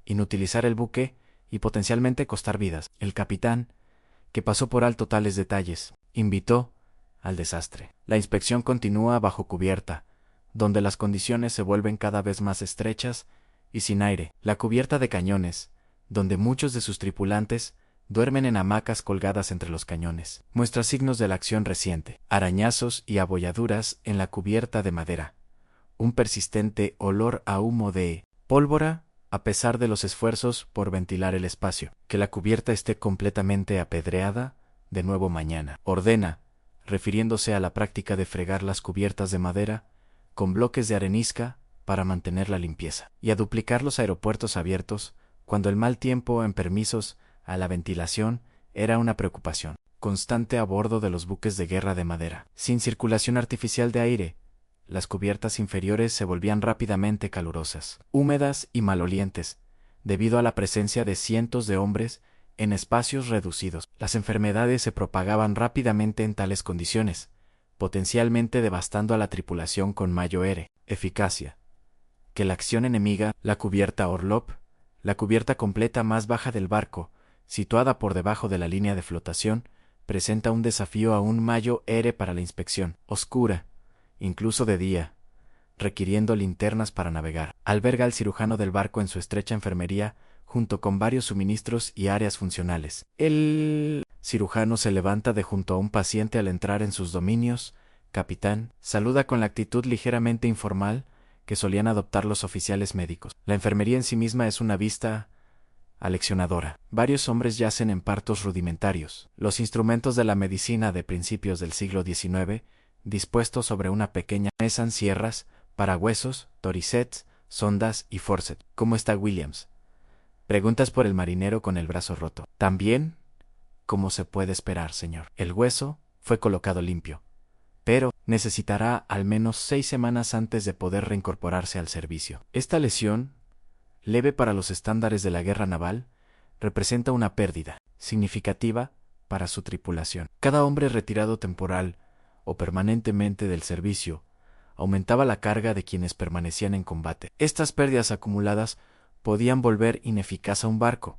inutilizar el buque y potencialmente costar vidas. El capitán, que pasó por alto tales detalles, invitó al desastre. La inspección continúa bajo cubierta, donde las condiciones se vuelven cada vez más estrechas y sin aire. La cubierta de cañones, donde muchos de sus tripulantes duermen en hamacas colgadas entre los cañones, muestra signos de la acción reciente. Arañazos y abolladuras en la cubierta de madera. Un persistente olor a humo de pólvora, a pesar de los esfuerzos por ventilar el espacio. Que la cubierta esté completamente apedreada de nuevo mañana. Ordena, refiriéndose a la práctica de fregar las cubiertas de madera con bloques de arenisca para mantener la limpieza, y a duplicar los aeropuertos abiertos cuando el mal tiempo en permisos a la ventilación era una preocupación constante a bordo de los buques de guerra de madera. Sin circulación artificial de aire, las cubiertas inferiores se volvían rápidamente calurosas, húmedas y malolientes, debido a la presencia de cientos de hombres en espacios reducidos. Las enfermedades se propagaban rápidamente en tales condiciones, potencialmente devastando a la tripulación con mayor eficacia que la acción enemiga. La cubierta orlop, la cubierta completa más baja del barco, situada por debajo de la línea de flotación, presenta un desafío aún mayor para la inspección. Oscura, incluso de día, requiriendo linternas para navegar. Alberga al cirujano del barco en su estrecha enfermería, junto con varios suministros y áreas funcionales. El cirujano se levanta de junto a un paciente al entrar en sus dominios. Capitán, saluda con la actitud ligeramente informal que solían adoptar los oficiales médicos. La enfermería en sí misma es una vista aleccionadora. Varios hombres yacen en partos rudimentarios. Los instrumentos de la medicina de principios del siglo XIX, dispuestos sobre una pequeña mesa, sierras, parahuesos, toricets, sondas y forceps. ¿Cómo está Williams? Preguntas por el marinero con el brazo roto. También, como se puede esperar, señor. El hueso fue colocado limpio, pero necesitará al menos 6 semanas antes de poder reincorporarse al servicio. Esta lesión, leve para los estándares de la guerra naval, representa una pérdida significativa para su tripulación. Cada hombre retirado temporal o permanentemente del servicio aumentaba la carga de quienes permanecían en combate. Estas pérdidas acumuladas podían volver ineficaz a un barco,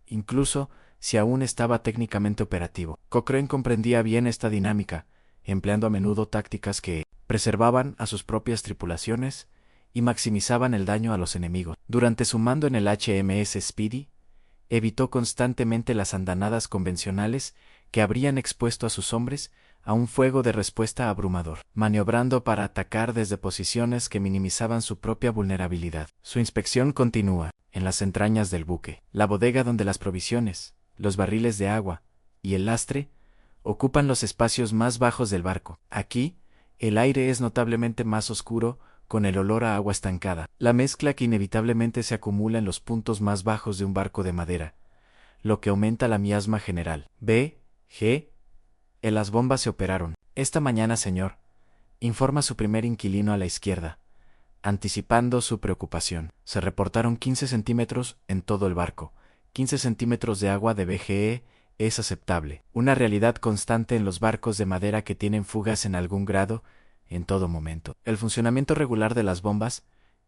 incluso si aún estaba técnicamente operativo. Cochrane comprendía bien esta dinámica, empleando a menudo tácticas que preservaban a sus propias tripulaciones y maximizaban el daño a los enemigos. Durante su mando en el HMS Speedy, evitó constantemente las andanadas convencionales que habrían expuesto a sus hombres a un fuego de respuesta abrumador, maniobrando para atacar desde posiciones que minimizaban su propia vulnerabilidad. Su inspección continúa en las entrañas del buque. La bodega donde las provisiones, los barriles de agua y el lastre ocupan los espacios más bajos del barco. Aquí, el aire es notablemente más oscuro, con el olor a agua estancada, la mezcla que inevitablemente se acumula en los puntos más bajos de un barco de madera, lo que aumenta la miasma general. Las bombas se operaron. Esta mañana, señor, informa su primer inquilino a la izquierda, anticipando su preocupación. Se reportaron 15 centímetros en todo el barco. 15 centímetros de agua de BGE es aceptable. Una realidad constante en los barcos de madera que tienen fugas en algún grado, en todo momento. El funcionamiento regular de las bombas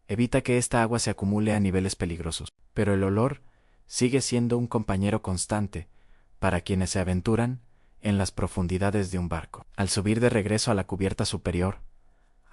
evita que esta agua se acumule a niveles peligrosos, pero el olor sigue siendo un compañero constante para quienes se aventuran en las profundidades de un barco. Al subir de regreso a la cubierta superior,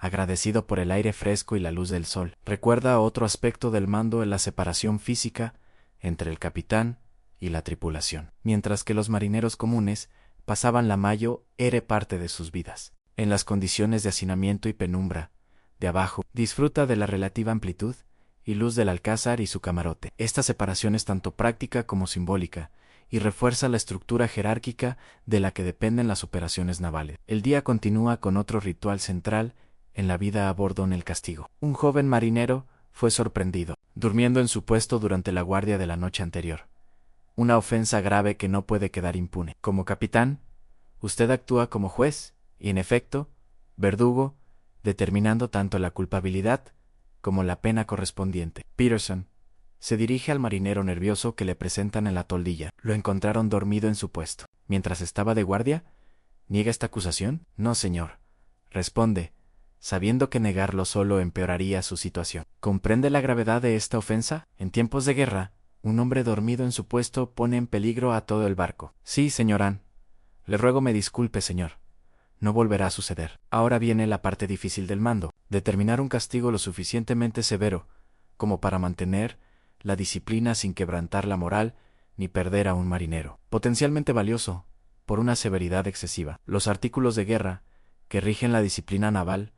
agradecido por el aire fresco y la luz del sol. Recuerda otro aspecto del mando en la separación física entre el capitán y la tripulación. Mientras que los marineros comunes pasaban la mayor parte de sus vidas en las condiciones de hacinamiento y penumbra de abajo, disfruta de la relativa amplitud y luz del alcázar y su camarote. Esta separación es tanto práctica como simbólica y refuerza la estructura jerárquica de la que dependen las operaciones navales. El día continúa con otro ritual central en la vida a bordo en el Castigo. Un joven marinero fue sorprendido, durmiendo en su puesto durante la guardia de la noche anterior. Una ofensa grave que no puede quedar impune. Como capitán, usted actúa como juez y, en efecto, verdugo, determinando tanto la culpabilidad como la pena correspondiente. Peterson se dirige al marinero nervioso que le presentan en la toldilla. Lo encontraron dormido en su puesto. ¿Mientras estaba de guardia? ¿Niega esta acusación? No, señor. Responde, sabiendo que negarlo solo empeoraría su situación. ¿Comprende la gravedad de esta ofensa? En tiempos de guerra, un hombre dormido en su puesto pone en peligro a todo el barco. Sí, señor Ann. Le ruego me disculpe, señor. No volverá a suceder. Ahora viene la parte difícil del mando. Determinar un castigo lo suficientemente severo como para mantener la disciplina sin quebrantar la moral ni perder a un marinero. Potencialmente valioso por una severidad excesiva. Los artículos de guerra que rigen la disciplina naval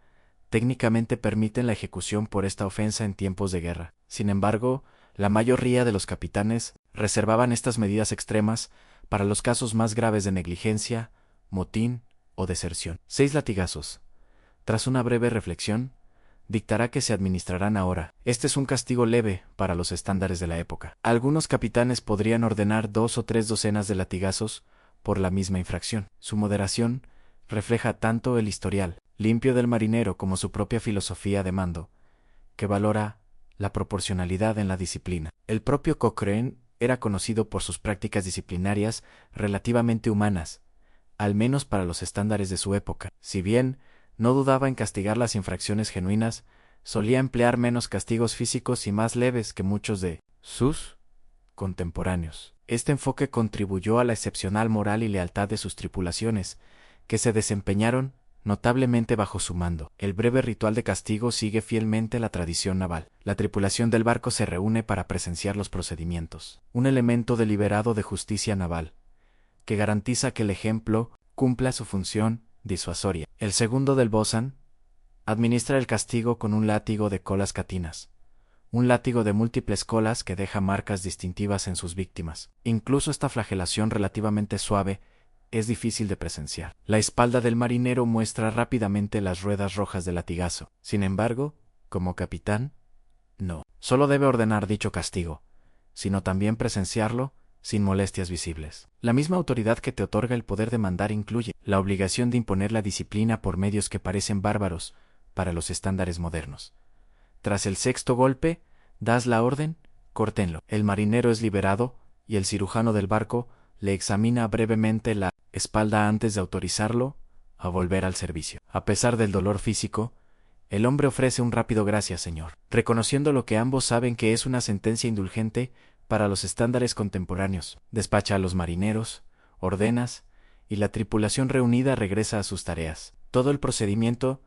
técnicamente permiten la ejecución por esta ofensa en tiempos de guerra. Sin embargo, la mayoría de los capitanes reservaban estas medidas extremas para los casos más graves de negligencia, motín o deserción. 6 latigazos. Tras una breve reflexión, dictará que se administrarán ahora. Este es un castigo leve para los estándares de la época. Algunos capitanes podrían ordenar 2 o 3 docenas de latigazos por la misma infracción. Su moderación refleja tanto el historial limpio del marinero como su propia filosofía de mando, que valora la proporcionalidad en la disciplina. El propio Cochrane era conocido por sus prácticas disciplinarias relativamente humanas, al menos para los estándares de su época. Si bien no dudaba en castigar las infracciones genuinas, solía emplear menos castigos físicos y más leves que muchos de sus contemporáneos. Este enfoque contribuyó a la excepcional moral y lealtad de sus tripulaciones, que se desempeñaron notablemente bajo su mando. El breve ritual de castigo sigue fielmente la tradición naval. La tripulación del barco se reúne para presenciar los procedimientos. Un elemento deliberado de justicia naval, que garantiza que el ejemplo cumpla su función disuasoria. El segundo del bosun administra el castigo con un látigo de colas catinas, un látigo de múltiples colas que deja marcas distintivas en sus víctimas. Incluso esta flagelación relativamente suave es difícil de presenciar. La espalda del marinero muestra rápidamente las ruedas rojas del latigazo. Sin embargo, como capitán, no solo debe ordenar dicho castigo, sino también presenciarlo sin molestias visibles. La misma autoridad que te otorga el poder de mandar incluye la obligación de imponer la disciplina por medios que parecen bárbaros para los estándares modernos. Tras el 6º golpe, das la orden, córtenlo. El marinero es liberado y el cirujano del barco le examina brevemente la espalda antes de autorizarlo a volver al servicio. A pesar del dolor físico, el hombre ofrece un rápido gracias, señor, reconociendo lo que ambos saben que es una sentencia indulgente para los estándares contemporáneos. Despacha a los marineros, ordenas, y la tripulación reunida regresa a sus tareas. Todo el procedimiento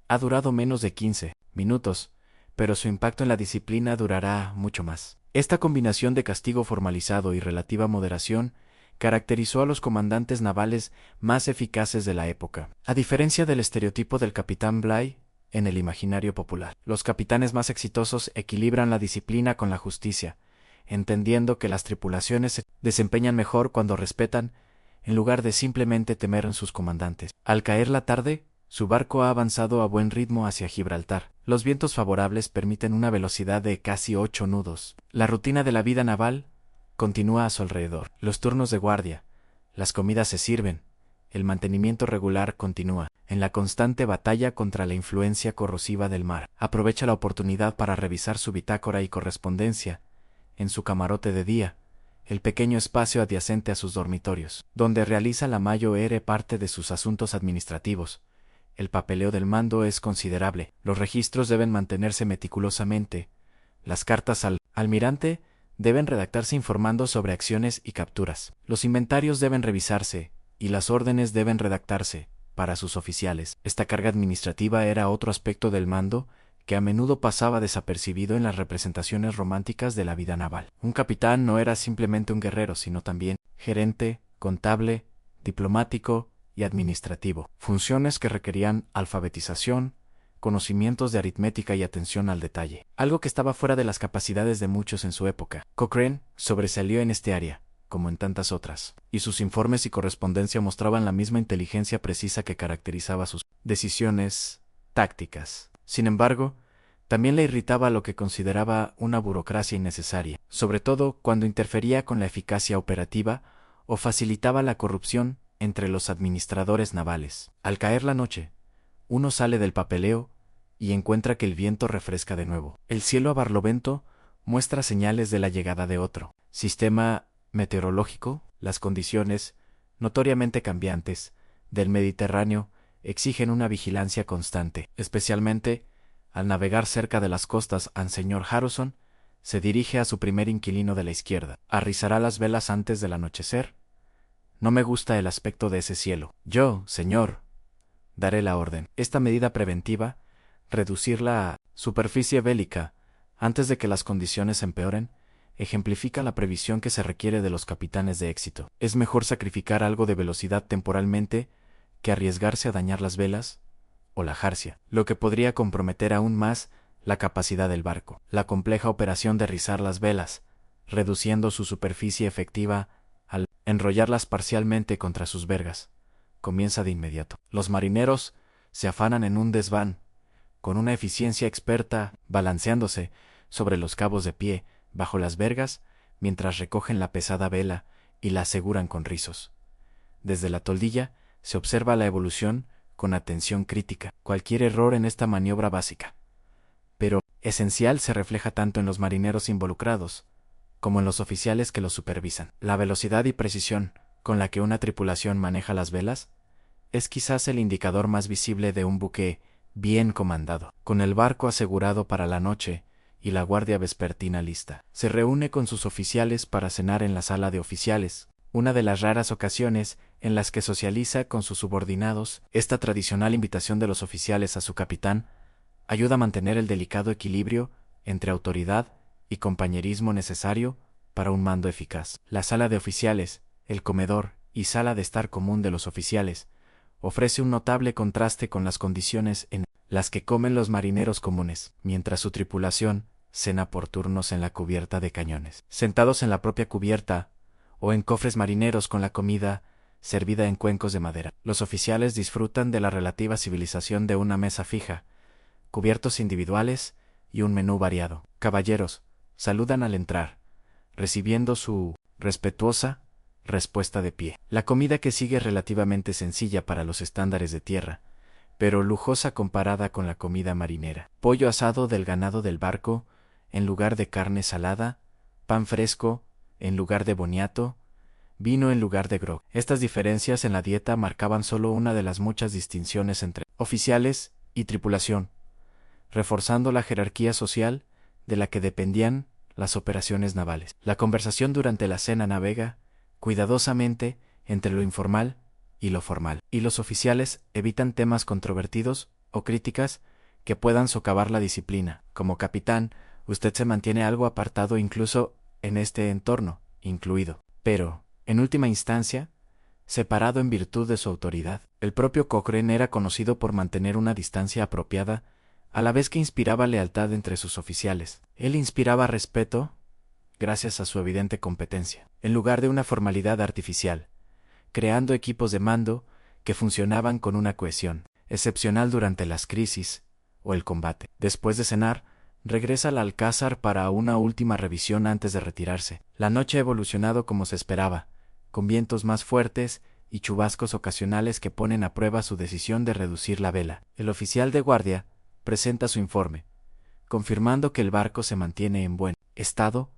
ha durado menos de 15 minutos, pero su impacto en la disciplina durará mucho más. Esta combinación de castigo formalizado y relativa moderación caracterizó a los comandantes navales más eficaces de la época. A diferencia del estereotipo del capitán Bligh en el imaginario popular, los capitanes más exitosos equilibran la disciplina con la justicia, entendiendo que las tripulaciones se desempeñan mejor cuando respetan, en lugar de simplemente temer en sus comandantes. Al caer la tarde, su barco ha avanzado a buen ritmo hacia Gibraltar. Los vientos favorables permiten una velocidad de casi 8 nudos. La rutina de la vida naval continúa a su alrededor. Los turnos de guardia, las comidas se sirven, el mantenimiento regular continúa. En la constante batalla contra la influencia corrosiva del mar, aprovecha la oportunidad para revisar su bitácora y correspondencia en su camarote de día, el pequeño espacio adyacente a sus dormitorios, donde realiza la mayor parte de sus asuntos administrativos. El papeleo del mando es considerable. Los registros deben mantenerse meticulosamente. Las cartas al almirante deben redactarse informando sobre acciones y capturas. Los inventarios deben revisarse, y las órdenes deben redactarse, para sus oficiales. Esta carga administrativa era otro aspecto del mando que a menudo pasaba desapercibido en las representaciones románticas de la vida naval. Un capitán no era simplemente un guerrero, sino también gerente, contable, diplomático y administrativo, funciones que requerían alfabetización, conocimientos de aritmética y atención al detalle, algo que estaba fuera de las capacidades de muchos en su época. Cochrane sobresalió en este área, como en tantas otras, y sus informes y correspondencia mostraban la misma inteligencia precisa que caracterizaba sus decisiones tácticas. Sin embargo, también le irritaba lo que consideraba una burocracia innecesaria, sobre todo cuando interfería con la eficacia operativa o facilitaba la corrupción entre los administradores navales. Al caer la noche, uno sale del papeleo y encuentra que el viento refresca de nuevo. El cielo a barlovento muestra señales de la llegada de otro sistema meteorológico. Las condiciones, notoriamente cambiantes, del Mediterráneo exigen una vigilancia constante, especialmente al navegar cerca de las costas. Señor Harrison se dirige a su primer inquilino de la izquierda. ¿Arrizará las velas antes del anochecer? No me gusta el aspecto de ese cielo. Yo, señor, daré la orden. Esta medida preventiva, reducir la superficie bélica antes de que las condiciones empeoren, ejemplifica la previsión que se requiere de los capitanes de éxito. Es mejor sacrificar algo de velocidad temporalmente que arriesgarse a dañar las velas o la jarcia, lo que podría comprometer aún más la capacidad del barco. La compleja operación de rizar las velas, reduciendo su superficie efectiva al enrollarlas parcialmente contra sus vergas, comienza de inmediato. Los marineros se afanan en un desván, con una eficiencia experta, balanceándose sobre los cabos de pie, bajo las vergas, mientras recogen la pesada vela y la aseguran con rizos. Desde la toldilla se observa la evolución con atención crítica. Cualquier error en esta maniobra básica, pero esencial, se refleja tanto en los marineros involucrados como en los oficiales que los supervisan. La velocidad y precisión con la que una tripulación maneja las velas es quizás el indicador más visible de un buque bien comandado. Con el barco asegurado para la noche y la guardia vespertina lista, se reúne con sus oficiales para cenar en la sala de oficiales, una de las raras ocasiones en las que socializa con sus subordinados. Esta tradicional invitación de los oficiales a su capitán ayuda a mantener el delicado equilibrio entre autoridad y compañerismo necesario para un mando eficaz. La sala de oficiales, el comedor y sala de estar común de los oficiales ofrece un notable contraste con las condiciones en las que comen los marineros comunes, mientras su tripulación cena por turnos en la cubierta de cañones, sentados en la propia cubierta o en cofres marineros con la comida servida en cuencos de madera. Los oficiales disfrutan de la relativa civilización de una mesa fija, cubiertos individuales y un menú variado. Caballeros, saludan al entrar, recibiendo su respetuosa respuesta de pie. La comida que sigue es relativamente sencilla para los estándares de tierra, pero lujosa comparada con la comida marinera. Pollo asado del ganado del barco en lugar de carne salada, pan fresco en lugar de boniato, vino en lugar de grog. Estas diferencias en la dieta marcaban solo una de las muchas distinciones entre oficiales y tripulación, reforzando la jerarquía social de la que dependían las operaciones navales. La conversación durante la cena navega cuidadosamente entre lo informal y lo formal, y los oficiales evitan temas controvertidos o críticas que puedan socavar la disciplina. Como capitán, usted se mantiene algo apartado incluso en este entorno, incluido, pero, en última instancia, separado en virtud de su autoridad. El propio Cochrane era conocido por mantener una distancia apropiada, a la vez que inspiraba lealtad entre sus oficiales. Él inspiraba respeto gracias a su evidente competencia, en lugar de una formalidad artificial, creando equipos de mando que funcionaban con una cohesión excepcional durante las crisis o el combate. Después de cenar, regresa al alcázar para una última revisión antes de retirarse. La noche ha evolucionado como se esperaba, con vientos más fuertes y chubascos ocasionales que ponen a prueba su decisión de reducir la vela. El oficial de guardia presenta su informe, confirmando que el barco se mantiene en buen estado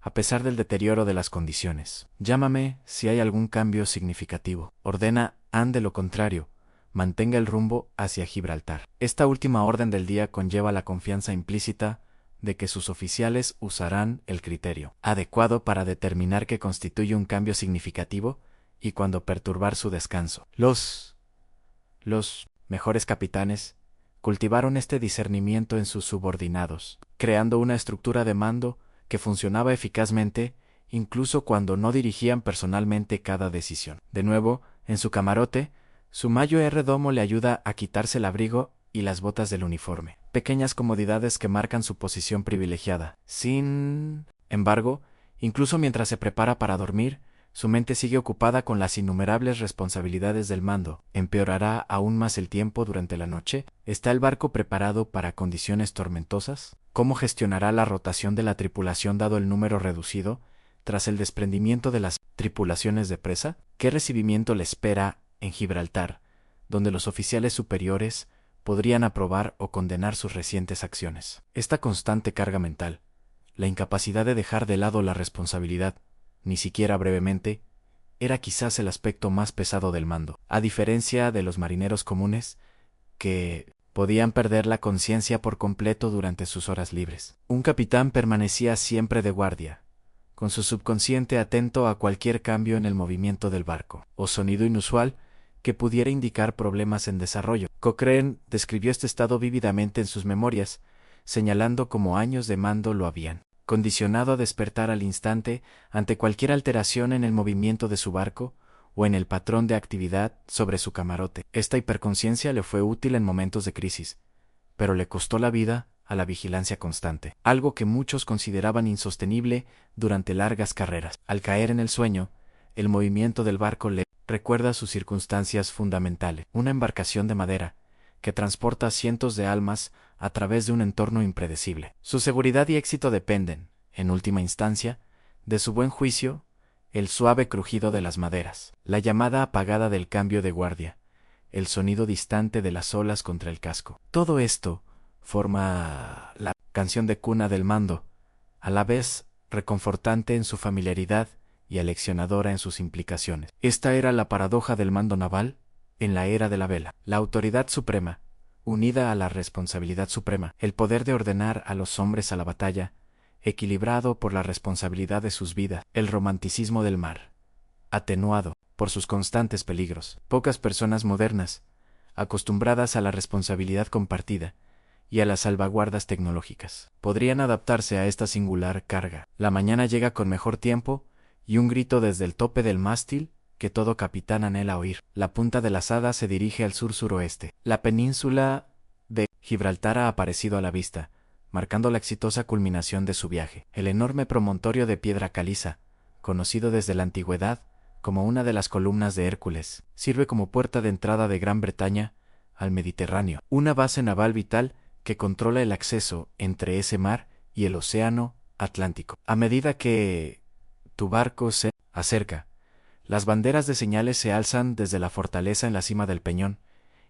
a pesar del deterioro de las condiciones. Llámame si hay algún cambio significativo. Ordena de lo contrario, mantenga el rumbo hacia Gibraltar. Esta última orden del día conlleva la confianza implícita de que sus oficiales usarán el criterio adecuado para determinar qué constituye un cambio significativo y cuándo perturbar su descanso. Los Los mejores capitanes cultivaron este discernimiento en sus subordinados, creando una estructura de mando que funcionaba eficazmente incluso cuando no dirigían personalmente cada decisión. De nuevo, en su camarote, su mayordomo le ayuda a quitarse el abrigo y las botas del uniforme, pequeñas comodidades que marcan su posición privilegiada. Sin embargo, incluso mientras se prepara para dormir, su mente sigue ocupada con las innumerables responsabilidades del mando. ¿Empeorará aún más el tiempo durante la noche? ¿Está el barco preparado para condiciones tormentosas? ¿Cómo gestionará la rotación de la tripulación dado el número reducido tras el desprendimiento de las tripulaciones de presa? ¿Qué recibimiento le espera en Gibraltar, donde los oficiales superiores podrían aprobar o condenar sus recientes acciones? Esta constante carga mental, la incapacidad de dejar de lado la responsabilidad, ni siquiera brevemente, era quizás el aspecto más pesado del mando. A diferencia de los marineros comunes, que podían perder la conciencia por completo durante sus horas libres, un capitán permanecía siempre de guardia, con su subconsciente atento a cualquier cambio en el movimiento del barco, o sonido inusual que pudiera indicar problemas en desarrollo. Cochrane describió este estado vívidamente en sus memorias, señalando cómo años de mando lo habían condicionado a despertar al instante ante cualquier alteración en el movimiento de su barco o en el patrón de actividad sobre su camarote. Esta hiperconciencia le fue útil en momentos de crisis, pero le costó la vida a la vigilancia constante, algo que muchos consideraban insostenible durante largas carreras. Al caer en el sueño, el movimiento del barco le recuerda sus circunstancias fundamentales, una embarcación de madera que transporta cientos de almas a través de un entorno impredecible. Su seguridad y éxito dependen, en última instancia, de su buen juicio, el suave crujido de las maderas, la llamada apagada del cambio de guardia, el sonido distante de las olas contra el casco. Todo esto forma la canción de cuna del mando, a la vez reconfortante en su familiaridad y aleccionadora en sus implicaciones. Esta era la paradoja del mando naval en la era de la vela. La autoridad suprema, unida a la responsabilidad suprema, el poder de ordenar a los hombres a la batalla, equilibrado por la responsabilidad de sus vidas, el romanticismo del mar, atenuado por sus constantes peligros. Pocas personas modernas, acostumbradas a la responsabilidad compartida y a las salvaguardas tecnológicas, podrían adaptarse a esta singular carga. La mañana llega con mejor tiempo y un grito desde el tope del mástil que todo capitán anhela oír. La punta de las hadas se dirige al sur-suroeste. La península de Gibraltar ha aparecido a la vista, marcando la exitosa culminación de su viaje. El enorme promontorio de piedra caliza, conocido desde la antigüedad como una de las columnas de Hércules, sirve como puerta de entrada de Gran Bretaña al Mediterráneo, una base naval vital que controla el acceso entre ese mar y el océano Atlántico. A medida que tu barco se acerca, las banderas de señales se alzan desde la fortaleza en la cima del peñón,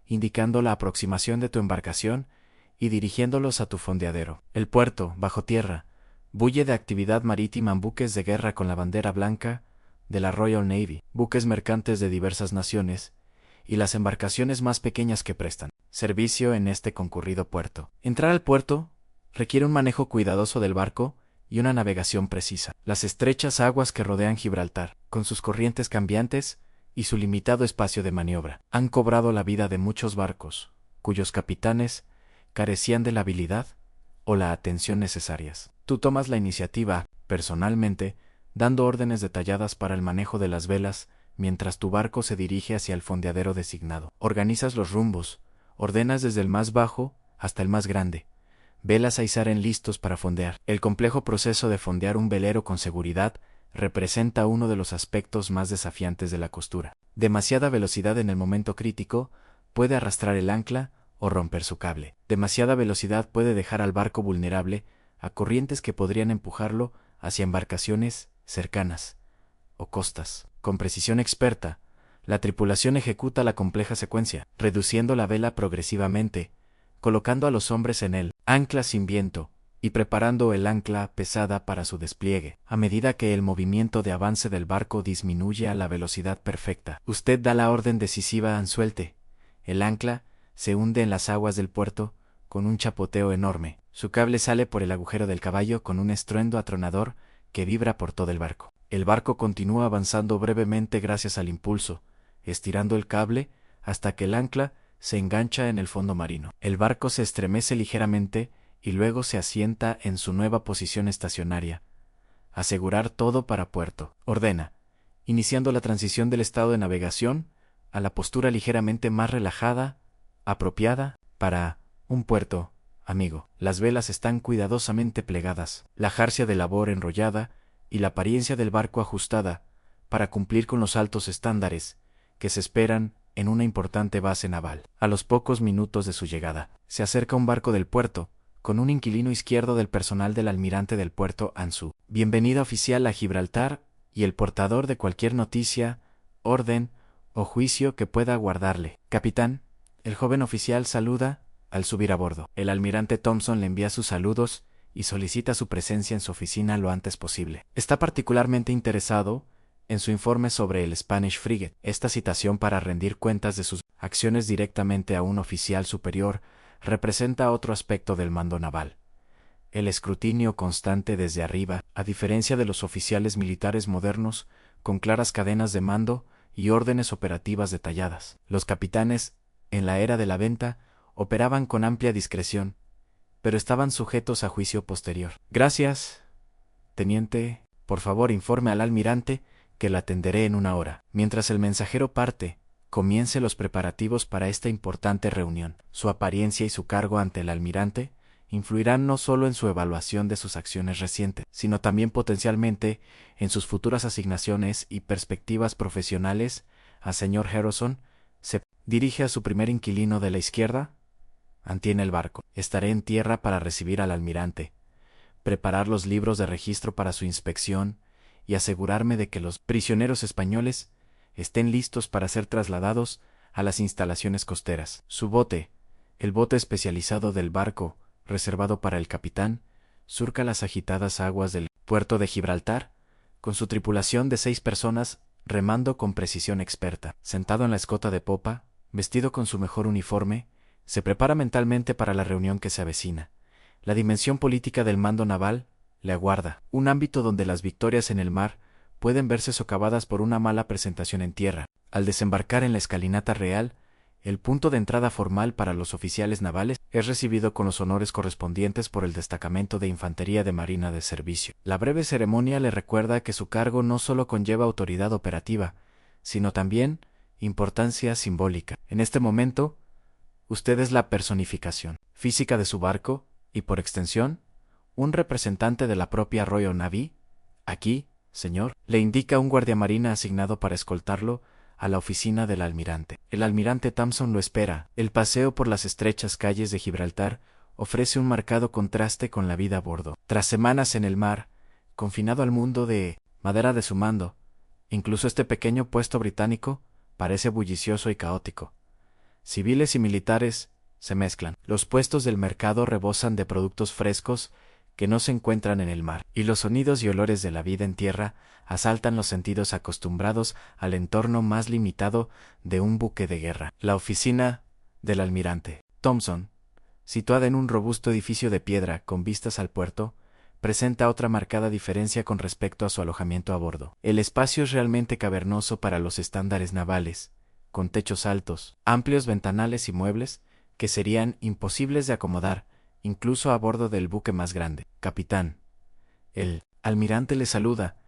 indicando la aproximación de tu embarcación y dirigiéndolos a tu fondeadero. El puerto, bajo tierra, bulle de actividad marítima en buques de guerra con la bandera blanca de la Royal Navy, buques mercantes de diversas naciones, y las embarcaciones más pequeñas que prestan servicio en este concurrido puerto. Entrar al puerto requiere un manejo cuidadoso del barco y una navegación precisa. Las estrechas aguas que rodean Gibraltar, con sus corrientes cambiantes y su limitado espacio de maniobra, han cobrado la vida de muchos barcos, cuyos capitanes carecían de la habilidad o la atención necesarias. Tú tomas la iniciativa, personalmente, dando órdenes detalladas para el manejo de las velas mientras tu barco se dirige hacia el fondeadero designado. Organizas los rumbos, ordenas desde el más bajo hasta el más grande, velas a izar en listos para fondear. El complejo proceso de fondear un velero con seguridad representa uno de los aspectos más desafiantes de la costura. Demasiada velocidad en el momento crítico puede arrastrar el ancla o romper su cable. Demasiada velocidad puede dejar al barco vulnerable a corrientes que podrían empujarlo hacia embarcaciones cercanas o costas. Con precisión experta, la tripulación ejecuta la compleja secuencia, reduciendo la vela progresivamente, colocando a los hombres en el ancla sin viento y preparando el ancla pesada para su despliegue. A medida que el movimiento de avance del barco disminuye a la velocidad perfecta, usted da la orden decisiva a suelte. El ancla se hunde en las aguas del puerto con un chapoteo enorme. Su cable sale por el agujero del caballo con un estruendo atronador que vibra por todo el barco. El barco continúa avanzando brevemente gracias al impulso, estirando el cable hasta que el ancla se engancha en el fondo marino. El barco se estremece ligeramente y luego se asienta en su nueva posición estacionaria. Asegurar todo para puerto. Ordena, iniciando la transición del estado de navegación a la postura ligeramente más relajada, apropiada para un puerto, amigo. Las velas están cuidadosamente plegadas, la jarcia de labor enrollada y la apariencia del barco ajustada para cumplir con los altos estándares que se esperan en una importante base naval. A los pocos minutos de su llegada, se acerca un barco del puerto, con un inquilino izquierdo del personal del almirante del puerto Anzu. Bienvenida oficial a Gibraltar y el portador de cualquier noticia, orden o juicio que pueda aguardarle. Capitán, el joven oficial saluda al subir a bordo. El almirante Thompson le envía sus saludos y solicita su presencia en su oficina lo antes posible. Está particularmente interesado en su informe sobre el Spanish Frigate. Esta citación para rendir cuentas de sus acciones directamente a un oficial superior representa otro aspecto del mando naval. El escrutinio constante desde arriba, a diferencia de los oficiales militares modernos, con claras cadenas de mando y órdenes operativas detalladas. Los capitanes, en la era de la venta, operaban con amplia discreción, pero estaban sujetos a juicio posterior. Gracias, teniente. Por favor, informe al almirante que la atenderé en 1 hora. Mientras el mensajero parte, comience los preparativos para esta importante reunión. Su apariencia y su cargo ante el almirante influirán no solo en su evaluación de sus acciones recientes, sino también potencialmente en sus futuras asignaciones y perspectivas profesionales. A señor Harrison se dirige a su primer inquilino de la izquierda. Antiene el barco. Estaré en tierra para recibir al almirante, preparar los libros de registro para su inspección y asegurarme de que los prisioneros españoles estén listos para ser trasladados a las instalaciones costeras. Su bote, el bote especializado del barco, reservado para el capitán, surca las agitadas aguas del puerto de Gibraltar, con su tripulación de 6 personas remando con precisión experta. Sentado en la escota de popa, vestido con su mejor uniforme, se prepara mentalmente para la reunión que se avecina. La dimensión política del mando naval le aguarda, un ámbito donde las victorias en el mar pueden verse socavadas por una mala presentación en tierra. Al desembarcar en la escalinata real, el punto de entrada formal para los oficiales navales es recibido con los honores correspondientes por el destacamento de infantería de marina de servicio. La breve ceremonia le recuerda que su cargo no solo conlleva autoridad operativa, sino también importancia simbólica. En este momento, usted es la personificación física de su barco y, por extensión, un representante de la propia Royal Navy. Aquí, señor, le indica un guardiamarina asignado para escoltarlo a la oficina del almirante. El almirante Thompson lo espera. El paseo por las estrechas calles de Gibraltar ofrece un marcado contraste con la vida a bordo. Tras semanas en el mar, confinado al mundo de madera de su mando, incluso este pequeño puesto británico parece bullicioso y caótico. Civiles y militares se mezclan. Los puestos del mercado rebosan de productos frescos que no se encuentran en el mar, y los sonidos y olores de la vida en tierra asaltan los sentidos acostumbrados al entorno más limitado de un buque de guerra. La oficina del almirante Thompson, situada en un robusto edificio de piedra con vistas al puerto, presenta otra marcada diferencia con respecto a su alojamiento a bordo. El espacio es realmente cavernoso para los estándares navales, con techos altos, amplios ventanales y muebles que serían imposibles de acomodar incluso a bordo del buque más grande. Capitán. El almirante le saluda,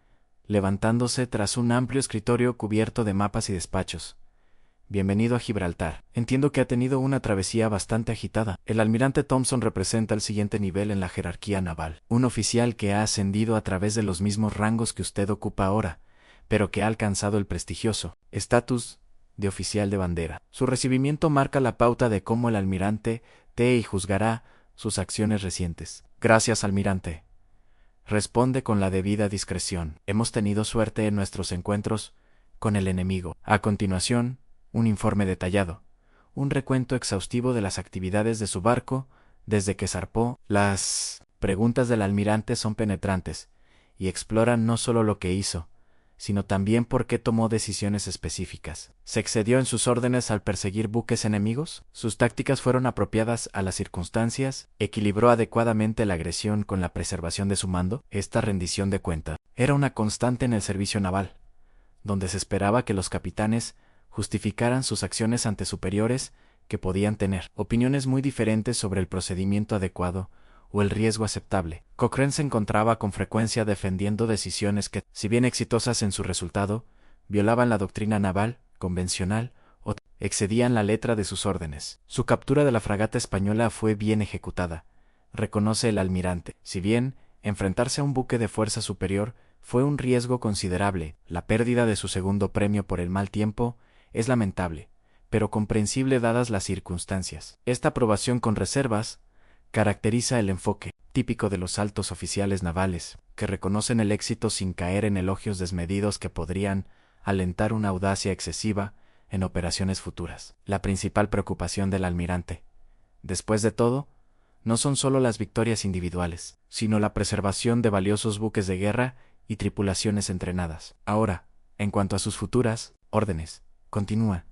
levantándose tras un amplio escritorio cubierto de mapas y despachos. Bienvenido a Gibraltar. Entiendo que ha tenido una travesía bastante agitada. El almirante Thompson representa el siguiente nivel en la jerarquía naval. Un oficial que ha ascendido a través de los mismos rangos que usted ocupa ahora, pero que ha alcanzado el prestigioso estatus de oficial de bandera. Su recibimiento marca la pauta de cómo el almirante te y juzgará sus acciones recientes. Gracias, almirante. Responde con la debida discreción. Hemos tenido suerte en nuestros encuentros con el enemigo. A continuación, un informe detallado, un recuento exhaustivo de las actividades de su barco desde que zarpó. Las preguntas del almirante son penetrantes y exploran no solo lo que hizo, sino también por qué tomó decisiones específicas. ¿Se excedió en sus órdenes al perseguir buques enemigos? ¿Sus tácticas fueron apropiadas a las circunstancias? ¿Equilibró adecuadamente la agresión con la preservación de su mando? Esta rendición de cuentas era una constante en el servicio naval, donde se esperaba que los capitanes justificaran sus acciones ante superiores que podían tener opiniones muy diferentes sobre el procedimiento adecuado o el riesgo aceptable. Cochrane se encontraba con frecuencia defendiendo decisiones que, si bien exitosas en su resultado, violaban la doctrina naval convencional o excedían la letra de sus órdenes. Su captura de la fragata española fue bien ejecutada, reconoce el almirante. Si bien enfrentarse a un buque de fuerza superior fue un riesgo considerable, la pérdida de su segundo premio por el mal tiempo es lamentable, pero comprensible dadas las circunstancias. Esta aprobación con reservas caracteriza el enfoque típico de los altos oficiales navales, que reconocen el éxito sin caer en elogios desmedidos que podrían alentar una audacia excesiva en operaciones futuras. La principal preocupación del almirante, después de todo, no son solo las victorias individuales, sino la preservación de valiosos buques de guerra y tripulaciones entrenadas. Ahora, en cuanto a sus futuras órdenes, continúa,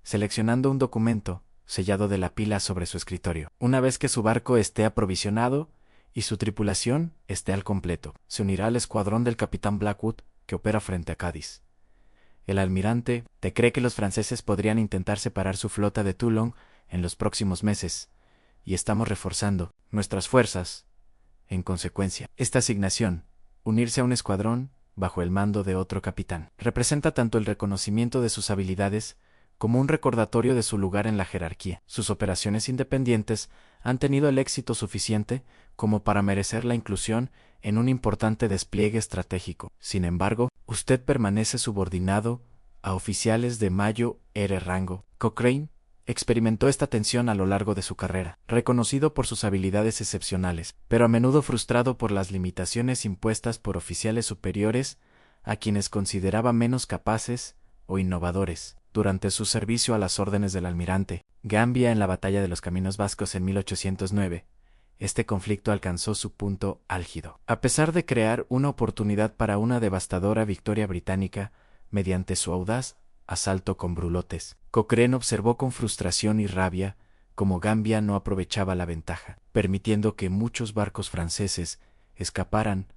seleccionando un documento sellado de la pila sobre su escritorio. Una vez que su barco esté aprovisionado y su tripulación esté al completo, se unirá al escuadrón del capitán Blackwood que opera frente a Cádiz. El almirante cree que los franceses podrían intentar separar su flota de Toulon en los próximos meses, y estamos reforzando nuestras fuerzas. En consecuencia, esta asignación, unirse a un escuadrón bajo el mando de otro capitán, representa tanto el reconocimiento de sus habilidades como un recordatorio de su lugar en la jerarquía. Sus operaciones independientes han tenido el éxito suficiente como para merecer la inclusión en un importante despliegue estratégico. Sin embargo, usted permanece subordinado a oficiales de mayor rango. Cochrane experimentó esta tensión a lo largo de su carrera, reconocido por sus habilidades excepcionales, pero a menudo frustrado por las limitaciones impuestas por oficiales superiores a quienes consideraba menos capaces o innovadores. Durante su servicio a las órdenes del almirante Gambia en la batalla de los Caminos Vascos en 1809, este conflicto alcanzó su punto álgido. A pesar de crear una oportunidad para una devastadora victoria británica mediante su audaz asalto con brulotes, Cochrane observó con frustración y rabia cómo Gambia no aprovechaba la ventaja, permitiendo que muchos barcos franceses escaparan.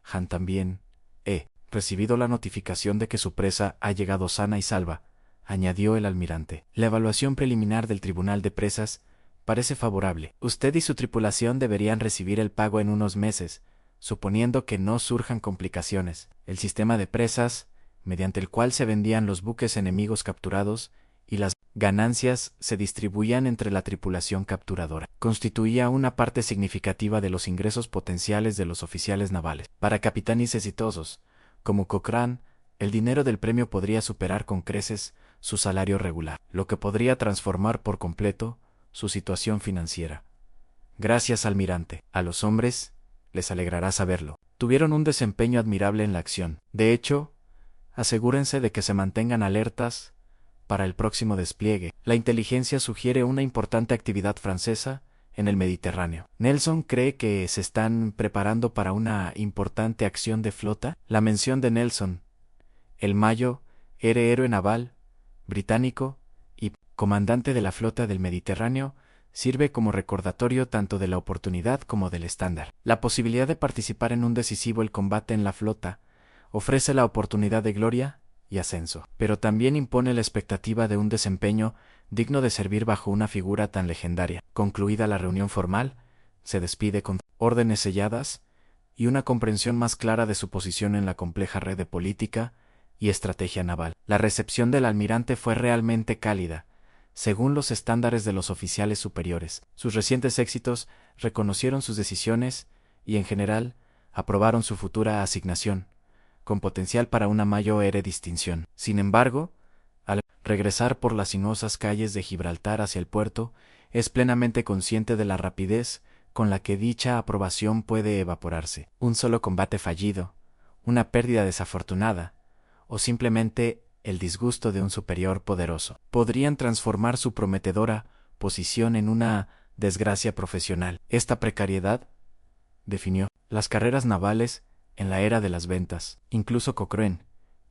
Han también he recibido la notificación de que su presa ha llegado sana y salva, añadió el almirante. La evaluación preliminar del Tribunal de Presas parece favorable. Usted y su tripulación deberían recibir el pago en unos meses, suponiendo que no surjan complicaciones. El sistema de presas, mediante el cual se vendían los buques enemigos capturados y las ganancias se distribuían entre la tripulación capturadora, constituía una parte significativa de los ingresos potenciales de los oficiales navales. Para capitanes exitosos, como Cochrane, el dinero del premio podría superar con creces su salario regular, lo que podría transformar por completo su situación financiera. Gracias, almirante. A los hombres les alegrará saberlo. Tuvieron un desempeño admirable en la acción. De hecho, asegúrense de que se mantengan alertas para el próximo despliegue. La inteligencia sugiere una importante actividad francesa en el Mediterráneo. Nelson cree que se están preparando para una importante acción de flota. La mención de Nelson, el Mayo, era héroe naval británico y comandante de la flota del Mediterráneo, sirve como recordatorio tanto de la oportunidad como del estándar. La posibilidad de participar en un decisivo combate en la flota ofrece la oportunidad de gloria y ascenso, pero también impone la expectativa de un desempeño digno de servir bajo una figura tan legendaria. Concluida la reunión formal, se despide con órdenes selladas y una comprensión más clara de su posición en la compleja red de política y estrategia naval. La recepción del almirante fue realmente cálida, según los estándares de los oficiales superiores. Sus recientes éxitos reconocieron sus decisiones y, en general, aprobaron su futura asignación, con potencial para una mayor distinción. Sin embargo, al regresar por las sinuosas calles de Gibraltar hacia el puerto, es plenamente consciente de la rapidez con la que dicha aprobación puede evaporarse. Un solo combate fallido, una pérdida desafortunada, o simplemente el disgusto de un superior poderoso, podrían transformar su prometedora posición en una desgracia profesional. Esta precariedad definió las carreras navales en la era de las ventas. Incluso Cochrane,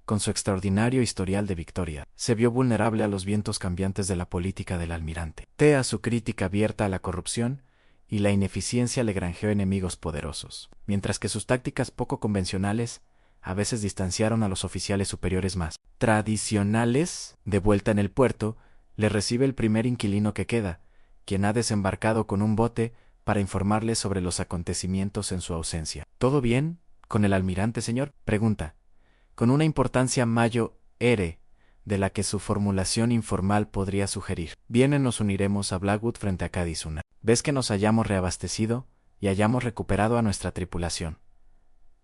con su extraordinario historial de victoria, se vio vulnerable a los vientos cambiantes de la política del almirante. A su crítica abierta a la corrupción y la ineficiencia le granjeó enemigos poderosos, mientras que sus tácticas poco convencionales a veces distanciaron a los oficiales superiores más tradicionales. De vuelta en el puerto, Le recibe el primer inquilino que queda, quien ha desembarcado con un bote para informarle sobre los acontecimientos en su ausencia. ¿Todo bien con el almirante, señor?, pregunta, con una importancia mayor de la que su formulación informal podría sugerir. Bien, nos uniremos a Blackwood frente a Cádiz. ¿Ves que nos hayamos reabastecido y hayamos recuperado a nuestra tripulación?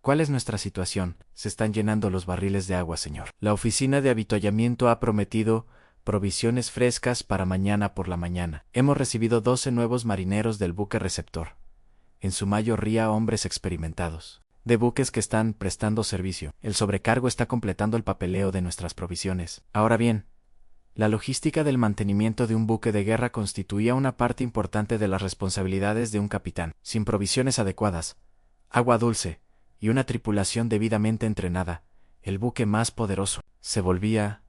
¿Cuál es nuestra situación? Se están llenando los barriles de agua, señor. La oficina de avituallamiento ha prometido provisiones frescas para mañana por la mañana. Hemos recibido 12 nuevos marineros del buque receptor, en su mayoría hombres experimentados, de buques que están prestando servicio. El sobrecargo está completando el papeleo de nuestras provisiones. Ahora bien, la logística del mantenimiento de un buque de guerra constituía una parte importante de las responsabilidades de un capitán. Sin provisiones adecuadas, agua dulce y una tripulación debidamente entrenada, el buque más poderoso se volvía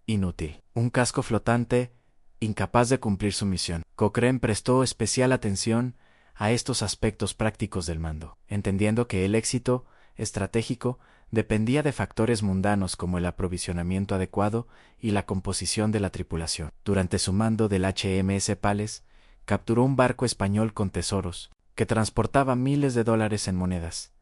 inútil. Un casco flotante, incapaz de cumplir su misión. Cochrane prestó especial atención a estos aspectos prácticos del mando, entendiendo que el éxito estratégico dependía de factores mundanos como el aprovisionamiento adecuado y la composición de la tripulación. Durante su mando del HMS Palace, capturó un barco español con tesoros, que transportaba miles de dólares en monedas,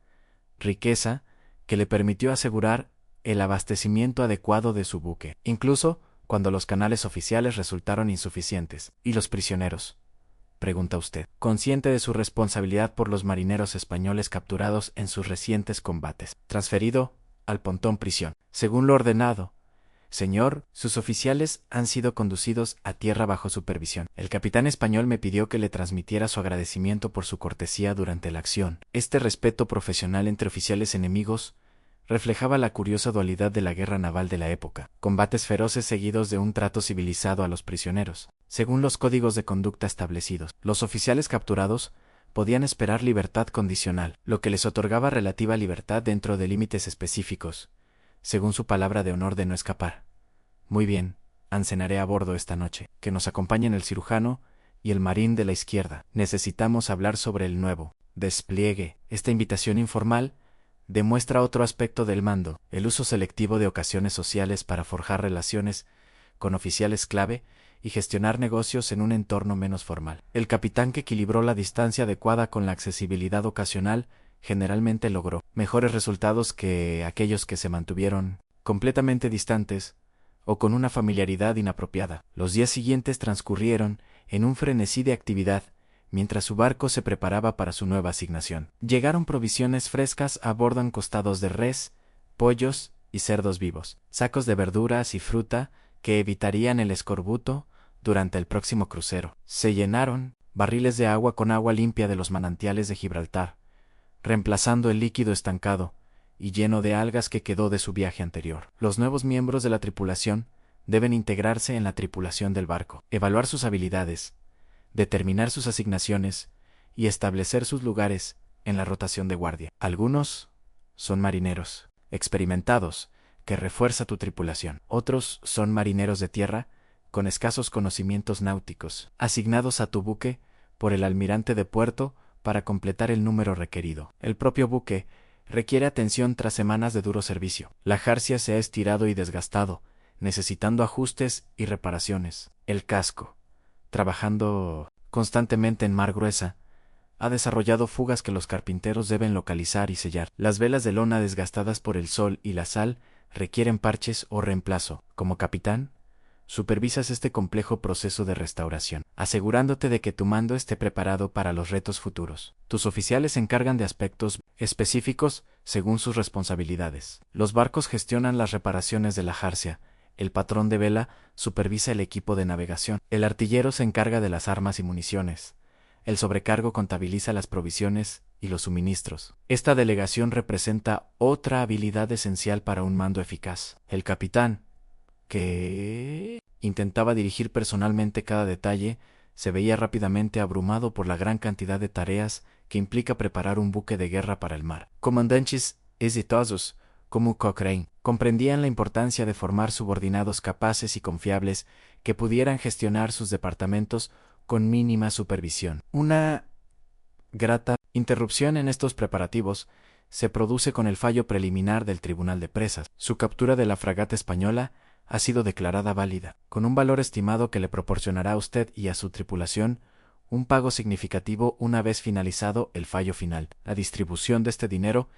riqueza que le permitió asegurar el abastecimiento adecuado de su buque, incluso cuando los canales oficiales resultaron insuficientes. ¿Y los prisioneros?, pregunta usted, consciente de su responsabilidad por los marineros españoles capturados en sus recientes combates. Transferido al pontón prisión. Según lo ordenado, señor, sus oficiales han sido conducidos a tierra bajo supervisión. El capitán español me pidió que le transmitiera su agradecimiento por su cortesía durante la acción. Este respeto profesional entre oficiales enemigos reflejaba la curiosa dualidad de la guerra naval de la época, combates feroces seguidos de un trato civilizado a los prisioneros. Según los códigos de conducta establecidos, los oficiales capturados podían esperar libertad condicional, lo que les otorgaba relativa libertad dentro de límites específicos, según su palabra de honor de no escapar. Muy bien, cenaré a bordo esta noche. Que nos acompañen el cirujano y el marín de la izquierda. Necesitamos hablar sobre el nuevo despliegue. Esta invitación informal demuestra otro aspecto del mando, el uso selectivo de ocasiones sociales para forjar relaciones con oficiales clave y gestionar negocios en un entorno menos formal. El capitán que equilibró la distancia adecuada con la accesibilidad ocasional generalmente logró mejores resultados que aquellos que se mantuvieron completamente distantes o con una familiaridad inapropiada. Los días siguientes transcurrieron en un frenesí de actividad, mientras su barco se preparaba para su nueva asignación. Llegaron provisiones frescas a bordo en costados de res, pollos y cerdos vivos, sacos de verduras y fruta que evitarían el escorbuto durante el próximo crucero. Se llenaron barriles de agua con agua limpia de los manantiales de Gibraltar, reemplazando el líquido estancado y lleno de algas que quedó de su viaje anterior. Los nuevos miembros de la tripulación deben integrarse en la tripulación del barco, evaluar sus habilidades, determinar sus asignaciones y establecer sus lugares en la rotación de guardia. Algunos son marineros experimentados que refuerza tu tripulación. Otros son marineros de tierra con escasos conocimientos náuticos, asignados a tu buque por el almirante de puerto para completar el número requerido. El propio buque requiere atención tras semanas de duro servicio. La jarcia se ha estirado y desgastado, necesitando ajustes y reparaciones. El casco, trabajando constantemente en mar gruesa, ha desarrollado fugas que los carpinteros deben localizar y sellar. Las velas de lona desgastadas por el sol y la sal requieren parches o reemplazo. Como capitán, supervisas este complejo proceso de restauración, asegurándote de que tu mando esté preparado para los retos futuros. Tus oficiales se encargan de aspectos específicos según sus responsabilidades. Los barcos gestionan las reparaciones de la jarcia. El patrón de vela supervisa el equipo de navegación. El artillero se encarga de las armas y municiones. El sobrecargo contabiliza las provisiones y los suministros. Esta delegación representa otra habilidad esencial para un mando eficaz. El capitán, que intentaba dirigir personalmente cada detalle, se veía rápidamente abrumado por la gran cantidad de tareas que implica preparar un buque de guerra para el mar. Comandantes exitosos como Cochrane comprendían la importancia de formar subordinados capaces y confiables que pudieran gestionar sus departamentos con mínima supervisión. Una grata interrupción en estos preparativos se produce con el fallo preliminar del Tribunal de Presas. Su captura de la fragata española ha sido declarada válida, con un valor estimado que le proporcionará a usted y a su tripulación un pago significativo una vez finalizado el fallo final. La distribución de este dinero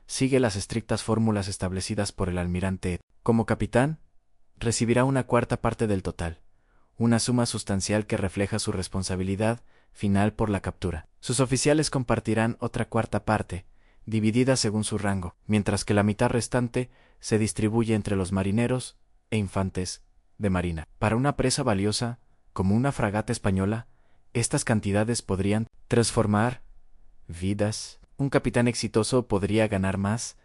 sigue las estrictas fórmulas establecidas por el almirante Ed. Como capitán, recibirá una cuarta parte del total, una suma sustancial que refleja su responsabilidad final por la captura. Sus oficiales compartirán otra cuarta parte, dividida según su rango, mientras que la mitad restante se distribuye entre los marineros e infantes de marina. Para una presa valiosa, como una fragata española, estas cantidades podrían transformar vidas. Un capitán exitoso podría ganar más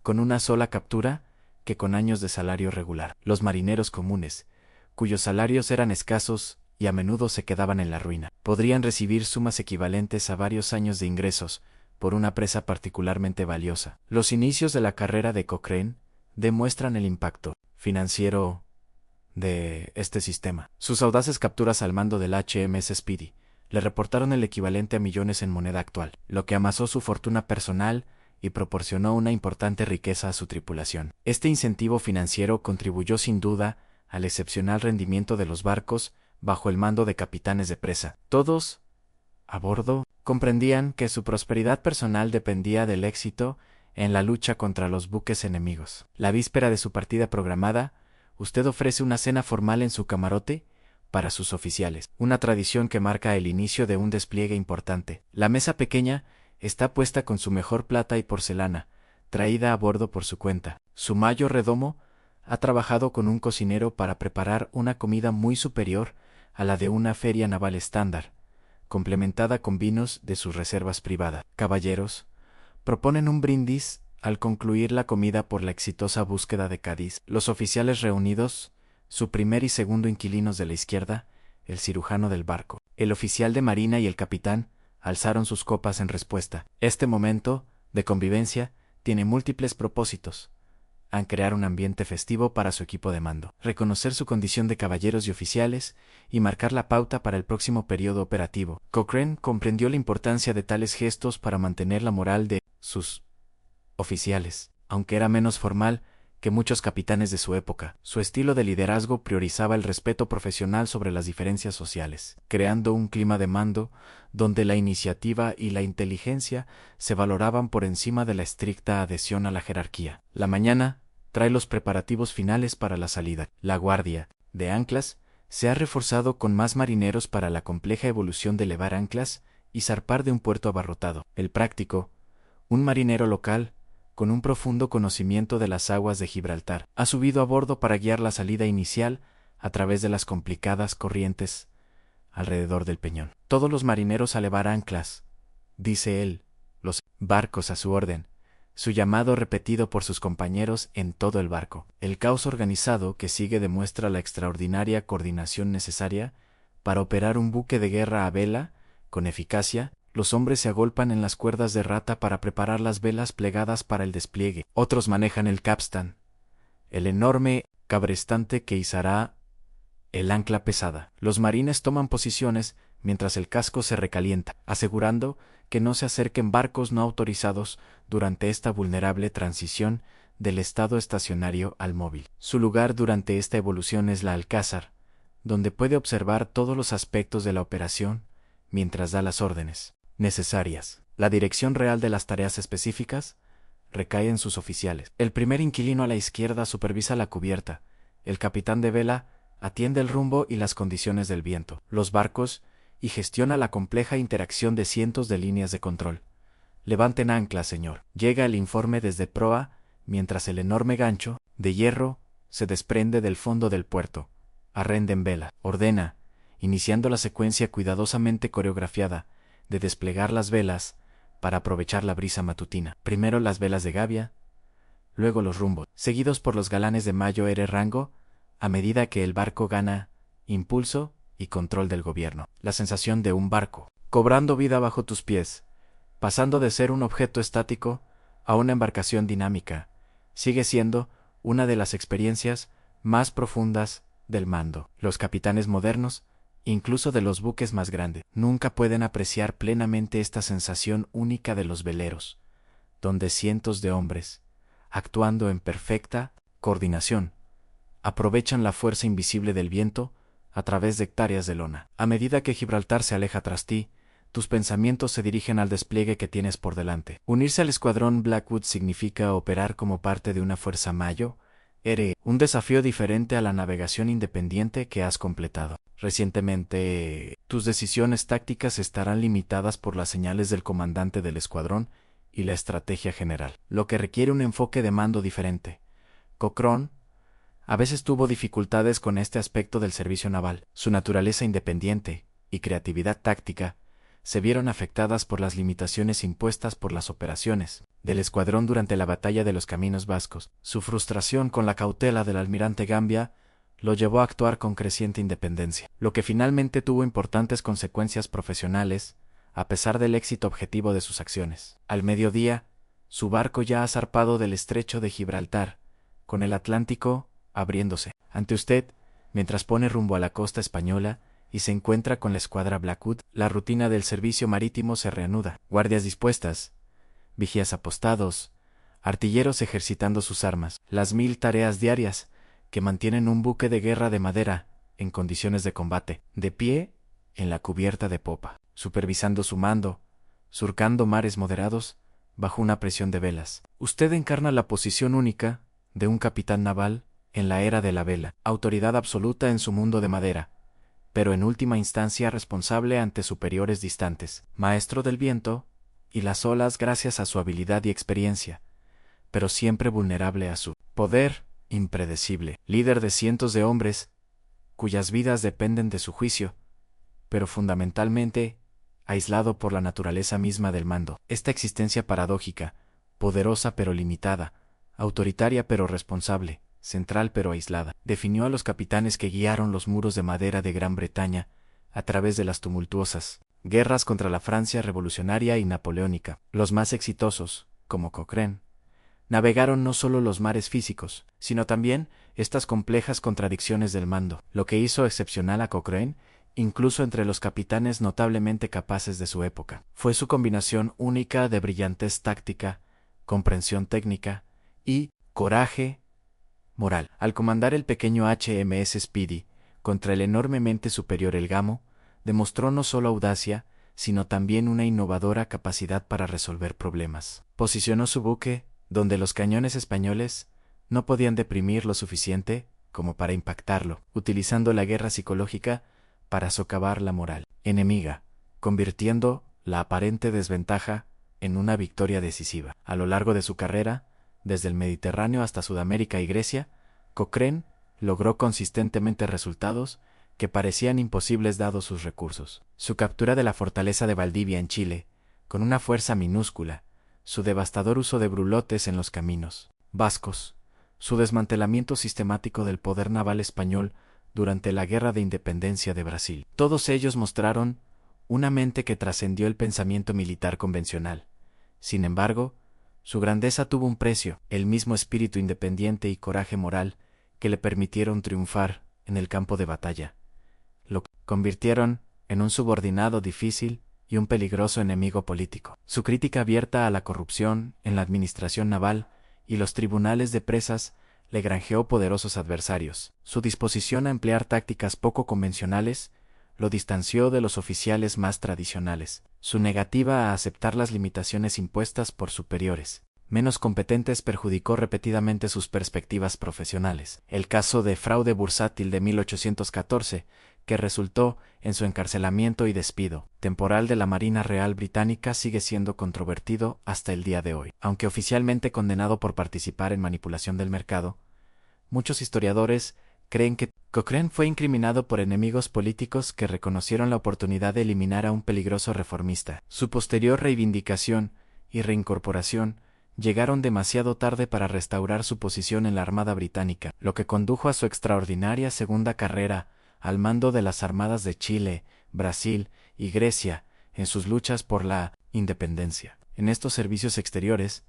con una sola captura que con años de salario regular. Los marineros comunes, cuyos salarios eran escasos y a menudo se quedaban en la ruina, podrían recibir sumas equivalentes a varios años de ingresos por una presa particularmente valiosa. Los inicios de la carrera de Cochrane demuestran el impacto financiero de este sistema. Sus audaces capturas al mando del HMS Speedy le reportaron el equivalente a millones en moneda actual, lo que amasó su fortuna personal y proporcionó una importante riqueza a su tripulación. Este incentivo financiero contribuyó sin duda al excepcional rendimiento de los barcos bajo el mando de capitanes de presa. Todos, a bordo, comprendían que su prosperidad personal dependía del éxito en la lucha contra los buques enemigos. La víspera de su partida programada, usted ofrece una cena formal en su camarote para sus oficiales, una tradición que marca el inicio de un despliegue importante. La mesa pequeña está puesta con su mejor plata y porcelana, traída a bordo por su cuenta. Su mayor redomo ha trabajado con un cocinero para preparar una comida muy superior a la de una feria naval estándar, complementada con vinos de sus reservas privadas. Caballeros, proponen un brindis al concluir la comida por la exitosa búsqueda de Cádiz. Los oficiales reunidos, su primer y segundo inquilinos de la izquierda, el cirujano del barco, el oficial de marina y el capitán, alzaron sus copas en respuesta. Este momento de convivencia tiene múltiples propósitos. Crear un ambiente festivo para su equipo de mando, reconocer su condición de caballeros y oficiales, y marcar la pauta para el próximo periodo operativo. Cochrane comprendió la importancia de tales gestos para mantener la moral de sus oficiales, aunque era menos formal que muchos capitanes de su época. Su estilo de liderazgo priorizaba el respeto profesional sobre las diferencias sociales, creando un clima de mando donde la iniciativa y la inteligencia se valoraban por encima de la estricta adhesión a la jerarquía. La mañana trae los preparativos finales para la salida. La guardia de anclas se ha reforzado con más marineros para la compleja evolución de levar anclas y zarpar de un puerto abarrotado. El práctico, un marinero local, con un profundo conocimiento de las aguas de Gibraltar, ha subido a bordo para guiar la salida inicial a través de las complicadas corrientes alrededor del peñón. Todos los marineros a levar anclas, dice él, los barcos a su orden, su llamado repetido por sus compañeros en todo el barco. El caos organizado que sigue demuestra la extraordinaria coordinación necesaria para operar un buque de guerra a vela con eficacia. Los hombres se agolpan en las cuerdas de rata para preparar las velas plegadas para el despliegue. Otros manejan el capstan, el enorme cabrestante que izará el ancla pesada. Los marines toman posiciones mientras el casco se recalienta, asegurando que no se acerquen barcos no autorizados durante esta vulnerable transición del estado estacionario al móvil. Su lugar durante esta evolución es la alcázar, donde puede observar todos los aspectos de la operación mientras da las órdenes necesarias. La dirección real de las tareas específicas recae en sus oficiales. El primer inquilino a la izquierda supervisa la cubierta. El capitán de vela atiende el rumbo y las condiciones del viento, los barcos, y gestiona la compleja interacción de cientos de líneas de control. Levanten anclas, señor. Llega el informe desde proa, mientras el enorme gancho de hierro se desprende del fondo del puerto. Arrenden vela. Ordena, iniciando la secuencia cuidadosamente coreografiada de desplegar las velas para aprovechar la brisa matutina. Primero las velas de gavia, luego los rumbos, seguidos por los galanes de mayor rango, a medida que el barco gana impulso y control del gobierno. La sensación de un barco cobrando vida bajo tus pies, pasando de ser un objeto estático a una embarcación dinámica, sigue siendo una de las experiencias más profundas del mando. Los capitanes modernos, incluso de los buques más grandes, nunca pueden apreciar plenamente esta sensación única de los veleros, donde cientos de hombres, actuando en perfecta coordinación, aprovechan la fuerza invisible del viento a través de hectáreas de lona. A medida que Gibraltar se aleja tras ti, tus pensamientos se dirigen al despliegue que tienes por delante. Unirse al escuadrón Blackwood significa operar como parte de una fuerza Mayo, un desafío diferente a la navegación independiente que has completado. Recientemente, tus decisiones tácticas estarán limitadas por las señales del comandante del escuadrón y la estrategia general, lo que requiere un enfoque de mando diferente. Cochrane a veces tuvo dificultades con este aspecto del servicio naval. Su naturaleza independiente y creatividad táctica se vieron afectadas por las limitaciones impuestas por las operaciones del escuadrón durante la batalla de los Caminos Vascos. Su frustración con la cautela del almirante Gambia lo llevó a actuar con creciente independencia, lo que finalmente tuvo importantes consecuencias profesionales, a pesar del éxito objetivo de sus acciones. Al mediodía, su barco ya ha zarpado del estrecho de Gibraltar, con el Atlántico abriéndose ante usted, mientras pone rumbo a la costa española y se encuentra con la escuadra Blackwood. La rutina del servicio marítimo se reanuda. Guardias dispuestas, vigías apostados, artilleros ejercitando sus armas, las 1000 tareas diarias que mantienen un buque de guerra de madera en condiciones de combate, de pie en la cubierta de popa, supervisando su mando, surcando mares moderados bajo una presión de velas. Usted encarna la posición única de un capitán naval en la era de la vela, autoridad absoluta en su mundo de madera, pero en última instancia responsable ante superiores distantes, maestro del viento y las olas gracias a su habilidad y experiencia, pero siempre vulnerable a su poder impredecible, líder de cientos de hombres cuyas vidas dependen de su juicio, pero fundamentalmente aislado por la naturaleza misma del mando. Esta existencia paradójica, poderosa pero limitada, autoritaria pero responsable, central pero aislada, definió a los capitanes que guiaron los muros de madera de Gran Bretaña a través de las tumultuosas guerras contra la Francia revolucionaria y napoleónica. Los más exitosos, como Cochrane, navegaron no solo los mares físicos, sino también estas complejas contradicciones del mando, lo que hizo excepcional a Cochrane, incluso entre los capitanes notablemente capaces de su época. Fue su combinación única de brillantez táctica, comprensión técnica y coraje moral. Al comandar el pequeño HMS Speedy contra el enormemente superior El Gamo, demostró no solo audacia, sino también una innovadora capacidad para resolver problemas. Posicionó su buque donde los cañones españoles no podían deprimir lo suficiente como para impactarlo, utilizando la guerra psicológica para socavar la moral enemiga, convirtiendo la aparente desventaja en una victoria decisiva. A lo largo de su carrera, desde el Mediterráneo hasta Sudamérica y Grecia, Cochrane logró consistentemente resultados que parecían imposibles dados sus recursos. Su captura de la fortaleza de Valdivia en Chile, con una fuerza minúscula, su devastador uso de brulotes en los caminos vascos, su desmantelamiento sistemático del poder naval español durante la Guerra de Independencia de Brasil. Todos ellos mostraron una mente que trascendió el pensamiento militar convencional. Sin embargo, su grandeza tuvo un precio, el mismo espíritu independiente y coraje moral que le permitieron triunfar en el campo de batalla. Lo convirtieron en un subordinado difícil y un peligroso enemigo político. Su crítica abierta a la corrupción en la administración naval y los tribunales de presas le granjeó poderosos adversarios. Su disposición a emplear tácticas poco convencionales lo distanció de los oficiales más tradicionales. Su negativa a aceptar las limitaciones impuestas por superiores menos competentes perjudicó repetidamente sus perspectivas profesionales. El caso de fraude bursátil de 1814, que resultó en su encarcelamiento y despido temporal de la Marina Real Británica, sigue siendo controvertido hasta el día de hoy. Aunque oficialmente condenado por participar en manipulación del mercado, muchos historiadores creen que Cochrane fue incriminado por enemigos políticos que reconocieron la oportunidad de eliminar a un peligroso reformista. Su posterior reivindicación y reincorporación llegaron demasiado tarde para restaurar su posición en la Armada Británica, lo que condujo a su extraordinaria segunda carrera al mando de las armadas de Chile, Brasil y Grecia en sus luchas por la independencia. En estos servicios exteriores,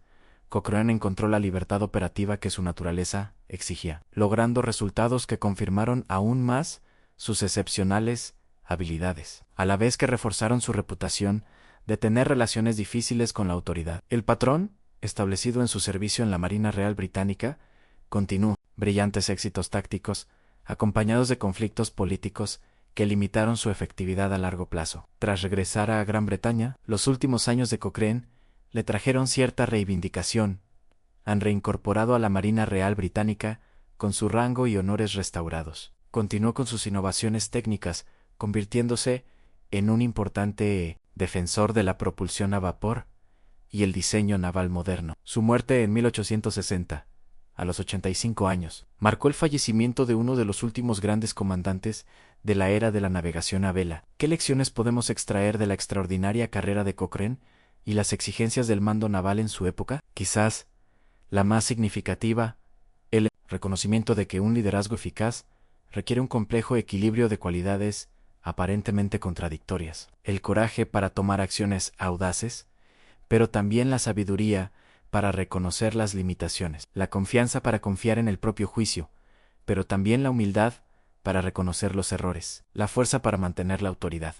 Cochrane encontró la libertad operativa que su naturaleza exigía, logrando resultados que confirmaron aún más sus excepcionales habilidades, a la vez que reforzaron su reputación de tener relaciones difíciles con la autoridad. El patrón, establecido en su servicio en la Marina Real Británica, continuó brillantes éxitos tácticos, acompañados de conflictos políticos que limitaron su efectividad a largo plazo. Tras regresar a Gran Bretaña, los últimos años de Cochrane le trajeron cierta reivindicación. Han reincorporado a la Marina Real Británica con su rango y honores restaurados. Continuó con sus innovaciones técnicas, convirtiéndose en un importante defensor de la propulsión a vapor y el diseño naval moderno. Su muerte en 1860, a los 85 años, marcó el fallecimiento de uno de los últimos grandes comandantes de la era de la navegación a vela. ¿Qué lecciones podemos extraer de la extraordinaria carrera de Cochrane y las exigencias del mando naval en su época? Quizás la más significativa, el reconocimiento de que un liderazgo eficaz requiere un complejo equilibrio de cualidades aparentemente contradictorias. El coraje para tomar acciones audaces, pero también la sabiduría para reconocer las limitaciones. La confianza para confiar en el propio juicio, pero también la humildad para reconocer los errores. La fuerza para mantener la autoridad,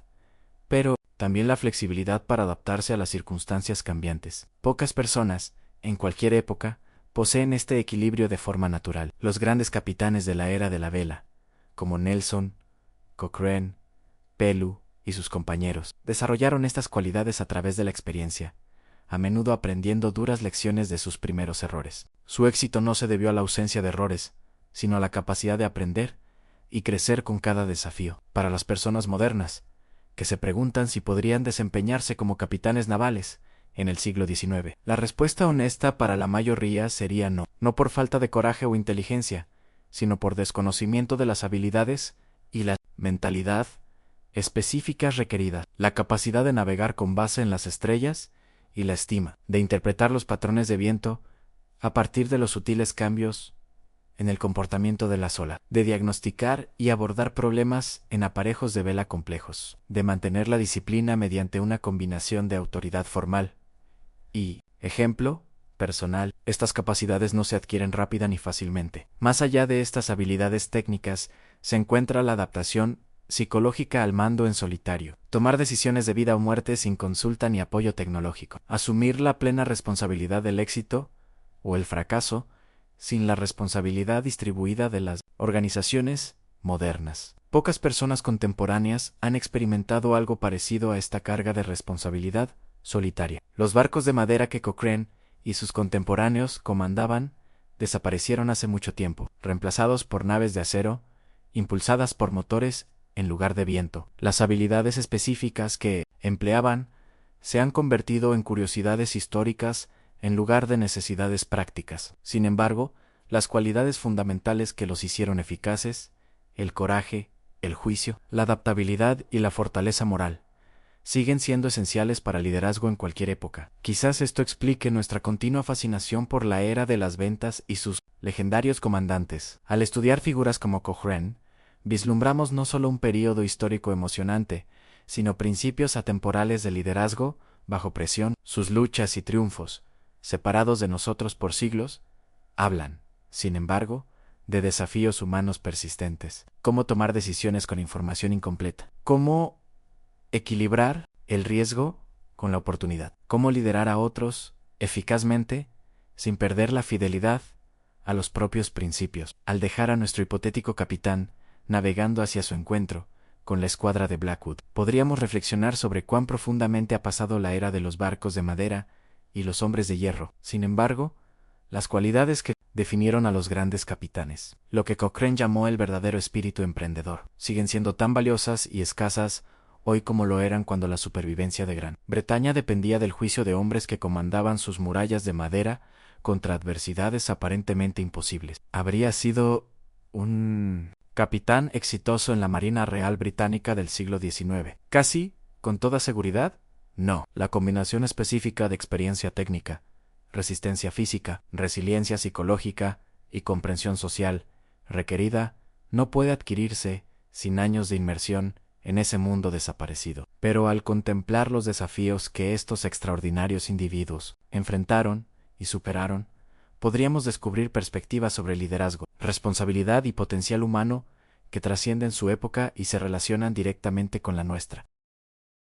pero también la flexibilidad para adaptarse a las circunstancias cambiantes. Pocas personas, en cualquier época, poseen este equilibrio de forma natural. Los grandes capitanes de la era de la vela, como Nelson, Cochrane, Pellew y sus compañeros, desarrollaron estas cualidades a través de la experiencia, a menudo aprendiendo duras lecciones de sus primeros errores. Su éxito no se debió a la ausencia de errores, sino a la capacidad de aprender y crecer con cada desafío. Para las personas modernas, que se preguntan si podrían desempeñarse como capitanes navales en el siglo XIX, la respuesta honesta para la mayoría sería no, no por falta de coraje o inteligencia, sino por desconocimiento de las habilidades y la mentalidad específicas requeridas, la capacidad de navegar con base en las estrellas y la estima, de interpretar los patrones de viento a partir de los sutiles cambios en el comportamiento de las olas, de diagnosticar y abordar problemas en aparejos de vela complejos, de mantener la disciplina mediante una combinación de autoridad formal y ejemplo personal. Estas capacidades no se adquieren rápida ni fácilmente. Más allá de estas habilidades técnicas, se encuentra la adaptación psicológica al mando en solitario, tomar decisiones de vida o muerte sin consulta ni apoyo tecnológico, asumir la plena responsabilidad del éxito o el fracaso sin la responsabilidad distribuida de las organizaciones modernas. Pocas personas contemporáneas han experimentado algo parecido a esta carga de responsabilidad solitaria. Los barcos de madera que Cochrane y sus contemporáneos comandaban desaparecieron hace mucho tiempo, reemplazados por naves de acero, impulsadas por motores en lugar de viento. Las habilidades específicas que empleaban se han convertido en curiosidades históricas en lugar de necesidades prácticas. Sin embargo, las cualidades fundamentales que los hicieron eficaces, el coraje, el juicio, la adaptabilidad y la fortaleza moral, siguen siendo esenciales para el liderazgo en cualquier época. Quizás esto explique nuestra continua fascinación por la era de las ventas y sus legendarios comandantes. Al estudiar figuras como Cochrane, vislumbramos no solo un período histórico emocionante, sino principios atemporales de liderazgo bajo presión. Sus luchas y triunfos, separados de nosotros por siglos, hablan, sin embargo, de desafíos humanos persistentes. Cómo tomar decisiones con información incompleta. Cómo equilibrar el riesgo con la oportunidad. Cómo liderar a otros eficazmente sin perder la fidelidad a los propios principios. Al dejar a nuestro hipotético capitán navegando hacia su encuentro con la escuadra de Blackwood, podríamos reflexionar sobre cuán profundamente ha pasado la era de los barcos de madera y los hombres de hierro. Sin embargo, las cualidades que definieron a los grandes capitanes, lo que Cochrane llamó el verdadero espíritu emprendedor, siguen siendo tan valiosas y escasas hoy como lo eran cuando la supervivencia de Gran Bretaña dependía del juicio de hombres que comandaban sus murallas de madera contra adversidades aparentemente imposibles. Habría sido un capitán exitoso en la Marina Real Británica del siglo XIX. Casi, con toda seguridad, no. La combinación específica de experiencia técnica, resistencia física, resiliencia psicológica y comprensión social requerida no puede adquirirse sin años de inmersión en ese mundo desaparecido. Pero al contemplar los desafíos que estos extraordinarios individuos enfrentaron y superaron, podríamos descubrir perspectivas sobre liderazgo, responsabilidad y potencial humano que trascienden su época y se relacionan directamente con la nuestra.